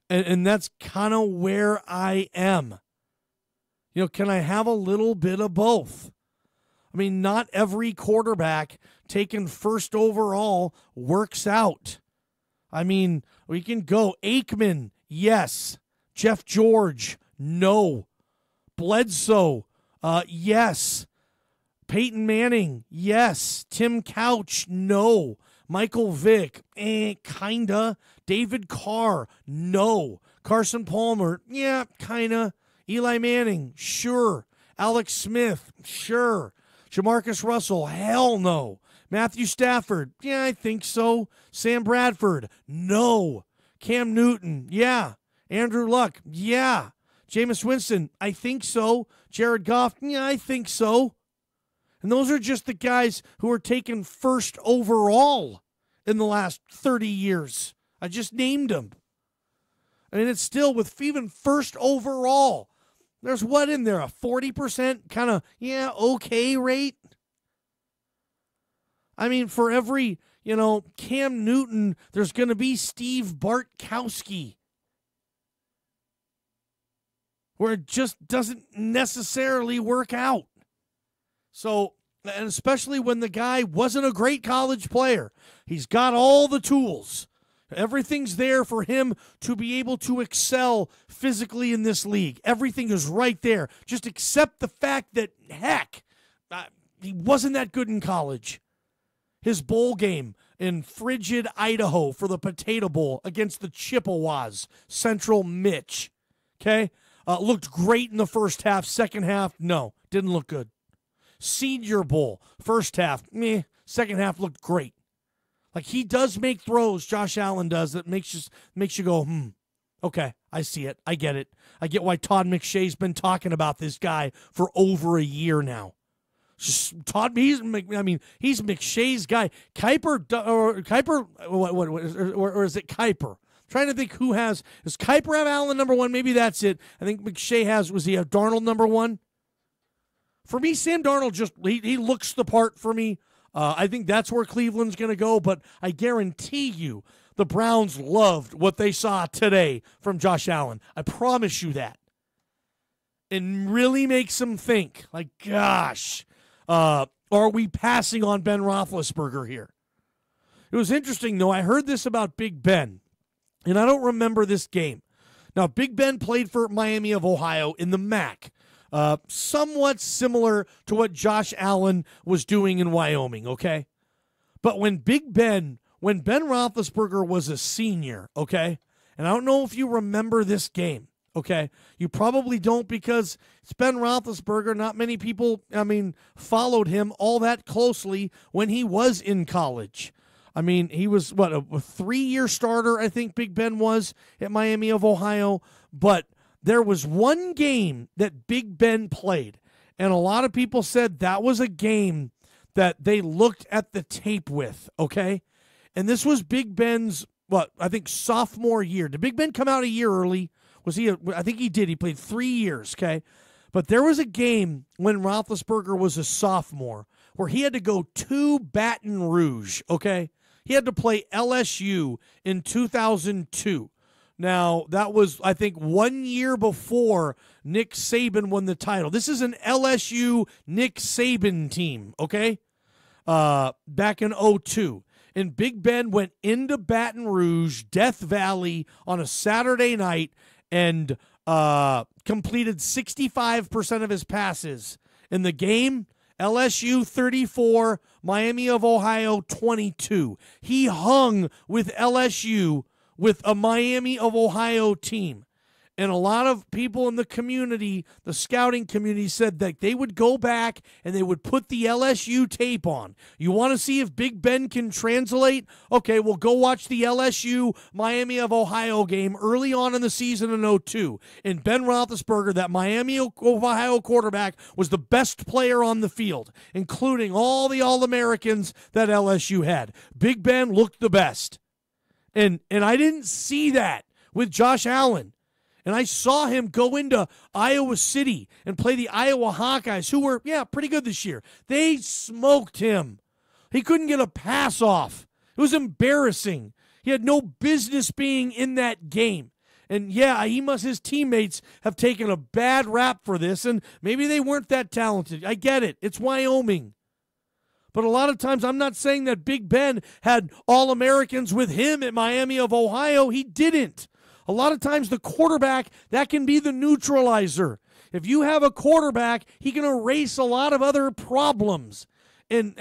And that's kind of where I am. You know, can I have a little bit of both? I mean, not every quarterback taken first overall works out. I mean, we can go Aikman, yes. Jeff George, no. Bledsoe, yes. Peyton Manning, yes. Tim Couch, no. Michael Vick, kinda. David Carr, no. Carson Palmer, yeah, kinda. Eli Manning, sure. Alex Smith, sure. Jamarcus Russell, hell no. Matthew Stafford, yeah, I think so. Sam Bradford, no. Cam Newton, yeah. Andrew Luck, yeah. Jameis Winston, I think so. Jared Goff, yeah, I think so. And those are just the guys who are taken first overall in the last 30 years. I just named them. I mean, it's still with even first overall. There's what in there? A 40% kind of, okay rate? I mean, for every, Cam Newton, there's going to be Steve Bartkowski. Where it just doesn't necessarily work out. So, and especially when the guy wasn't a great college player. He's got all the tools. Everything's there for him to be able to excel physically in this league. Everything is right there. Just accept the fact that, heck, he wasn't that good in college. His bowl game in frigid Idaho for the Potato Bowl against the Chippewas, Central Mitch, okay? Looked great in the first half. Second half, no, didn't look good. Senior Bowl, first half, meh. Second half looked great. Like, he does make throws, Josh Allen does, that makes you go, okay, I see it. I get it. I get why Todd McShay's been talking about this guy for over a year now. He's McShay's guy. Kuiper, or is it Kuiper? I'm trying to think does Kuiper have Allen number one? Maybe that's it. I think McShay was he have Darnold number one? For me, Sam Darnold he looks the part for me. I think that's where Cleveland's going to go, but I guarantee you the Browns loved what they saw today from Josh Allen. I promise you that. And really makes them think, like, gosh, are we passing on Ben Roethlisberger here? It was interesting, though. I heard this about Big Ben, and I don't remember this game. Now, Big Ben played for Miami of Ohio in the MAC. Somewhat similar to what Josh Allen was doing in Wyoming, okay? But when Ben Roethlisberger was a senior, okay? And I don't know if you remember this game, okay? You probably don't because it's Ben Roethlisberger. Not many people, followed him all that closely when he was in college. I mean, he was, a 3-year starter, I think Big Ben was at Miami of Ohio, but there was one game that Big Ben played, and a lot of people said that was a game that they looked at the tape with, okay? And this was Big Ben's, I think sophomore year. Did Big Ben come out a year early? I think he did. He played 3 years, okay? But there was a game when Roethlisberger was a sophomore where he had to go to Baton Rouge, okay? He had to play LSU in 2002. Now, that was, I think, 1 year before Nick Saban won the title. This is an LSU Nick Saban team, okay? Back in 2002. And Big Ben went into Baton Rouge, Death Valley, on a Saturday night and completed 65% of his passes. In the game, LSU 34, Miami of Ohio 22. He hung with LSU with a Miami of Ohio team. And a lot of people in the community, the scouting community, said that they would go back and they would put the LSU tape on. You want to see if Big Ben can translate? Okay, well, go watch the LSU Miami of Ohio game early on in the season in 2002. And Ben Roethlisberger, that Miami of Ohio quarterback, was the best player on the field, including all the All-Americans that LSU had. Big Ben looked the best. And I didn't see that with Josh Allen. And I saw him go into Iowa City and play the Iowa Hawkeyes, who were, pretty good this year. They smoked him. He couldn't get a pass off. It was embarrassing. He had no business being in that game. And his teammates have taken a bad rap for this, and maybe they weren't that talented. I get it. It's Wyoming. But a lot of times, I'm not saying that Big Ben had All-Americans with him at Miami of Ohio. He didn't. A lot of times, the quarterback, that can be the neutralizer. If you have a quarterback, he can erase a lot of other problems. And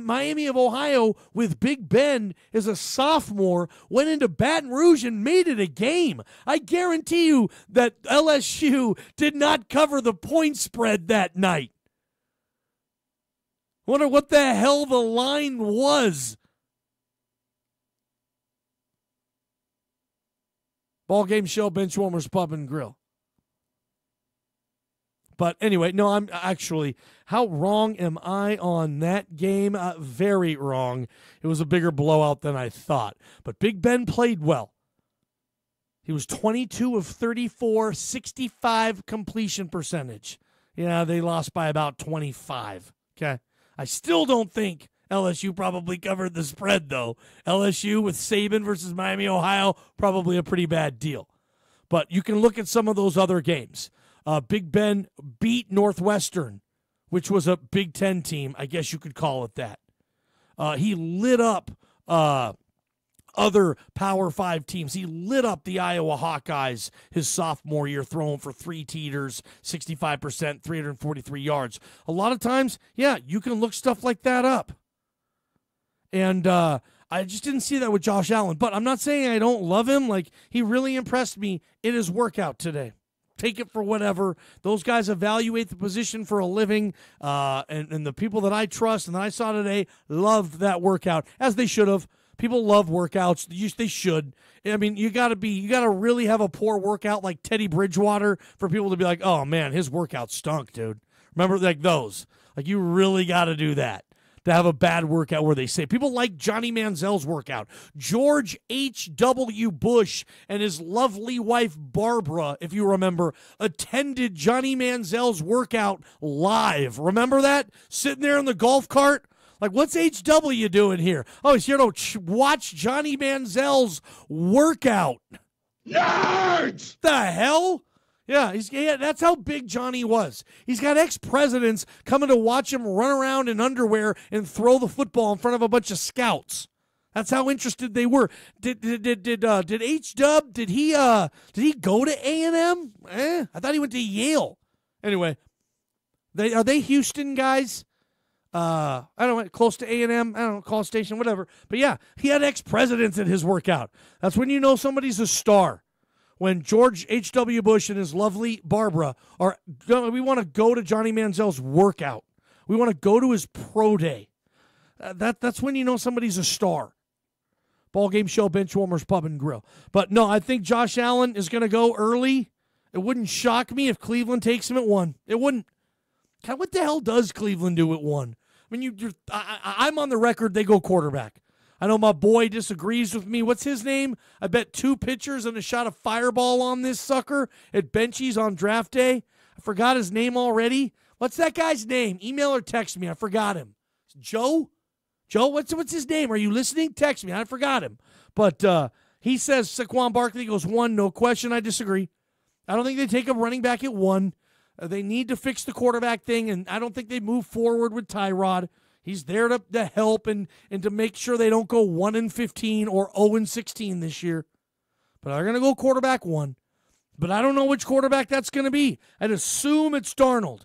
Miami of Ohio, with Big Ben as a sophomore, went into Baton Rouge and made it a game. I guarantee you that LSU did not cover the point spread that night. Wonder what the hell the line was. Ballgame Show, Benchwarmers Pub and Grill. But anyway, no, I'm actually, how wrong am I on that game? Very wrong. It was a bigger blowout than I thought. But Big Ben played well. He was 22 of 34, 65 completion percentage. Yeah, they lost by about 25. Okay. I still don't think LSU probably covered the spread, though. LSU with Saban versus Miami, Ohio, probably a pretty bad deal. But you can look at some of those other games. Big Ben beat Northwestern, which was a Big Ten team. I guess you could call it that. He lit up other Power 5 teams. He lit up the Iowa Hawkeyes his sophomore year, throwing for 3 teeters, 65%, 343 yards. A lot of times, yeah, you can look stuff like that up. And I just didn't see that with Josh Allen. But I'm not saying I don't love him. Like, he really impressed me in his workout today. Take it for whatever. Those guys evaluate the position for a living, and the people that I trust and that I saw today loved that workout, as they should have. People love workouts. They should. I mean, you got to really have a poor workout like Teddy Bridgewater for people to be like, oh, man, his workout stunk, dude. Remember, like those. Like, you really got to do that to have a bad workout where they say. People like Johnny Manziel's workout. George H.W. Bush and his lovely wife, Barbara, if you remember, attended Johnny Manziel's workout live. Remember that? Sitting there in the golf cart? Like, what's H.W. doing here? Oh, he's here to watch Johnny Manziel's workout. Nerds! The hell? Yeah, that's how big Johnny was. He's got ex-presidents coming to watch him run around in underwear and throw the football in front of a bunch of scouts. That's how interested they were. Did H-Dub, did he go to A&M? I thought he went to Yale. Anyway, are they Houston guys? I don't know, close to A&M, I don't know, Call Station, whatever. But yeah, he had ex-presidents at his workout. That's when you know somebody's a star. When George H.W. Bush and his lovely Barbara we want to go to Johnny Manziel's workout. We want to go to his pro day. That's when you know somebody's a star. Ballgame Show, Benchwarmers Pub and Grill. But no, I think Josh Allen is going to go early. It wouldn't shock me if Cleveland takes him at 1. It wouldn't. God, what the hell does Cleveland do at 1? I mean, I'm on the record, they go quarterback. I know my boy disagrees with me. What's his name? I bet 2 pitchers and a shot of Fireball on this sucker at Benchies on draft day. I forgot his name already. What's that guy's name? Email or text me. I forgot him. Joe? Joe, what's his name? Are you listening? Text me. I forgot him. But he says Saquon Barkley goes 1. No question. I disagree. I don't think they take a running back at 1. They need to fix the quarterback thing, and I don't think they move forward with Tyrod. He's there to help and to make sure they don't go 1-15 or 0-16 this year. But they're going to go quarterback 1. But I don't know which quarterback that's going to be. I'd assume it's Darnold.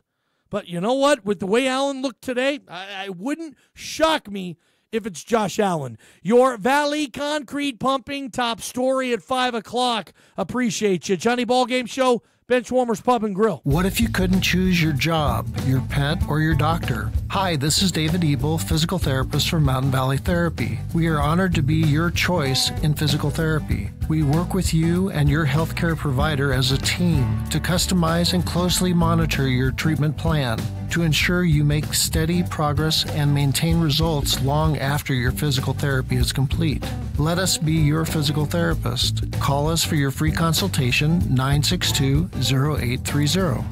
But you know what? With the way Allen looked today, I wouldn't shock me if it's Josh Allen. Your Valley Concrete Pumping top story at 5 o'clock. Appreciate you. Johnny Ballgame Show, Benchwarmers Pub and Grill. What if you couldn't choose your job, your pet, or your doctor? Hi, this is David Ebel, physical therapist from Mountain Valley Therapy. We are honored to be your choice in physical therapy. We work with you and your healthcare provider as a team to customize and closely monitor your treatment plan to ensure you make steady progress and maintain results long after your physical therapy is complete. Let us be your physical therapist. Call us for your free consultation, 962-0830.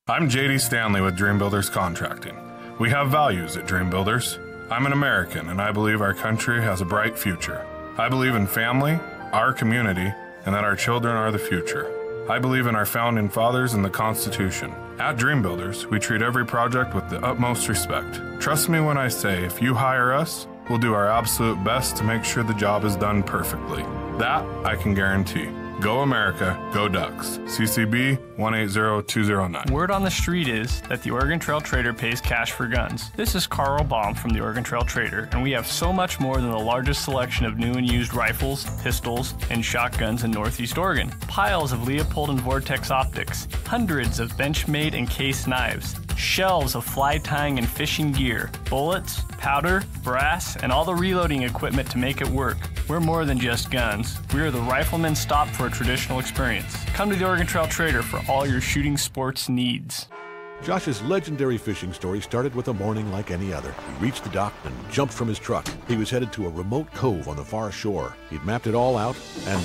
I'm JD Stanley with Dream Builders Contracting. We have values at Dream Builders. I'm an American, and I believe our country has a bright future. I believe in family, our community, and that our children are the future. I believe in our founding fathers and the Constitution. At Dream Builders, we treat every project with the utmost respect. Trust me when I say, if you hire us, we'll do our absolute best to make sure the job is done perfectly. That I can guarantee. Go America, go Ducks. CCB 180209. Word on the street is that the Oregon Trail Trader pays cash for guns. This is Carl Baum from the Oregon Trail Trader, and we have so much more than the largest selection of new and used rifles, pistols, and shotguns in Northeast Oregon. Piles of Leopold and Vortex optics, hundreds of Benchmade and case knives, shelves of fly tying and fishing gear, bullets, powder, brass, and all the reloading equipment to make it work. We're more than just guns. We are the rifleman's stop for a traditional experience. Come to the Oregon Trail Trader for all your shooting sports needs. Josh's legendary fishing story started with a morning like any other. He reached the dock and jumped from his truck. He was headed to a remote cove on the far shore. He'd mapped it all out and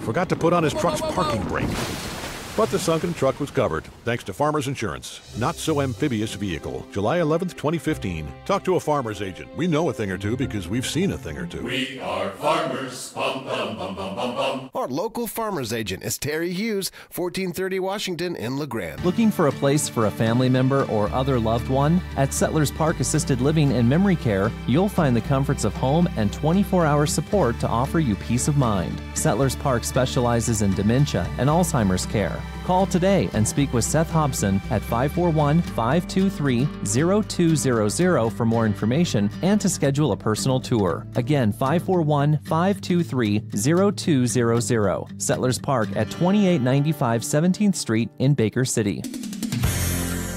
forgot to put on his truck's parking brake. But the sunken truck was covered, thanks to Farmers Insurance. Not so amphibious vehicle. July 11th, 2015. Talk to a farmer's agent. We know a thing or two because we've seen a thing or two. We are farmers. Bum, bum, bum, bum, bum, bum. Our local farmer's agent is Terry Hughes, 1430 Washington in LeGrand. Looking for a place for a family member or other loved one? At Settlers Park Assisted Living and Memory Care, you'll find the comforts of home and 24-hour support to offer you peace of mind. Settlers Park specializes in dementia and Alzheimer's care. Call today and speak with Seth Hobson at 541-523-0200 for more information and to schedule a personal tour. Again, 541-523-0200. Settlers Park at 2895 17th Street in Baker City.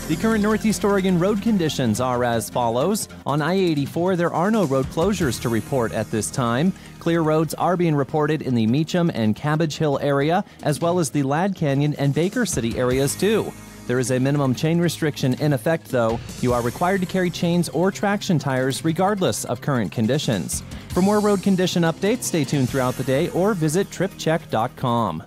The current Northeast Oregon road conditions are as follows. On I-84, there are no road closures to report at this time. Clear roads are being reported in the Meacham and Cabbage Hill area, as well as the Ladd Canyon and Baker City areas too. There is a minimum chain restriction in effect, though. You are required to carry chains or traction tires regardless of current conditions. For more road condition updates, stay tuned throughout the day or visit tripcheck.com.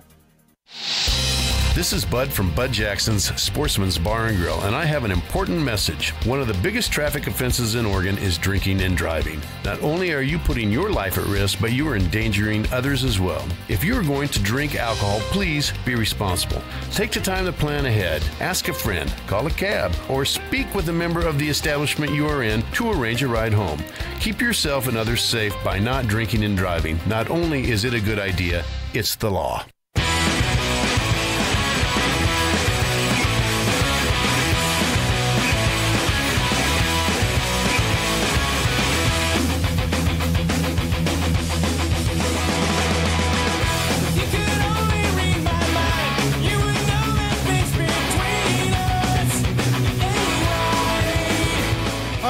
This is Bud from Bud Jackson's Sportsman's Bar and Grill, and I have an important message. One of the biggest traffic offenses in Oregon is drinking and driving. Not only are you putting your life at risk, but you are endangering others as well. If you are going to drink alcohol, please be responsible. Take the time to plan ahead. Ask a friend, call a cab, or speak with a member of the establishment you are in to arrange a ride home. Keep yourself and others safe by not drinking and driving. Not only is it a good idea, it's the law.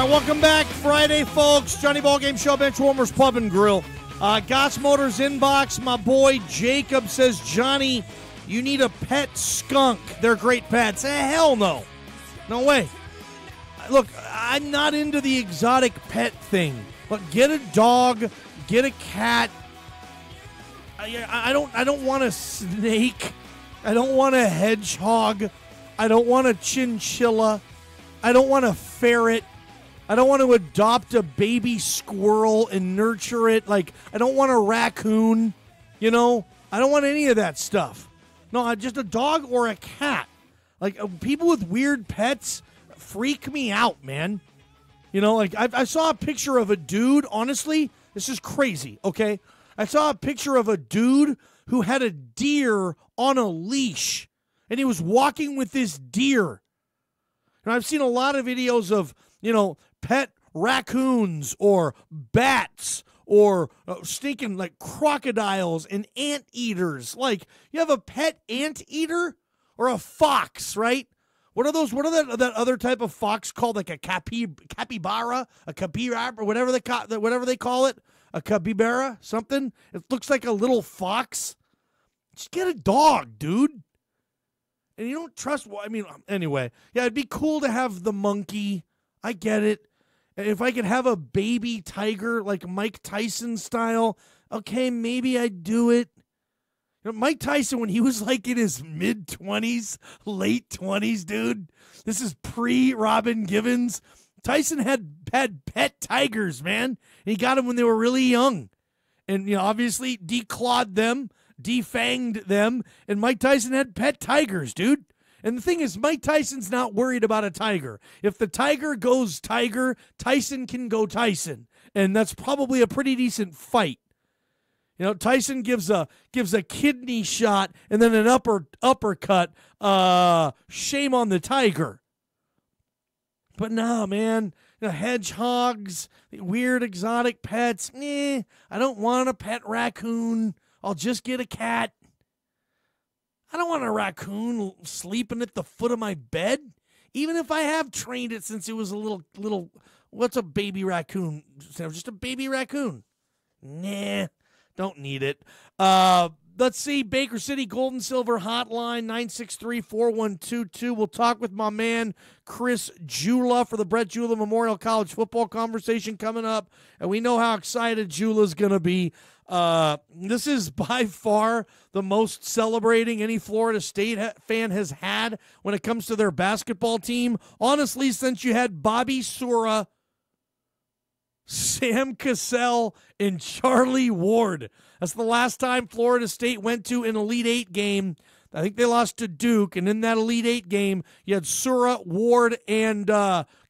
Welcome back, Friday, folks. Johnny Ballgame Show, Benchwarmers Pub and Grill. Goss Motors inbox, my boy Jacob says, Johnny, you need a pet skunk. They're great pets. Hell no. No way. Look, I'm not into the exotic pet thing. But get a dog, get a cat. I don't want a snake. I don't want a hedgehog. I don't want a chinchilla. I don't want a ferret. I don't want to adopt a baby squirrel and nurture it. Like, I don't want a raccoon, you know? I don't want any of that stuff. No, just a dog or a cat. Like, people with weird pets freak me out, man. You know, like, I saw a picture of a dude, honestly, this is crazy, okay? I saw a picture of a dude who had a deer on a leash, and he was walking with this deer. And I've seen a lot of videos of, you know, pet raccoons or bats or stinking like crocodiles and anteaters. Like, you have a pet anteater or a fox, right? What are those? What are that other type of fox called? Like a capybara, a capybara, or whatever they call it, a capybara, something. It looks like a little fox. Just get a dog, dude. And you don't trust. I mean, anyway, yeah, it'd be cool to have the monkey. I get it. If I could have a baby tiger, like Mike Tyson style, okay, maybe I'd do it. You know, Mike Tyson, when he was like in his mid-20s, late 20s, dude, this is pre-Robin Givens. Tyson had pet tigers, man. And he got them when they were really young. And, you know, obviously declawed them, defanged them, and Mike Tyson had pet tigers, dude. And the thing is, Mike Tyson's not worried about a tiger. If the tiger goes tiger, Tyson can go Tyson. And that's probably a pretty decent fight. You know, Tyson gives a kidney shot and then an uppercut. Shame on the tiger. But no, man. You know, hedgehogs, weird exotic pets. I don't want a pet raccoon. I'll just get a cat. I don't want a raccoon sleeping at the foot of my bed, even if I have trained it since it was a little. What's a baby raccoon? Just a baby raccoon. Nah, Don't need it. Let's see, Baker City Gold and Silver Hotline, 963-4122. We'll talk with my man, Chris Jula, for the Brett Jula Memorial College football conversation coming up. And we know how excited Jula's going to be. This is by far the most celebrating any Florida State fan has had when it comes to their basketball team. Honestly, since you had Bobby Sura, Sam Cassell, and Charlie Ward. That's the last time Florida State went to an Elite Eight game. I think they lost to Duke, and in that Elite Eight game, you had Sura, Ward, and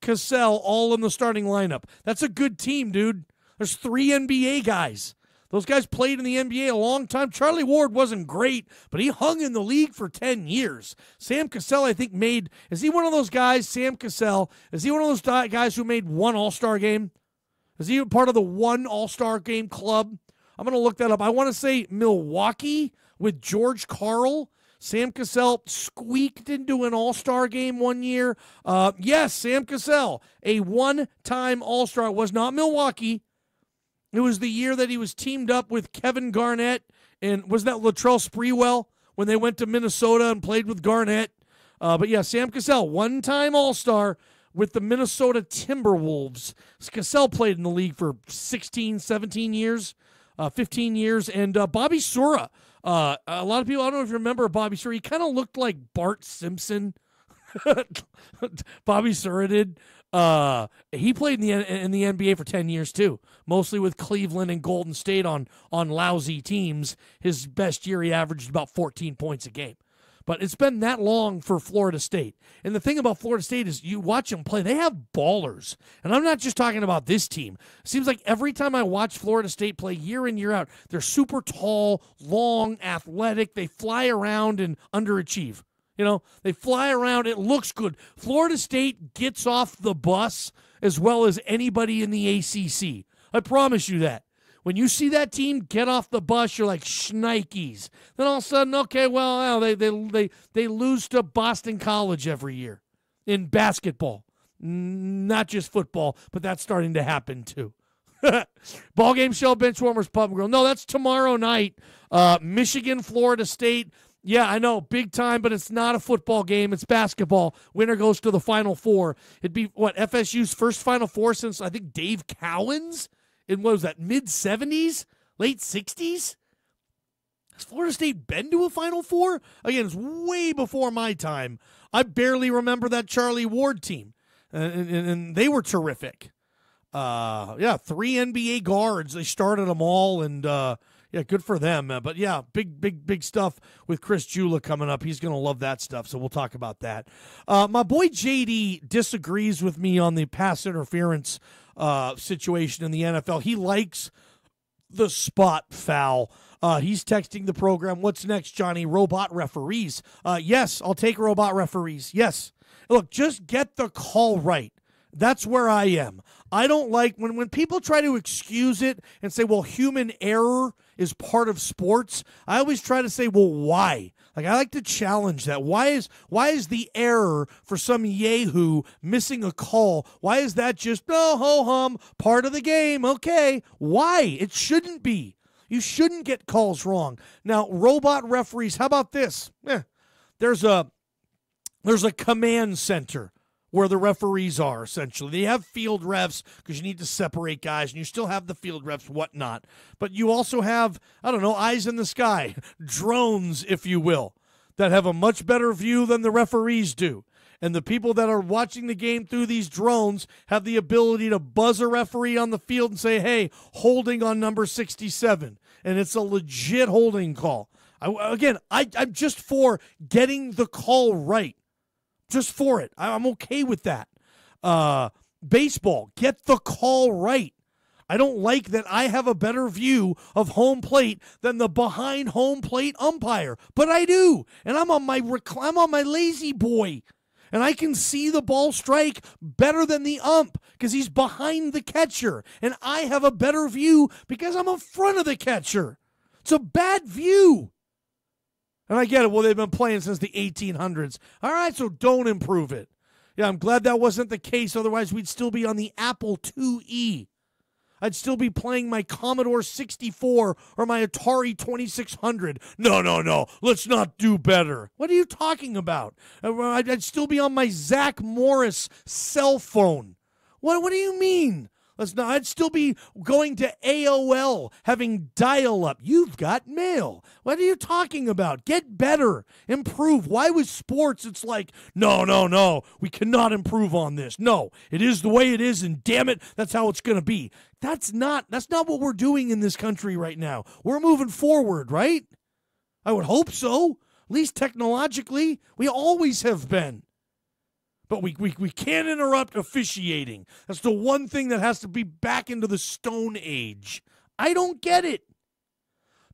Cassell all in the starting lineup. That's a good team, dude. There's 3 NBA guys. Those guys played in the NBA a long time. Charlie Ward wasn't great, but he hung in the league for 10 years. Sam Cassell, I think, is he one of those guys, Sam Cassell, is he one of those guys who made one All-Star game? Is he part of the one All-Star game club? I'm going to look that up. I want to say Milwaukee with George Karl. Sam Cassell squeaked into an All-Star game one year. Yes, Sam Cassell, a one-time All-Star. It was not Milwaukee. It was the year that he was teamed up with Kevin Garnett. And was that Latrell Sprewell when they went to Minnesota and played with Garnett? But yeah, Sam Cassell, one-time All-Star with the Minnesota Timberwolves. Cassell played in the league for 16, 17 years. 15 years, and Bobby Sura. A lot of people, I don't know if you remember Bobby Sura. He kind of looked like Bart Simpson. Bobby Sura did. He played in the NBA for 10 years too, mostly with Cleveland and Golden State on lousy teams. His best year, he averaged about 14 points a game. But it's been that long for Florida State. And the thing about Florida State is you watch them play, they have ballers. And I'm not just talking about this team. It seems like every time I watch Florida State play year in, year out, they're super tall, long, athletic. They fly around and underachieve. You know, they fly around. It looks good. Florida State gets off the bus as well as anybody in the ACC. I promise you that. When you see that team get off the bus, you're like, shnikes. Then all of a sudden, okay, well, they lose to Boston College every year in basketball. Not just football, but that's starting to happen too. Ballgame show, Benchwarmers Pub and Grill. No, that's tomorrow night. Michigan, Florida State. Yeah, I know, big time, but it's not a football game. It's basketball. Winner goes to the Final Four. It'd be, FSU's first Final Four since, I think, Dave Cowens? In what was that, mid-70s? Late 60s? Has Florida State been to a Final Four? Again, it's way before my time. I barely remember that Charlie Ward team. And they were terrific. 3 NBA guards. They started them all, and good for them. But yeah, big stuff with Chris Jula coming up. He's going to love that stuff, so we'll talk about that. My boy JD disagrees with me on the pass interference situation in the NFL. He likes the spot foul. He's texting the program, what's next, Johnny? Robot referees. Yes, I'll take robot referees. Yes. Look, just get the call right. That's where I am. I don't like when people try to excuse it and say, well, human error is part of sports. I always try to say, well, why? Like, I like to challenge that. Why is the error for some yahoo missing a call? Why is that just, ho-hum, part of the game? Okay. Why? It shouldn't be. You shouldn't get calls wrong. Now, robot referees, how about this? There's a command center where the referees are, essentially. They have field refs because you need to separate guys, and you still have the field refs, whatnot. But you also have, eyes in the sky, drones, if you will, that have a much better view than the referees do. And the people that are watching the game through these drones have the ability to buzz a referee on the field and say, hey, holding on number 67. And it's a legit holding call. I'm just for getting the call right. Just for it. I'm okay with that. Baseball, get the call right. I don't like that I have a better view of home plate than the behind home plate umpire, but I do. And I'm on my lazy boy. And I can see the ball strike better than the ump because he's behind the catcher. And I have a better view because I'm in front of the catcher. It's a bad view. And I get it. Well, they've been playing since the 1800s. All right, so don't improve it. Yeah, I'm glad that wasn't the case. Otherwise, we'd still be on the Apple IIe. I'd still be playing my Commodore 64 or my Atari 2600. No. Let's not do better. What are you talking about? I'd still be on my Zach Morris cell phone. What do you mean? I'd still be going to AOL, having dial-up. You've got mail. What are you talking about? Get better. Improve. Why with sports it's like, no, we cannot improve on this. No, it is the way it is, and damn it, that's how it's going to be. That's not what we're doing in this country right now. We're moving forward, right? I would hope so. At least technologically, we always have been. But we can't interrupt officiating. That's the one thing that has to be back into the Stone Age. I don't get it.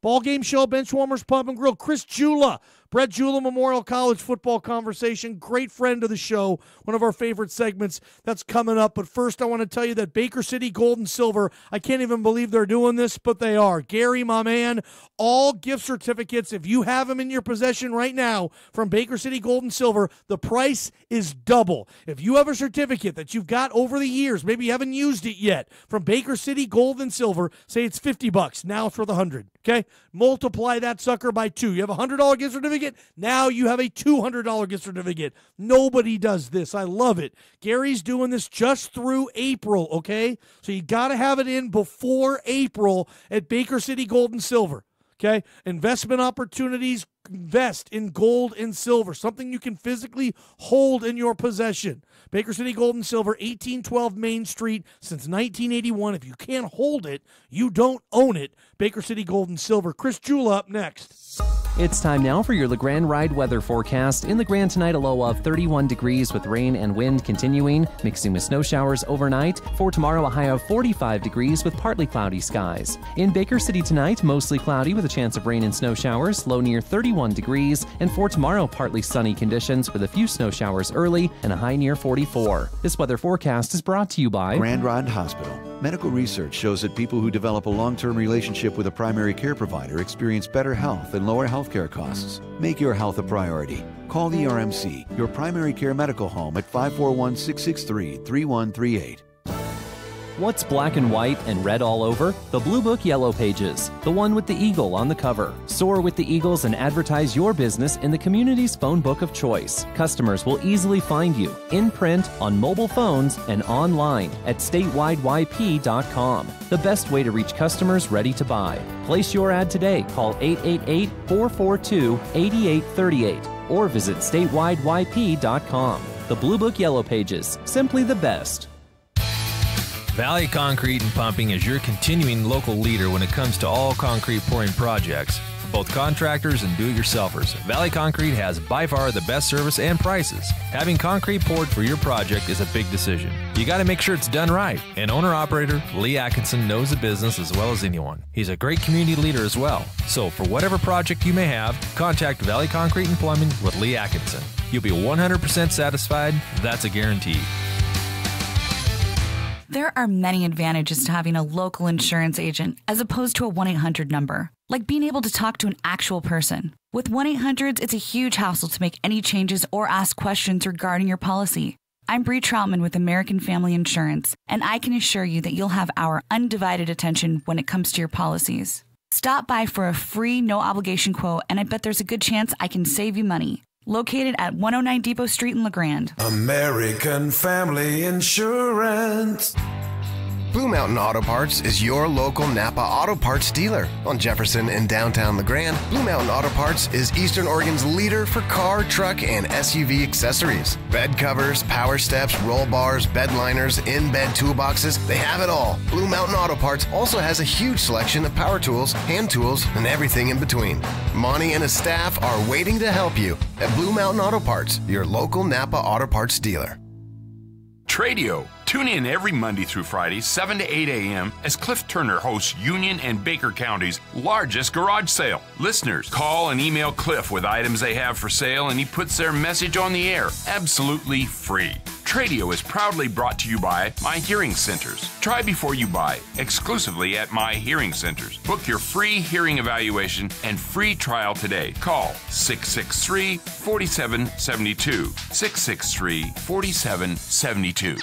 Ballgame show, Benchwarmers Pub and Grill. Chris Jula, Brett Jula Memorial College football conversation. Great friend of the show. One of our favorite segments that's coming up. But first, I want to tell you that Baker City Gold and Silver, I can't even believe they're doing this, but they are. Gary, my man, all gift certificates, if you have them in your possession right now from Baker City Gold and Silver, the price is double. If you have a certificate that you've got over the years, maybe you haven't used it yet, from Baker City Gold and Silver, say it's $50. Now it's worth $100. Okay? Multiply that sucker by 2. You have a $100 gift certificate. Now you have a $200 gift certificate. Nobody does this. I love it. Gary's doing this just through April, okay? So you got to have it in before April at Baker City Gold and Silver, okay? Investment opportunities, invest in gold and silver, something you can physically hold in your possession. Baker City Gold and Silver, 1812 Main Street since 1981. If you can't hold it, you don't own it. Baker City Gold and Silver. Chris Jula up next. It's time now for your LeGrand Ride weather forecast. In LeGrand tonight, a low of 31 degrees with rain and wind continuing, mixing with snow showers overnight. For tomorrow, a high of 45 degrees with partly cloudy skies. In Baker City tonight, mostly cloudy with a chance of rain and snow showers, low near 31 degrees. And for tomorrow, partly sunny conditions with a few snow showers early and a high near 44. This weather forecast is brought to you by Grand Rod Hospital. Medical research shows that people who develop a long-term relationship with a primary care provider experience better health and lower healthcare costs. Make your health a priority. Call the RMC, your primary care medical home, at 541-663-3138. What's black and white and red all over? The Blue Book Yellow Pages, the one with the eagle on the cover. Soar with the eagles and advertise your business in the community's phone book of choice. Customers will easily find you in print, on mobile phones, and online at statewideyp.com. The best way to reach customers ready to buy. Place your ad today. Call 888-442-8838 or visit statewideyp.com. The Blue Book Yellow Pages, simply the best. Valley Concrete and Pumping is your continuing local leader when it comes to all concrete pouring projects. For both contractors and do-it-yourselfers, Valley Concrete has by far the best service and prices. Having concrete poured for your project is a big decision. You got to make sure it's done right. And owner-operator Lee Atkinson knows the business as well as anyone. He's a great community leader as well. So for whatever project you may have, contact Valley Concrete and Plumbing with Lee Atkinson. You'll be 100% satisfied. That's a guarantee. There are many advantages to having a local insurance agent as opposed to a 1-800 number, like being able to talk to an actual person. With 1-800, it's a huge hassle to make any changes or ask questions regarding your policy. I'm Bree Troutman with American Family Insurance, and I can assure you that you'll have our undivided attention when it comes to your policies. Stop by for a free, no-obligation quote, and I bet there's a good chance I can save you money. Located at 109 Depot Street in LeGrand. American Family Insurance. Blue Mountain Auto Parts is your local Napa Auto Parts dealer. On Jefferson in downtown LeGrand, Blue Mountain Auto Parts is Eastern Oregon's leader for car, truck, and SUV accessories. Bed covers, power steps, roll bars, bed liners, in-bed toolboxes, they have it all. Blue Mountain Auto Parts also has a huge selection of power tools, hand tools, and everything in between. Monty and his staff are waiting to help you at Blue Mountain Auto Parts, your local Napa Auto Parts dealer. Tradio. Tune in every Monday through Friday, 7 to 8 a.m. as Cliff Turner hosts Union and Baker County's largest garage sale. Listeners, call and email Cliff with items they have for sale, and he puts their message on the air absolutely free. Tradio is proudly brought to you by My Hearing Centers. Try before you buy, exclusively at My Hearing Centers. Book your free hearing evaluation and free trial today. Call 663-4772. 663-4772.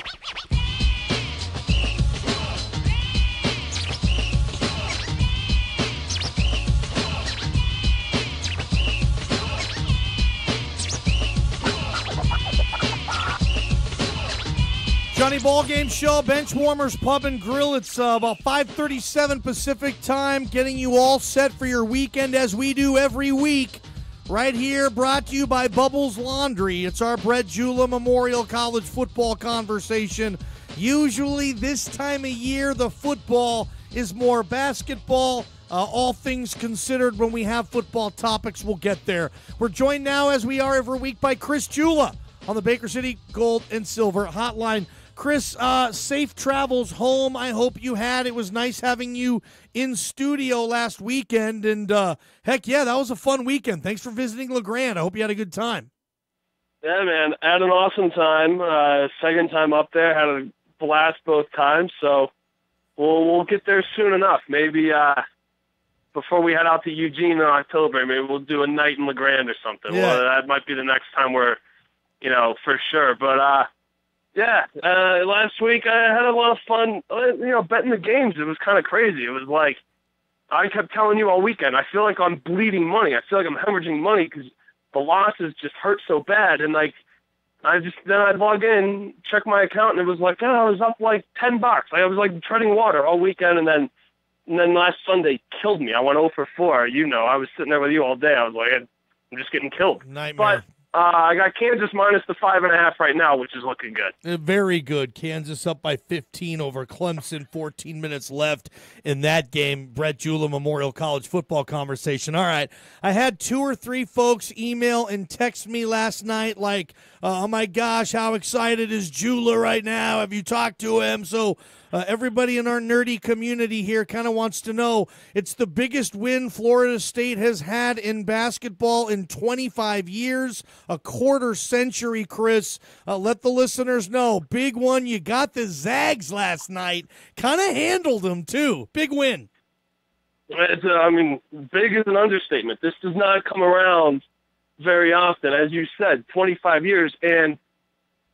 Johnny Ballgame Show, Benchwarmers Pub and Grill. It's about 5:37 Pacific time, getting you all set for your weekend as we do every week. Right here, brought to you by Bubbles Laundry. It's our Brett Jula Memorial College football conversation. Usually this time of year, the football is more basketball. All things considered, when we have football topics, we'll get there. We're joined now, as we are every week, by Chris Jula on the Baker City Gold and Silver Hotline. Chris, safe travels home. I hope you had. It was nice having you in studio last weekend. And heck yeah, that was a fun weekend. Thanks for visiting LeGrand. I hope you had a good time. Yeah, man. Had an awesome time. Second time up there. Had a blast both times. So we'll get there soon enough. Maybe before we head out to Eugene in October, maybe we'll do a night in LeGrand or something. Yeah. Well, that might be the next time we're, for sure. But, yeah, last week I had a lot of fun, betting the games. It was kind of crazy. It was like, I kept telling you all weekend, I feel like I'm bleeding money. I feel like I'm hemorrhaging money because the losses just hurt so bad. And then I'd log in, check my account, and it was like, I was up like $10. I was like treading water all weekend. And then last Sunday killed me. I went 0 for 4. I was sitting there with you all day. I was like, I'm just getting killed. Nightmare. But I got Kansas minus the 5.5 right now, which is looking good. Very good. Kansas up by 15 over Clemson. 14 minutes left in that game. Brett Jula Memorial College football conversation. All right. I had 2 or 3 folks email and text me last night like, oh my gosh, how excited is Jula right now? Have you talked to him? So everybody in our nerdy community here kind of wants to know. It's the biggest win Florida State has had in basketball in 25 years, a quarter century, Chris. Let the listeners know. Big one. You got the Zags last night. Kind of handled them, too. Big win. Big is an understatement. This does not come around very often. As you said, 25 years. And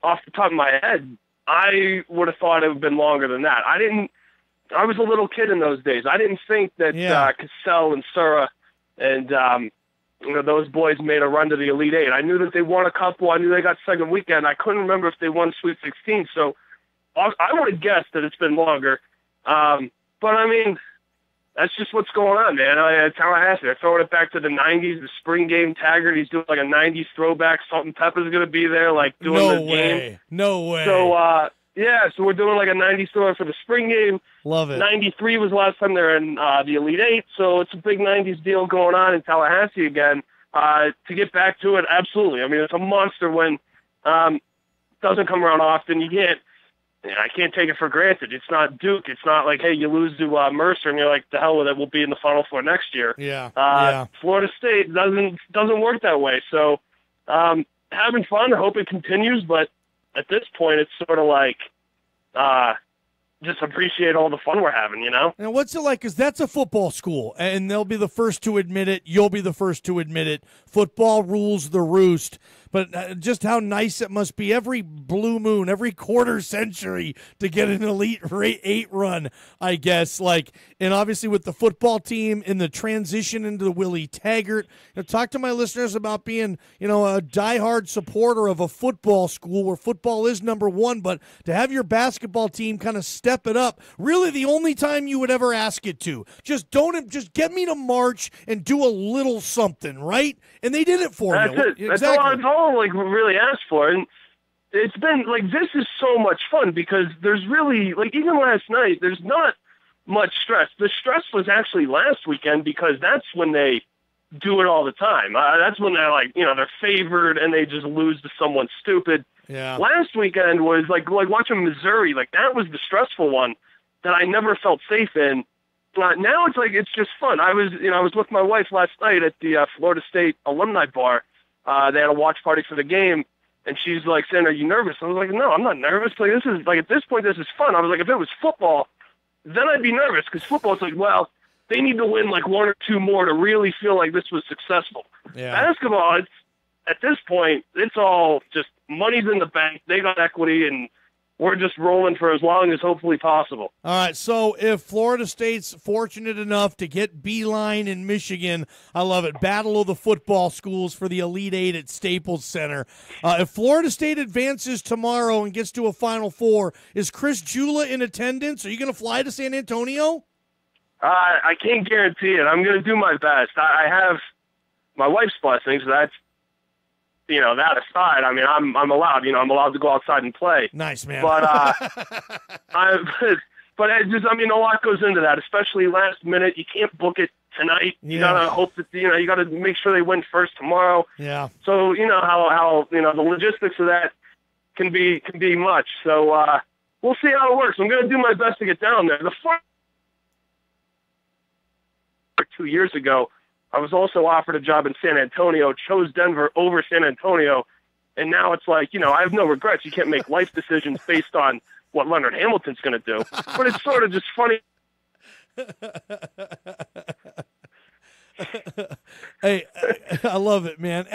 off the top of my head, I would have thought it would have been longer than that. I was a little kid in those days. I didn't think that Cassell and Sura and those boys made a run to the Elite Eight. I knew that they won a couple. I knew they got second weekend. I couldn't remember if they won Sweet 16. So I would have guessed that it's been longer. But that's just what's going on, man. Tallahassee, they're throwing it back to the 90s, the spring game. Taggart, he's doing like a 90s throwback. Salt and Pepper's going to be there, like doing the game. No way. So, so we're doing like a 90s throw for the spring game. Love it. 93 was the last time they were in the Elite Eight, so it's a big 90s deal going on in Tallahassee again. To get back to it, absolutely. It's a monster win. Doesn't come around often. I can't take it for granted. It's not Duke. It's not like, hey, you lose to Mercer and you're like, the hell with it, we'll be in the Final Four next year. Yeah. Florida State doesn't work that way. So having fun. I hope it continues, but at this point, it's sort of like just appreciate all the fun we're having, And what's it like? Because that's a football school, and they'll be the first to admit it. You'll be the first to admit it. Football rules the roost. But just how nice it must be every blue moon, every quarter century to get an Elite Eight run, I guess. And obviously with the football team in the transition into the Willie Taggart. Talk to my listeners about being, a diehard supporter of a football school where football is number one, but to have your basketball team kind of step it up, really the only time you would ever ask it to. Just get me to March and do a little something, right? And they did it for you. That's it. That's all really asked for. And it's been this is so much fun because there's really even last night, there's not much stress. The stress was actually last weekend because that's when they do it all the time. That's when they're they're favored and they just lose to someone stupid. Yeah. Last weekend was like watching Missouri. That was the stressful one that I never felt safe in. Now it's just fun. I was with my wife last night at the Florida State alumni bar. They had a watch party for the game, and she's like saying, "Are you nervous?" I was like, "No, I'm not nervous. This is at this point, this is fun." I was like, if it was football, then I'd be nervous because football is well, they need to win 1 or 2 more to really feel like this was successful. Yeah. Basketball, at this point, it's all just money's in the bank. They got equity, and we're just rolling for as long as hopefully possible. All right, so if Florida State's fortunate enough to get Beeline in Michigan, I love it. Battle of the football schools for the Elite Eight at Staples Center. If Florida State advances tomorrow and gets to a Final Four, is Chris Jula in attendance? Are you going to fly to San Antonio? I can't guarantee it. I'm going to do my best. I have my wife's blessing, so that's, that aside, I mean, I'm allowed, I'm allowed to go outside and play. Nice, man. But, but it just, I mean, a lot goes into that, especially last minute. You can't book it tonight. You gotta hope that, you gotta make sure they win first tomorrow. Yeah. So, you know how the logistics of that can be much. So, we'll see how it works. I'm going to do my best to get down there. 2 years ago, I was also offered a job in San Antonio, chose Denver over San Antonio, and now it's like, I have no regrets. You can't make life decisions based on what Leonard Hamilton's going to do. But it's sort of just funny. Hey, I love it, man.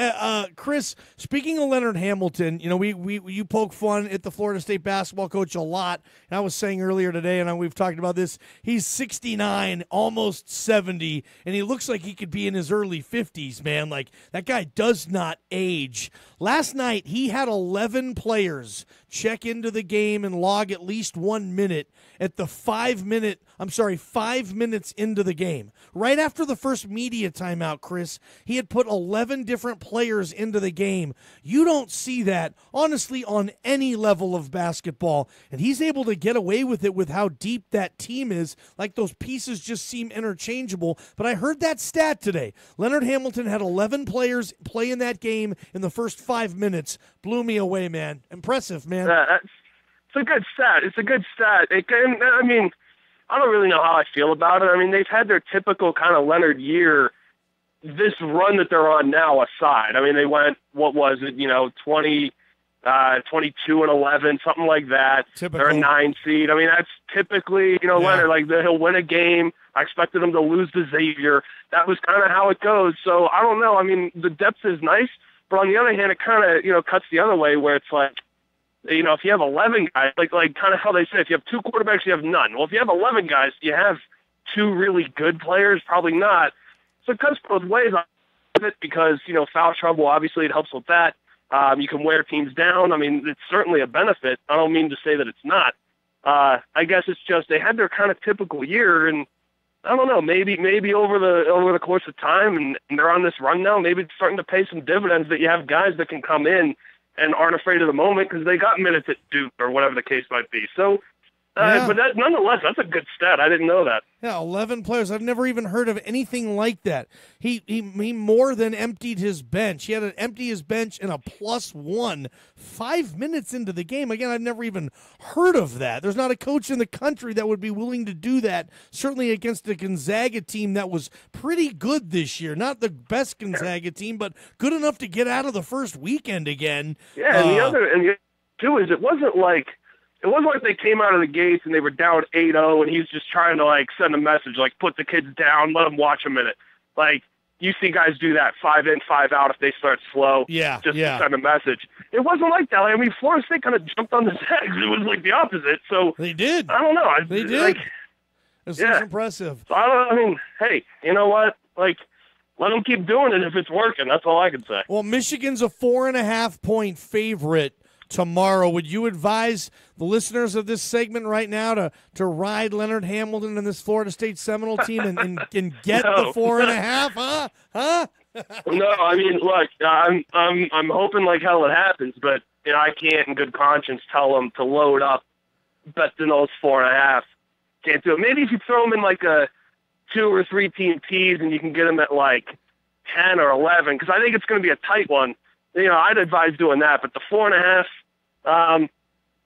Chris, speaking of Leonard Hamilton, you poke fun at the Florida State basketball coach a lot. And I was saying earlier today, and we've talked about this, he's 69, almost 70, and he looks like he could be in his early 50s, man. Like, that guy does not age. Last night, he had 11 players check into the game and log at least 1 minute at the 5 minutes into the game. Right after the first media timeout, Chris, he had put 11 different players into the game. You don't see that, honestly, on any level of basketball. And he's able to get away with it with how deep that team is. Like, those pieces just seem interchangeable. But I heard that stat today. Leonard Hamilton had 11 players play in that game in the first 5 minutes. Blew me away, man. Impressive, man. It's a good stat. It's a good stat. I mean, I don't really know how I feel about it. I mean, they've had their typical kind of Leonard year. This run that they're on now aside, I mean, they went, 22 and 11, something like that. Typical. They're a 9 seed. I mean, that's typically, Leonard, like he'll win a game. I expected him to lose to Xavier. That was kind of how it goes. So I don't know. I mean, the depth is nice, but on the other hand, it kind of, cuts the other way where it's like, if you have 11 guys, like kind of how they say, if you have 2 quarterbacks, you have none. Well, if you have 11 guys, you have 2 really good players? Probably not. So it cuts both ways on it because, foul trouble, obviously it helps with that. You can wear teams down. I mean, it's certainly a benefit. I don't mean to say that it's not. I guess it's just they had their kind of typical year, and I don't know, maybe over the course of time, and they're on this run now, maybe it's starting to pay some dividends that you have guys that can come in and aren't afraid of the moment because they got minutes at Duke or whatever the case might be. So, but nonetheless, that's a good stat. I didn't know that. Yeah, 11 players. I've never even heard of anything like that. He more than emptied his bench. He had to empty his bench in a +1 5 minutes into the game. Again, I've never even heard of that. There's not a coach in the country that would be willing to do that, certainly against a Gonzaga team that was pretty good this year. Not the best Gonzaga team, but good enough to get out of the first weekend again. Yeah, and the other too is it wasn't like they came out of the gates and they were down 8-0 and he's just trying to send a message put the kids down, let them watch a minute. You see guys do that 5 in, 5 out if they start slow. Yeah, just to send a message. It wasn't like that. I mean, Florida State kind of jumped on the Zags. It was the opposite. So they did. I don't know. They did. It's impressive. So I mean, hey, you know what? Let them keep doing it if it's working. That's all I can say. Well, Michigan's a 4.5-point favorite tomorrow. Would you advise the listeners of this segment right now to ride Leonard Hamilton and this Florida State Seminole team and get the 4.5? Huh? No, I mean, look, I'm hoping like hell it happens, but I can't in good conscience tell them to load up, bet in those 4.5. Can't do it. Maybe if you throw them in a 2 or 3 team tease and you can get them at 10 or 11, because I think it's going to be a tight one. I'd advise doing that, but the 4.5,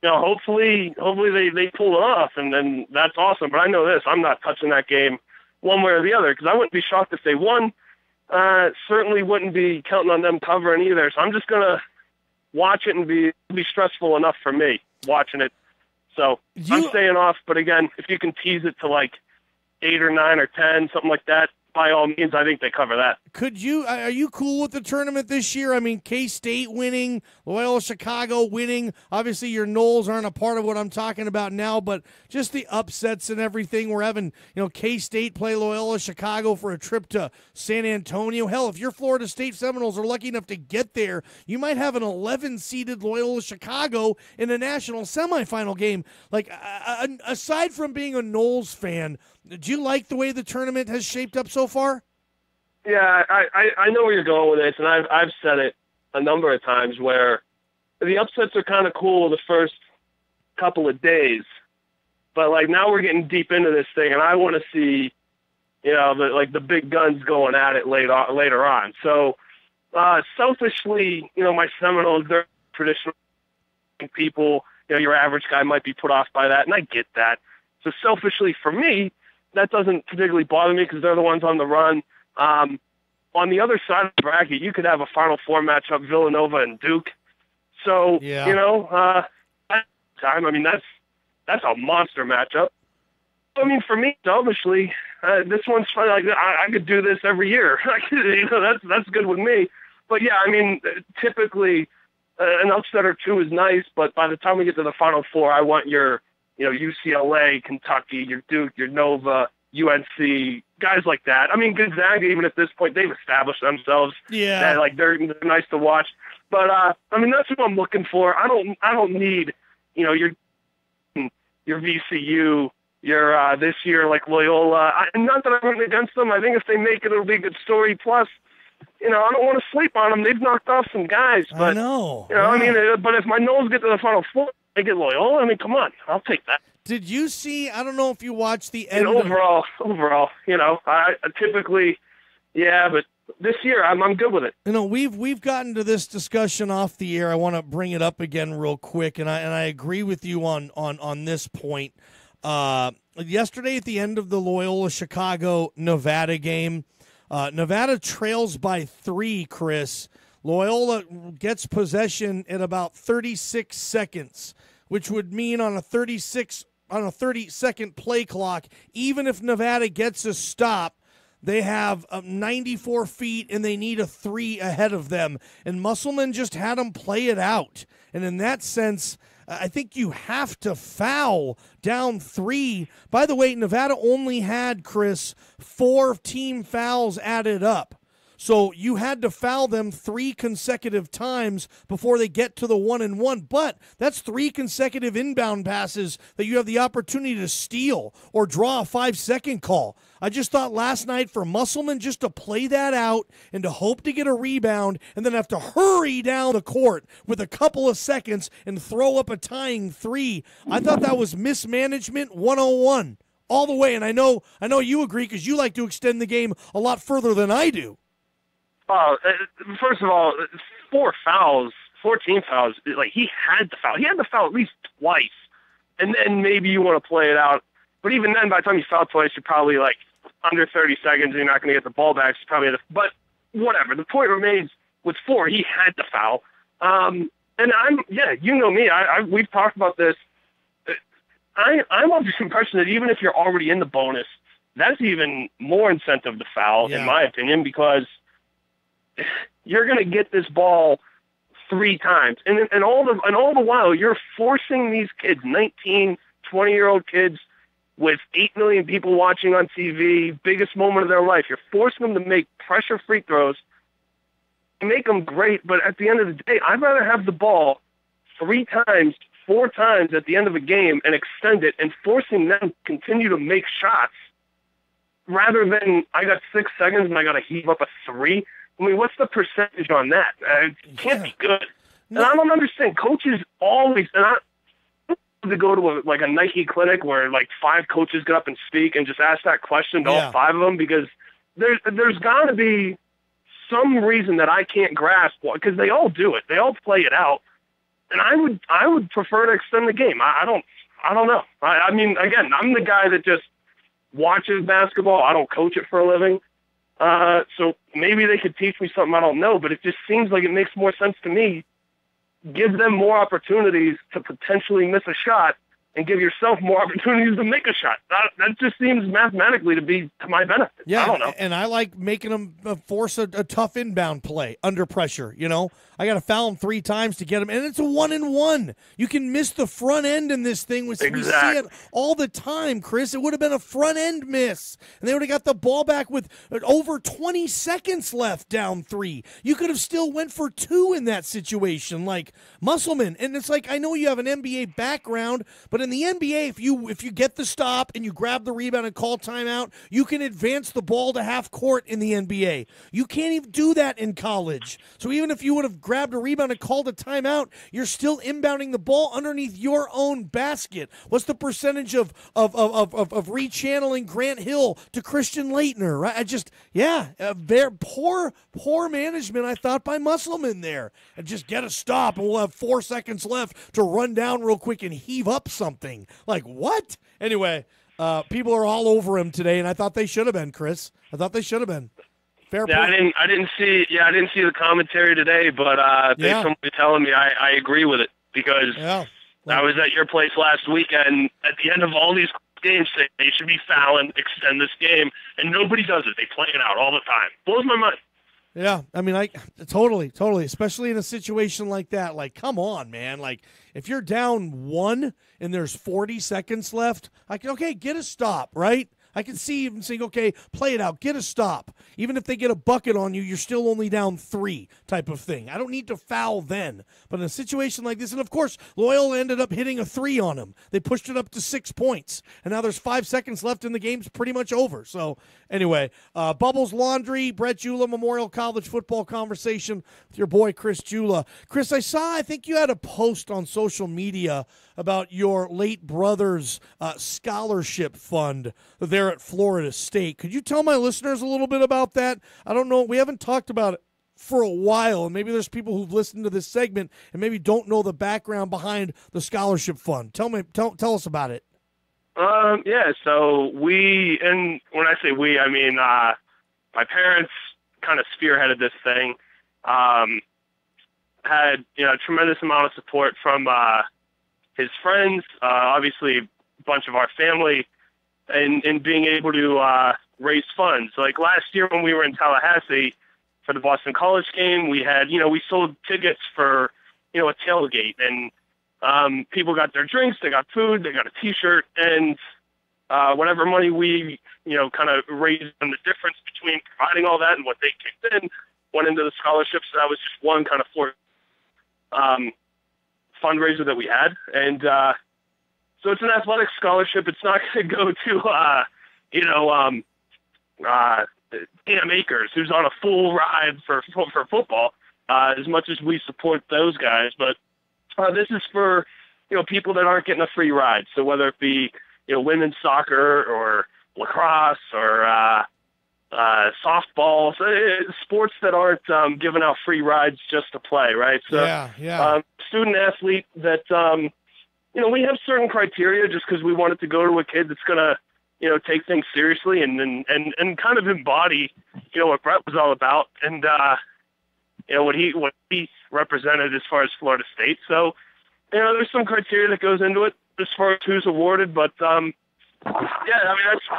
hopefully they pull it off, and then that's awesome. But I know this, I'm not touching that game one way or the other, because I wouldn't be shocked if they won. Certainly wouldn't be counting on them covering either. So I'm just gonna watch it and be stressful enough for me watching it. So I'm staying off. But again, if you can tease it to 8 or 9 or 10, something like that, by all means, I think they cover that. Are you cool with the tournament this year? I mean, K-State winning, Loyola Chicago winning. Obviously, your Knowles aren't a part of what I'm talking about now, but just the upsets and everything. We're having, K-State play Loyola Chicago for a trip to San Antonio. Hell, if your Florida State Seminoles are lucky enough to get there, you might have an 11-seeded Loyola Chicago in a national semifinal game. Like, aside from being a Knowles fan, do you like the way the tournament has shaped up so far? Yeah, I know where you're going with this, and I've said it a number of times where the upsets are kind of cool the first couple of days, but like now we're getting deep into this thing, and I want to see, the big guns going at it later on. So selfishly, my Seminoles, they're traditional people. Your average guy might be put off by that, and I get that. So selfishly for me, that doesn't particularly bother me because they're the ones on the run. On the other side of the bracket, you could have a Final Four matchup, Villanova and Duke. So, time. I mean, that's a monster matchup. I mean, for me, selfishly, this one's fun. Like I could do this every year. That's good with me. But yeah, I mean, typically an upset or two is nice, but by the time we get to the Final Four, I want your, UCLA, Kentucky, your Duke, your Nova, UNC, guys like that. I mean, Gonzaga, even at this point, they've established themselves. Yeah, they're nice to watch. But I mean, that's what I'm looking for. I don't need, your VCU, your this year like Loyola. Not that I'm rooting against them. I think if they make it, it'll be a good story. Plus, I don't want to sleep on them. They've knocked off some guys. But, I know. I mean, but if my Knowles get to the Final Four, they get Loyola. I mean, come on, I'll take that. Did you see? I don't know if you watched the end. Overall, I typically, yeah, but this year I'm good with it. We've gotten to this discussion off the air. I want to bring it up again real quick, and I agree with you on this point. Yesterday at the end of the Loyola Chicago Nevada game, Nevada trails by 3. Chris, Loyola gets possession at about 36 seconds, which would mean on a 30-second play clock, even if Nevada gets a stop, they have 94 feet and they need a 3 ahead of them. And Musselman just had them play it out. And in that sense, I think you have to foul down 3. By the way, Nevada only had, Chris, 4 team fouls added up. So you had to foul them 3 consecutive times before they get to the 1-and-1. But that's 3 consecutive inbound passes that you have the opportunity to steal or draw a 5-second call. I just thought last night for Musselman just to play that out and to hope to get a rebound and then have to hurry down the court with a couple of seconds and throw up a tying 3. I thought that was mismanagement 101 all the way. And I know you agree because you like to extend the game a lot further than I do. First of all, 14 fouls. Like he had to foul. He had to foul at least twice, and then maybe you want to play it out. But even then, by the time you foul twice, you're probably like under 30 seconds. And you're not going to get the ball back. So probably, but whatever. The point remains with 4, he had to foul. And you know me. We've talked about this. I'm of the impression that even if you're already in the bonus, that's even more incentive to foul, in my opinion, because you're going to get this ball 3 times. And all the while, you're forcing these kids, 19, 20-year-old kids with 8 million people watching on TV, biggest moment of their life. You're forcing them to make pressure free throws, make them great, but at the end of the day, I'd rather have the ball 3 times, 4 times at the end of a game and extend it and forcing them to continue to make shots rather than I got 6 seconds and I got to heave up a 3. I mean, what's the percentage on that? It can't be good. And I don't understand. Coaches always, and I to go to a Nike clinic where like 5 coaches get up and speak and just ask that question to all 5 of them, because there's got to be some reason that I can't grasp, because they all do it. They all play it out. And I would prefer to extend the game. I don't know. I mean, again, I'm the guy that just watches basketball. I don't coach it for a living. So maybe they could teach me something I don't know, but it just seems like it makes more sense to me. Give them more opportunities to potentially miss a shot and give yourself more opportunities to make a shot. That just seems mathematically to be to my benefit. Yeah, I don't know. And I like making them force a tough inbound play under pressure. I got to foul them 3 times to get them, and it's a 1-and-1. You can miss the front end in this thing. We see it all the time, Chris. It would have been a front end miss, and they would have got the ball back with over 20 seconds left down 3. You could have still went for 2 in that situation, like Musselman. And it's like, I know you have an NBA background, but in the NBA, if you get the stop and you grab the rebound and call timeout, you can advance the ball to half court in the NBA. You can't even do that in college. So even if you would have grabbed a rebound and called a timeout, you're still inbounding the ball underneath your own basket. What's the percentage of rechanneling Grant Hill to Christian Laettner, right? Very poor management, I thought, by Musselman there. And just get a stop, and we'll have 4 seconds left to run down real quick and heave up something. Like, what? Anyway, people are all over him today, and I thought they should have been, Chris. I thought they should have been. Fair yeah, point. I didn't see the commentary today, but based on what you're telling me, I agree with it because I was at your place last weekend. At the end of all these games, they should be fouling, extend this game, and nobody does it. They play it out all the time. Blows my mind. Yeah, I mean, I totally, especially in a situation like that. Like, come on, man. Like, if you're down 1 and there's 40 seconds left, okay, get a stop, right? I can see even saying, okay, play it out, get a stop. Even if they get a bucket on you, you're still only down 3 type of thing. I don't need to foul then. But in a situation like this, and of course, Loyola ended up hitting a 3 on him. They pushed it up to 6 points. And now there's 5 seconds left and the game's pretty much over. So anyway, Bubbles Laundry, Brett Jula Memorial College football conversation with your boy Chris Jula. Chris, I think you had a post on social media about your late brother's scholarship fund there at Florida State. Could you tell my listeners a little bit about that? I don't know. We haven't talked about it for a while, and maybe there's people who've listened to this segment and maybe don't know the background behind the scholarship fund. Tell us about it. So we, and when I say we, I mean my parents kind of spearheaded this thing. Had a tremendous amount of support from his friends, obviously a bunch of our family, and being able to raise funds. Like last year when we were in Tallahassee for the Boston College game, we had, we sold tickets for, a tailgate, and people got their drinks, they got food, they got a T-shirt, and whatever money we, kind of raised on the difference between providing all that and what they kicked in went into the scholarships. So that was just one kind of fundraiser that we had. And so it's an athletic scholarship. It's not going to go to, Cam Akers, who's on a full ride for football, as much as we support those guys. But this is for, people that aren't getting a free ride. So whether it be, women's soccer or lacrosse or softball, so sports that aren't giving out free rides just to play, right? So student athlete that, we have certain criteria just because we want it to go to a kid that's going to, take things seriously and kind of embody, what Brett was all about and, what he represented as far as Florida State. So, there's some criteria that goes into it as far as who's awarded, but, that's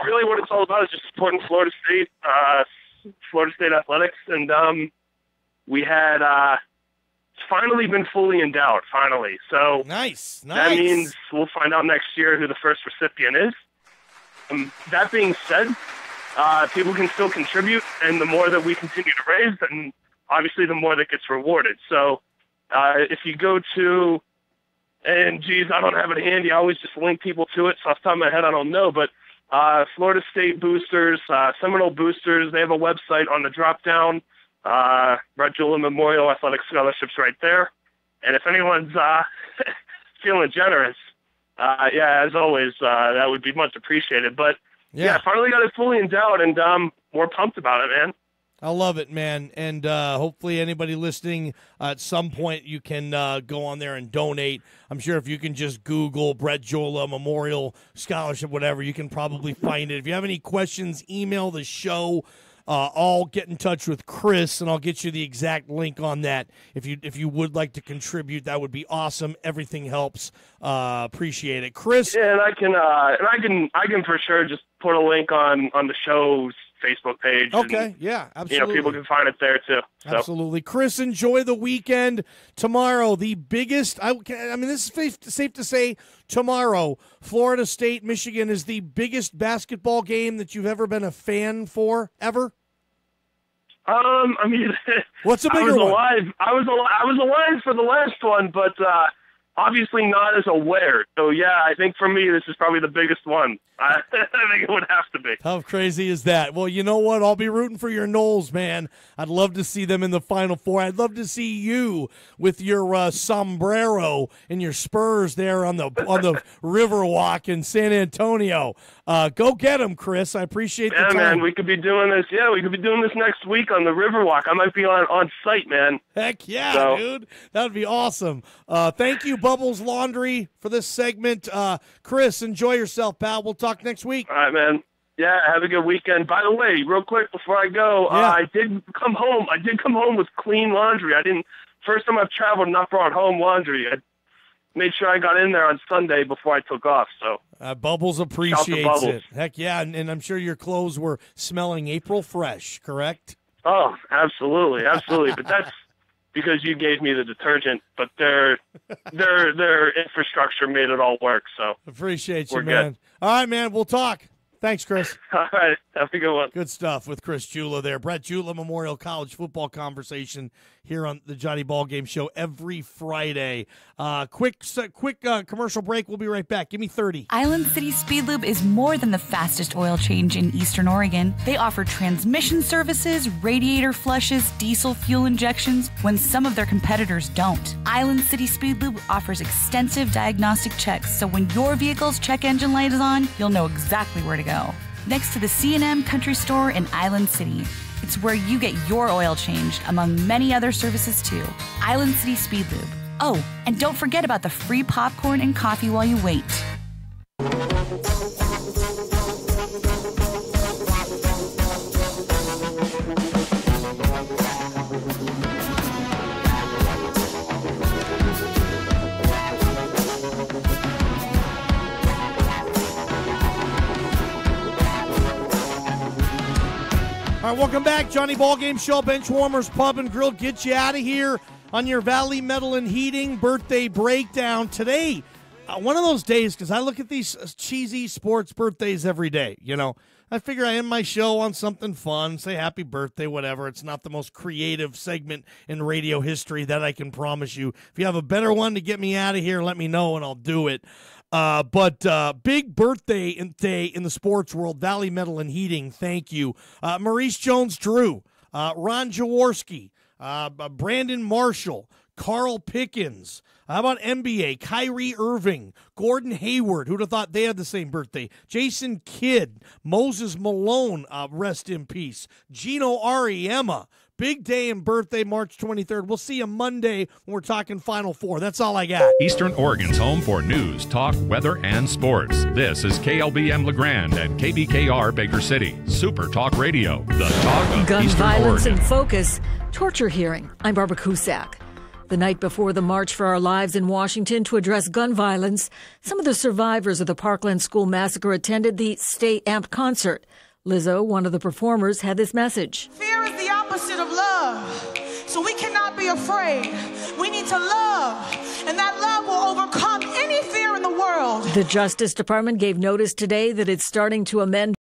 really what it's all about, is just supporting Florida State athletics. And we had finally been fully endowed, finally. So nice. That means we'll find out next year who the first recipient is. That being said, people can still contribute, and the more that we continue to raise, then obviously the more that gets rewarded. So if you go to, and geez, I don't have it handy. I always just link people to it. So off the top of my head, I don't know. But Florida State Boosters, Seminole Boosters, they have a website on the drop-down. Brett Jula Memorial Athletic Scholarships right there. And if anyone's feeling generous, as always, that would be much appreciated. But, finally got it fully endowed, and we're pumped about it, man. I love it, man. And hopefully anybody listening at some point you can go on there and donate. I'm sure if you can just Google Brett Jula Memorial Scholarship, whatever, you can probably find it. If you have any questions, email the show. I'll get in touch with Chris, and I'll get you the exact link on that. If you would like to contribute, that would be awesome. Everything helps. Appreciate it, Chris. Yeah, and I can for sure just put a link on the show's Facebook page. Okay, and, yeah, absolutely. People can find it there too. So. Absolutely. Chris, enjoy the weekend. Tomorrow, the biggest, I mean, this is safe to say, tomorrow, Florida State, Michigan is the biggest basketball game that you've ever been a fan for, ever? I mean, what's a bigger one? I was alive for the last one, but obviously not as aware. So, yeah, I think for me, this is probably the biggest one. I think it would have to be. How crazy is that? Well, you know what? I'll be rooting for your Noles, man. I'd love to see them in the Final Four. I'd love to see you with your sombrero and your Spurs there on the Riverwalk in San Antonio. Go get them, Chris. I appreciate the time. Yeah, man, we could be doing this. Yeah, we could be doing this next week on the Riverwalk. I might be on site, man. Heck yeah, dude. That would be awesome. Thank you, Bubbles Laundry, for this segment. Chris, enjoy yourself, pal. We'll talk next week. All right, man. Yeah, have a good weekend. By the way, real quick before I go, I did come home. I did come home with clean laundry. First time I've traveled, not brought home laundry. I made sure I got in there on Sunday before I took off. So Bubbles appreciates it. Heck yeah, and I'm sure your clothes were smelling April fresh, correct? Oh, absolutely, absolutely. But that's because you gave me the detergent. But their infrastructure made it all work. So appreciate you, we're man. Good. All right, man. We'll talk. Thanks, Chris. All right. Have a good one. Good stuff with Chris Jula there. Brett Jula, Memorial College football conversation here on the Johnny Ballgame Show every Friday. Quick commercial break. We'll be right back. Give me 30. Island City Speed Lube is more than the fastest oil change in Eastern Oregon. They offer transmission services, radiator flushes, diesel fuel injections when some of their competitors don't. Island City Speed Lube offers extensive diagnostic checks, so when your vehicle's check engine light is on, you'll know exactly where to go. Next to the C&M Country Store in Island City. It's where you get your oil changed, among many other services too. Island City Speed Lube. Oh, and don't forget about the free popcorn and coffee while you wait. All right, welcome back. Johnny Ballgame Show, Benchwarmers Pub and Grill. Get you out of here on your Valley Metal and Heating birthday breakdown. Today, one of those days, because I look at these cheesy sports birthdays every day, you know. I figure I end my show on something fun, say happy birthday, whatever. It's not the most creative segment in radio history, that I can promise you. If you have a better one to get me out of here, let me know and I'll do it. But big birthday day in the sports world, Valley Metal and Heating, thank you. Maurice Jones-Drew, Ron Jaworski, Brandon Marshall, Carl Pickens. How about NBA? Kyrie Irving, Gordon Hayward. Who'd have thought they had the same birthday? Jason Kidd, Moses Malone, rest in peace. Gino Auriemma. Big day and birthday, March 23rd. We'll see you Monday when we're talking Final Four. That's all I got. Eastern Oregon's home for news, talk, weather, and sports. This is KLBM LeGrand and KBKR Baker City. Super Talk Radio, the talk of Gun Eastern violence Oregon. in focus. Torture hearing. I'm Barbara Cusack. The night before the March for Our Lives in Washington to address gun violence, some of the survivors of the Parkland School massacre attended the Stay Amped concert. Lizzo, one of the performers, had this message. Fear is the opposite of love, so we cannot be afraid. We need to love, and that love will overcome any fear in the world. The Justice Department gave notice today that it's starting to amend